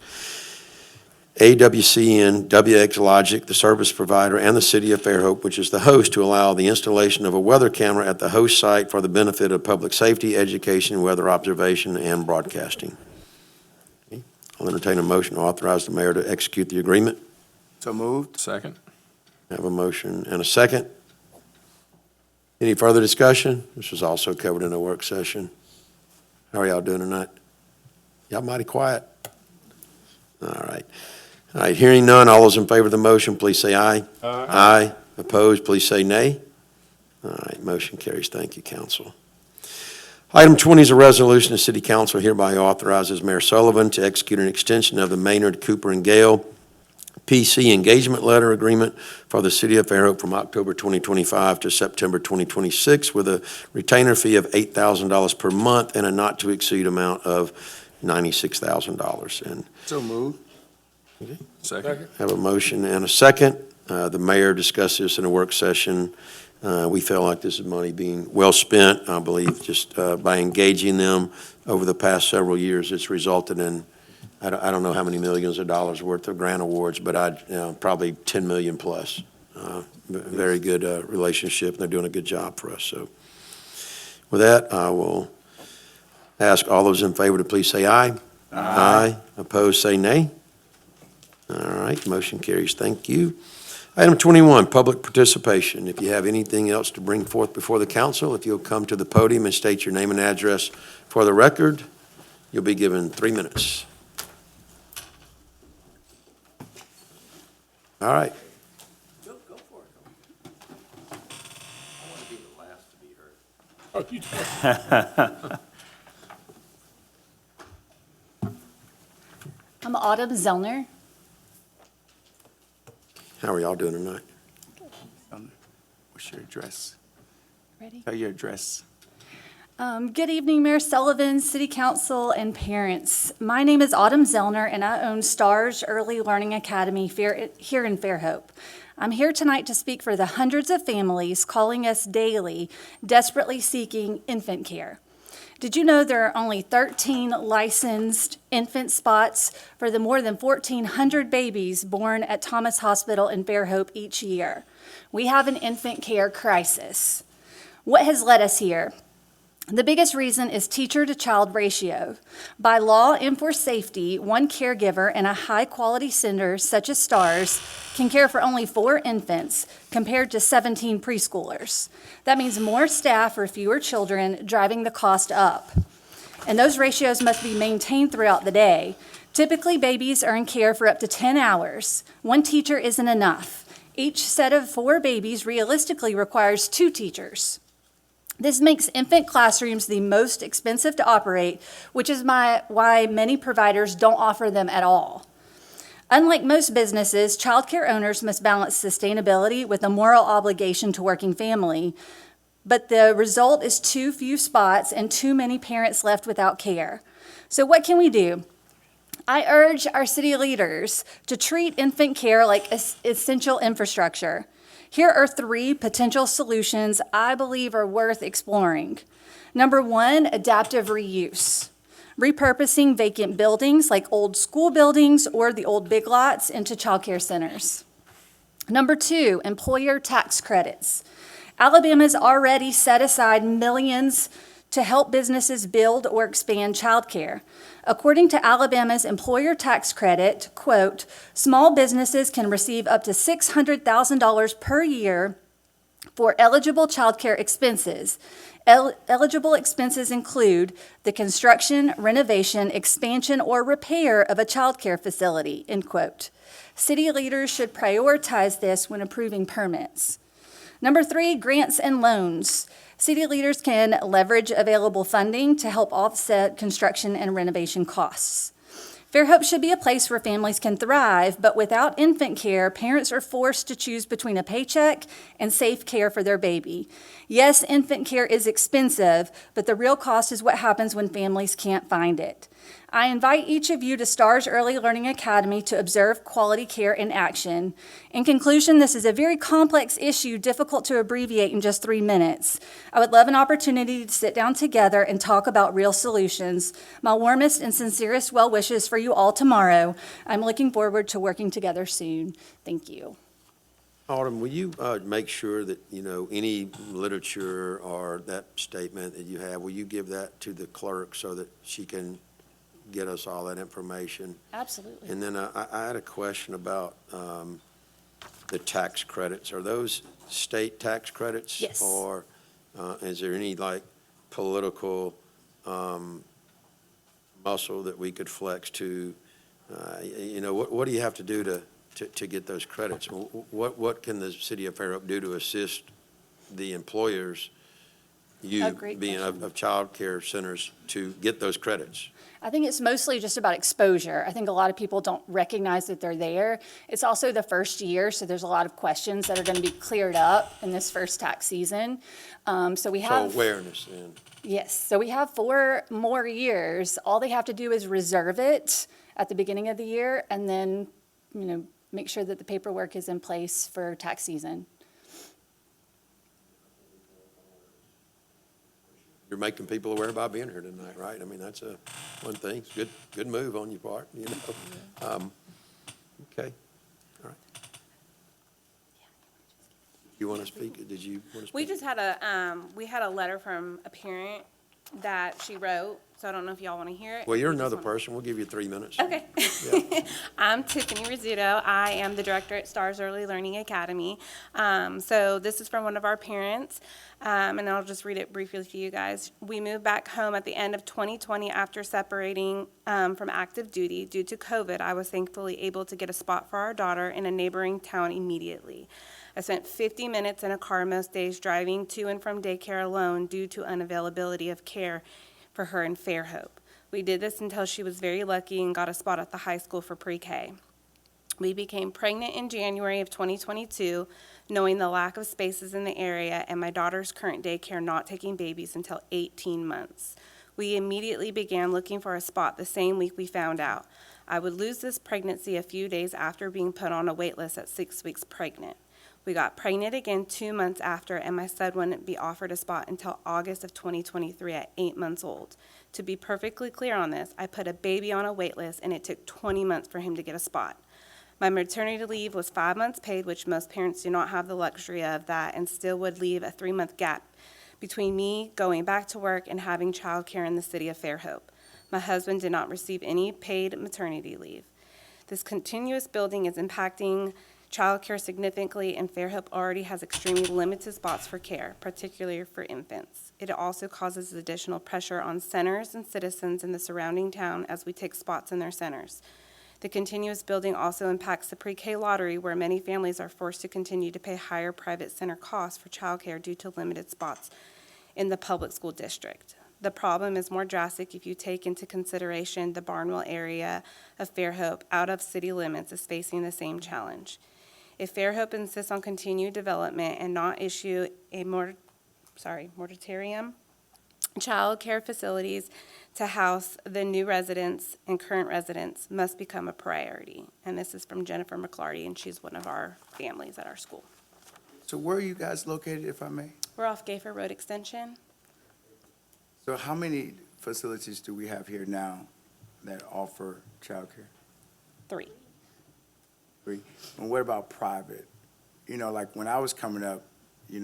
AWCN, WX Logic, the service provider, and the city of Fairhope, which is the host, to allow the installation of a weather camera at the host site for the benefit of public safety, education, weather observation, and broadcasting. Okay. I'll entertain a motion to authorize the mayor to execute the agreement. So moved. Second. Have a motion and a second. Any further discussion? This was also covered in a work session. How are y'all doing tonight? Y'all mighty quiet. All right. All right, hearing none, all those in favor of the motion, please say aye. Aye. Opposed, please say nay. All right, motion carries. Thank you, council. Item 20 is a resolution. The City Council hereby authorizes Mayor Sullivan to execute an extension of the Maynard, Cooper, and Gale PC Engagement Letter Agreement for the City of Fairhope from October 2025 to September 2026 with a retainer fee of $8,000 per month and a not-to-exceed amount of $96,000. And So moved. Second. have a motion and a second. The mayor discussed this in a work session. We feel like this is money being well spent. I believe just by engaging them over the past several years, it's resulted in, I don't know how many millions of dollars worth of grant awards, but probably 10 million plus. Very good relationship, and they're doing a good job for us. So with that, I will ask all those in favor to please say aye. Aye. Opposed, say nay. All right, motion carries. Thank you. Item 21, public participation. If you have anything else to bring forth before the council, if you'll come to the podium and state your name and address for the record, you'll be given 3 minutes. All right. Go for it. I want to be the last to be heard. Oh, you I'm Autumn Zellner. How are y'all doing tonight? What's your address? Ready? Tell your address. Good evening, Mayor Sullivan, City Council, and parents. My name is Autumn Zellner, and I own Stars Early Learning Academy here in Fairhope. I'm here tonight to speak for the hundreds of families calling us daily, desperately seeking infant care. Did you know there are only 13 licensed infant spots for the more than 1,400 babies born at Thomas Hospital in Fairhope each year? We have an infant care crisis. What has led us here? The biggest reason is teacher-to-child ratio. By law and for safety, one caregiver in a high-quality center such as Stars can care for only 4 infants compared to 17 preschoolers. That means more staff for fewer children, driving the cost up. And those ratios must be maintained throughout the day. Typically, babies are in care for up to 10 hours. One teacher isn't enough. Each set of 4 babies realistically requires 2 teachers. This makes infant classrooms the most expensive to operate, which is why many providers don't offer them at all. Unlike most businesses, childcare owners must balance sustainability with a moral obligation to working family, but the result is too few spots and too many parents left without care. So what can we do? I urge our city leaders to treat infant care like essential infrastructure. Here are 3 potential solutions I believe are worth exploring. Number 1, adaptive reuse. Repurposing vacant buildings like old school buildings or the old Big Lots into childcare centers. Number 2, employer tax credits. Alabama's already set aside millions to help businesses build or expand childcare. According to Alabama's employer tax credit, quote, small businesses can receive up to $600,000 per year for eligible childcare expenses. Eligible expenses include the construction, renovation, expansion, or repair of a childcare facility, end quote. City leaders should prioritize this when approving permits. Number 3, grants and loans. City leaders can leverage available funding to help offset construction and renovation costs. Fairhope should be a place where families can thrive, but without infant care, parents are forced to choose between a paycheck and safe care for their baby. Yes, infant care is expensive, but the real cost is what happens when families can't find it. I invite each of you to Stars Early Learning Academy to observe quality care in action. In conclusion, this is a very complex issue, difficult to abbreviate in just 3 minutes. I would love an opportunity to sit down together and talk about real solutions. My warmest and sincerest well wishes for you all tomorrow. I'm looking forward to working together soon. Thank you. Autumn, will you make sure that, any literature or that statement that you have, will you give that to the clerk so that she can get us all that information? Absolutely. And then I had a question about the tax credits, are those state tax credits? Yes. Or is there any like political muscle that we could flex to, what do you have to do to get those credits? What can the city of Fairhope do to assist the employers, you great being of childcare centers, to get those credits? I think it's mostly just about exposure. I think a lot of people don't recognize that they're there. It's also the first year, so there's a lot of questions that are going to be cleared up in this first tax season. So we have. So awareness then. Yes, so we have 4 more years. All they have to do is reserve it at the beginning of the year and then, make sure that the paperwork is in place for tax season. You're making people aware by being here tonight, right? I mean, that's one thing. It's good move on your part, Okay, all right. You want to speak? Did you want to speak? We just had a letter from a parent that she wrote, so I don't know if y'all want to hear it. Well, you're You just another wanna- person. We'll give you 3 minutes. Okay. Yeah. I'm Tiffany Rizzuto. I am the director at Stars Early Learning Academy. So this is from one of our parents, and I'll just read it briefly to you guys. We moved back home at the end of 2020 after separating from active duty. Due to COVID, I was thankfully able to get a spot for our daughter in a neighboring town immediately. I spent 50 minutes in a car most days driving to and from daycare alone due to unavailability of care for her in Fairhope. We did this until she was very lucky and got a spot at the high school for pre-K. We became pregnant in January of 2022, knowing the lack of spaces in the area and my daughter's current daycare not taking babies until 18 months. We immediately began looking for a spot the same week we found out. I would lose this pregnancy a few days after being put on a wait list at 6 weeks pregnant. We got pregnant again 2 months after, and my son wouldn't be offered a spot until August of 2023 at 8 months old. To be perfectly clear on this, I put a baby on a wait list, and it took 20 months for him to get a spot. My maternity leave was 5 months paid, which most parents do not have the luxury of that, and still would leave a 3-month gap between me going back to work and having childcare in the city of Fairhope. My husband did not receive any paid maternity leave. This continuous building is impacting childcare significantly, and Fairhope already has extremely limited spots for care, particularly for infants. It also causes additional pressure on centers and citizens in the surrounding town as we take spots in their centers. The continuous building also impacts the pre-K lottery, where many families are forced to continue to pay higher private center costs for childcare due to limited spots in the public school district. The problem is more drastic if you take into consideration the Barnwell area of Fairhope out of city limits is facing the same challenge. If Fairhope insists on continued development and not issue a moratorium, child care facilities to house the new residents and current residents must become a priority. And this is from Jennifer McClarty, and she's one of our families at our school. So where are you guys located, if I may? We're off Gayfer Road Extension. So how many facilities do we have here now that offer childcare? 3. 3. And what about private? Like when I was coming up, it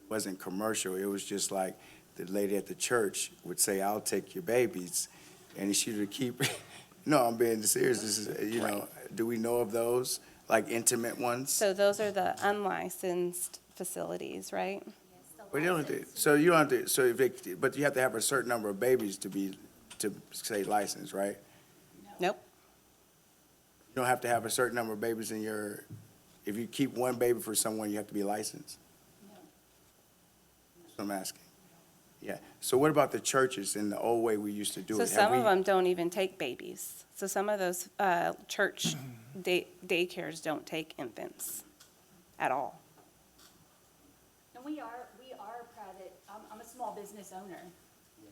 wasn't commercial. It was just like the lady at the church would say, "I'll take your babies," and she would keep. No, I'm being serious. This is, Right. Do we know of those, like intimate ones? So those are the unlicensed facilities, right? But you don't have to, so you don't have to, so if they, but you have to have a certain number of babies to say licensed, right? Nope. You don't have to have a certain number of babies in your, if you keep one baby for someone, you have to be licensed? No. That's what I'm asking. Yeah. So what about the churches in the old way we used to do it? So some of them don't even take babies. So some of those church daycares don't take infants at all. And we are private, I'm a small business owner.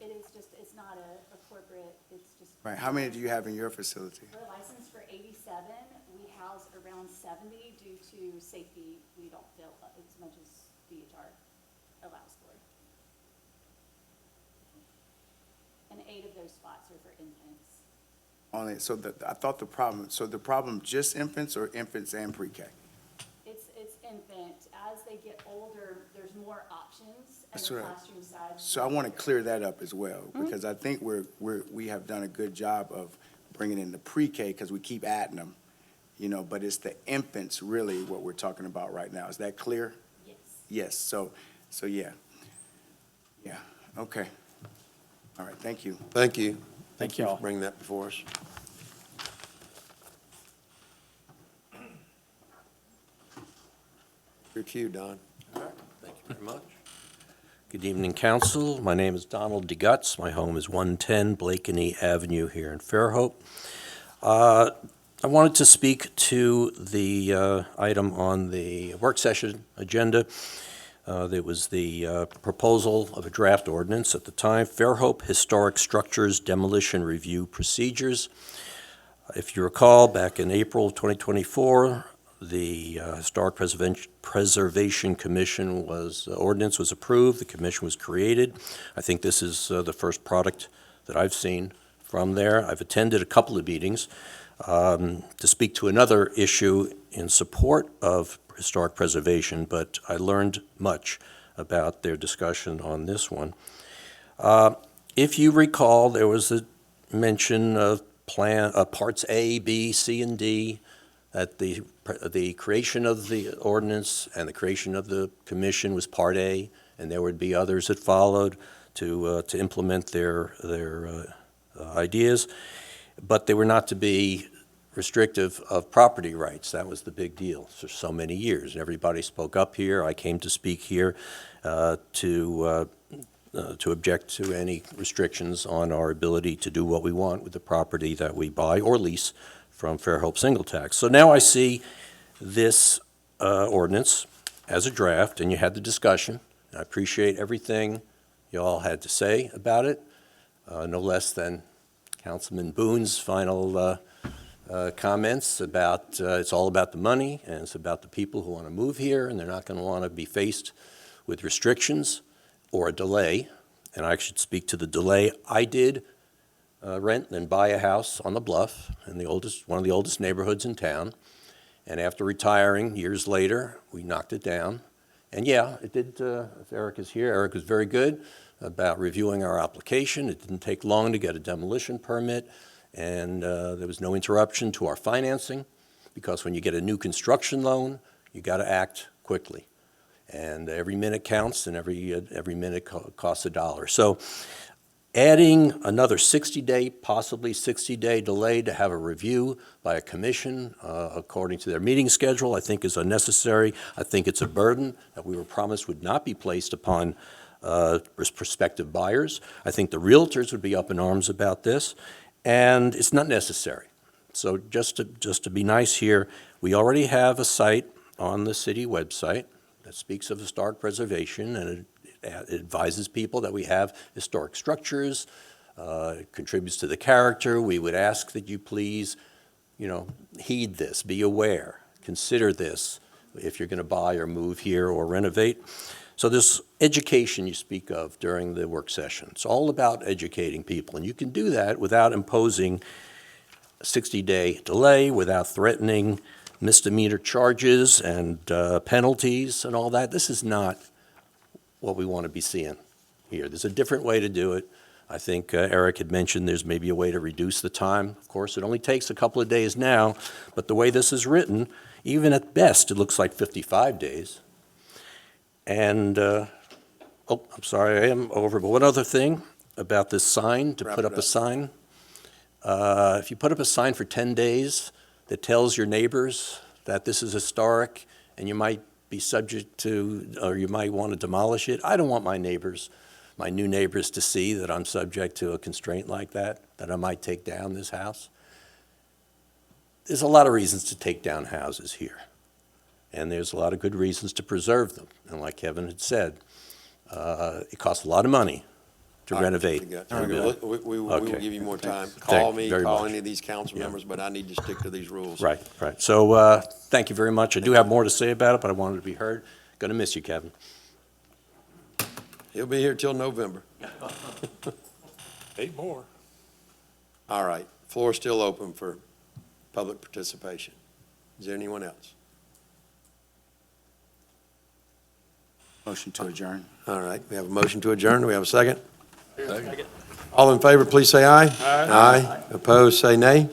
It is just, it's not a corporate, it's just. Right. How many do you have in your facility? We're licensed for 87. We house around 70 due to safety. We don't fill as much as DHR allows for. And 8 of those spots are for infants. Only, so I thought the problem just infants or infants and pre-K? It's infant. As they get older, there's more options in That's the right. classroom side. So I want to clear that up as well, because I think we have done a good job of bringing in the pre-K, because we keep adding them, you know, but it's the infants really what we're talking about right now. Is that clear? Yes. Yes, so yeah. Yeah, okay. All right, thank you. Thank you. Thank For y'all. bringing that before us. Your cue, Don. Thank you very much. Good evening, council. My name is Donald DeGutz. My home is 110 Blakeney Avenue here in Fairhope. I wanted to speak to the item on the work session agenda. There was the proposal of a draft ordinance at the time, Fairhope Historic Structures Demolition Review Procedures. If you recall, back in April of 2024, the Historic Preservation Commission ordinance was approved, the commission was created. I think this is the first product that I've seen from there. I've attended a couple of meetings to speak to another issue in support of historic preservation, but I learned much about their discussion on this one. If you recall, there was a mention of parts A, B, C, and D, that the creation of the ordinance and the creation of the commission was part A, and there would be others that followed to implement their ideas, but they were not to be restrictive of property rights. That was the big deal for so many years. Everybody spoke up here. I came to speak here to object to any restrictions on our ability to do what we want with the property that we buy or lease from Fairhope Single Tax. So now I see this ordinance as a draft, and you had the discussion. I appreciate everything you all had to say about it, no less than Councilman Boone's final comments about it's all about the money, and it's about the people who want to move here, and they're not going to want to be faced with restrictions or a delay. And I should speak to the delay. I did rent and buy a house on the Bluff in one of the oldest neighborhoods in town. And after retiring years later, we knocked it down. And yeah, it did, if Eric is here, Eric was very good about reviewing our application. It didn't take long to get a demolition permit, and there was no interruption to our financing, because when you get a new construction loan, you got to act quickly. And every minute counts, and every minute costs $1. So adding another 60-day, possibly 60-day delay to have a review by a commission according to their meeting schedule, I think is unnecessary. I think it's a burden that we were promised would not be placed upon prospective buyers. I think the realtors would be up in arms about this, and it's not necessary. So just to be nice here, we already have a site on the city website that speaks of historic preservation, and it advises people that we have historic structures, it contributes to the character. We would ask that you please, heed this, be aware, consider this if you're going to buy or move here or renovate. So this education you speak of during the work session, it's all about educating people, and you can do that without imposing a 60-day delay, without threatening misdemeanor charges and penalties and all that. This is not what we want to be seeing here. There's a different way to do it. I think Eric had mentioned there's maybe a way to reduce the time. Of course, it only takes a couple of days now, but the way this is written, even at best, it looks like 55 days. And, I'm sorry, I am over, but one other thing about this sign, to put up a sign. If you put up a sign for 10 days that tells your neighbors that this is historic and you might be subject to, or you might want to demolish it, I don't want my new neighbors to see that I'm subject to a constraint like that I might take down this house. There's a lot of reasons to take down houses here, and there's a lot of good reasons to preserve them. And like Kevin had said, it costs a lot of money to renovate. We will give you more time. Call me, call any of these council members, but I need to stick to these rules. Right. So thank you very much. I do have more to say about it, but I wanted to be heard. Going to miss you, Kevin. He'll be here till November. 8 more. All right, floor is still open for public participation. Is there anyone else? Motion to adjourn. All right, we have a motion to adjourn. Do we have a second? Second. All in favor, please say aye. Aye. Opposed, say nay.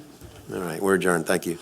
All right, we're adjourned. Thank you.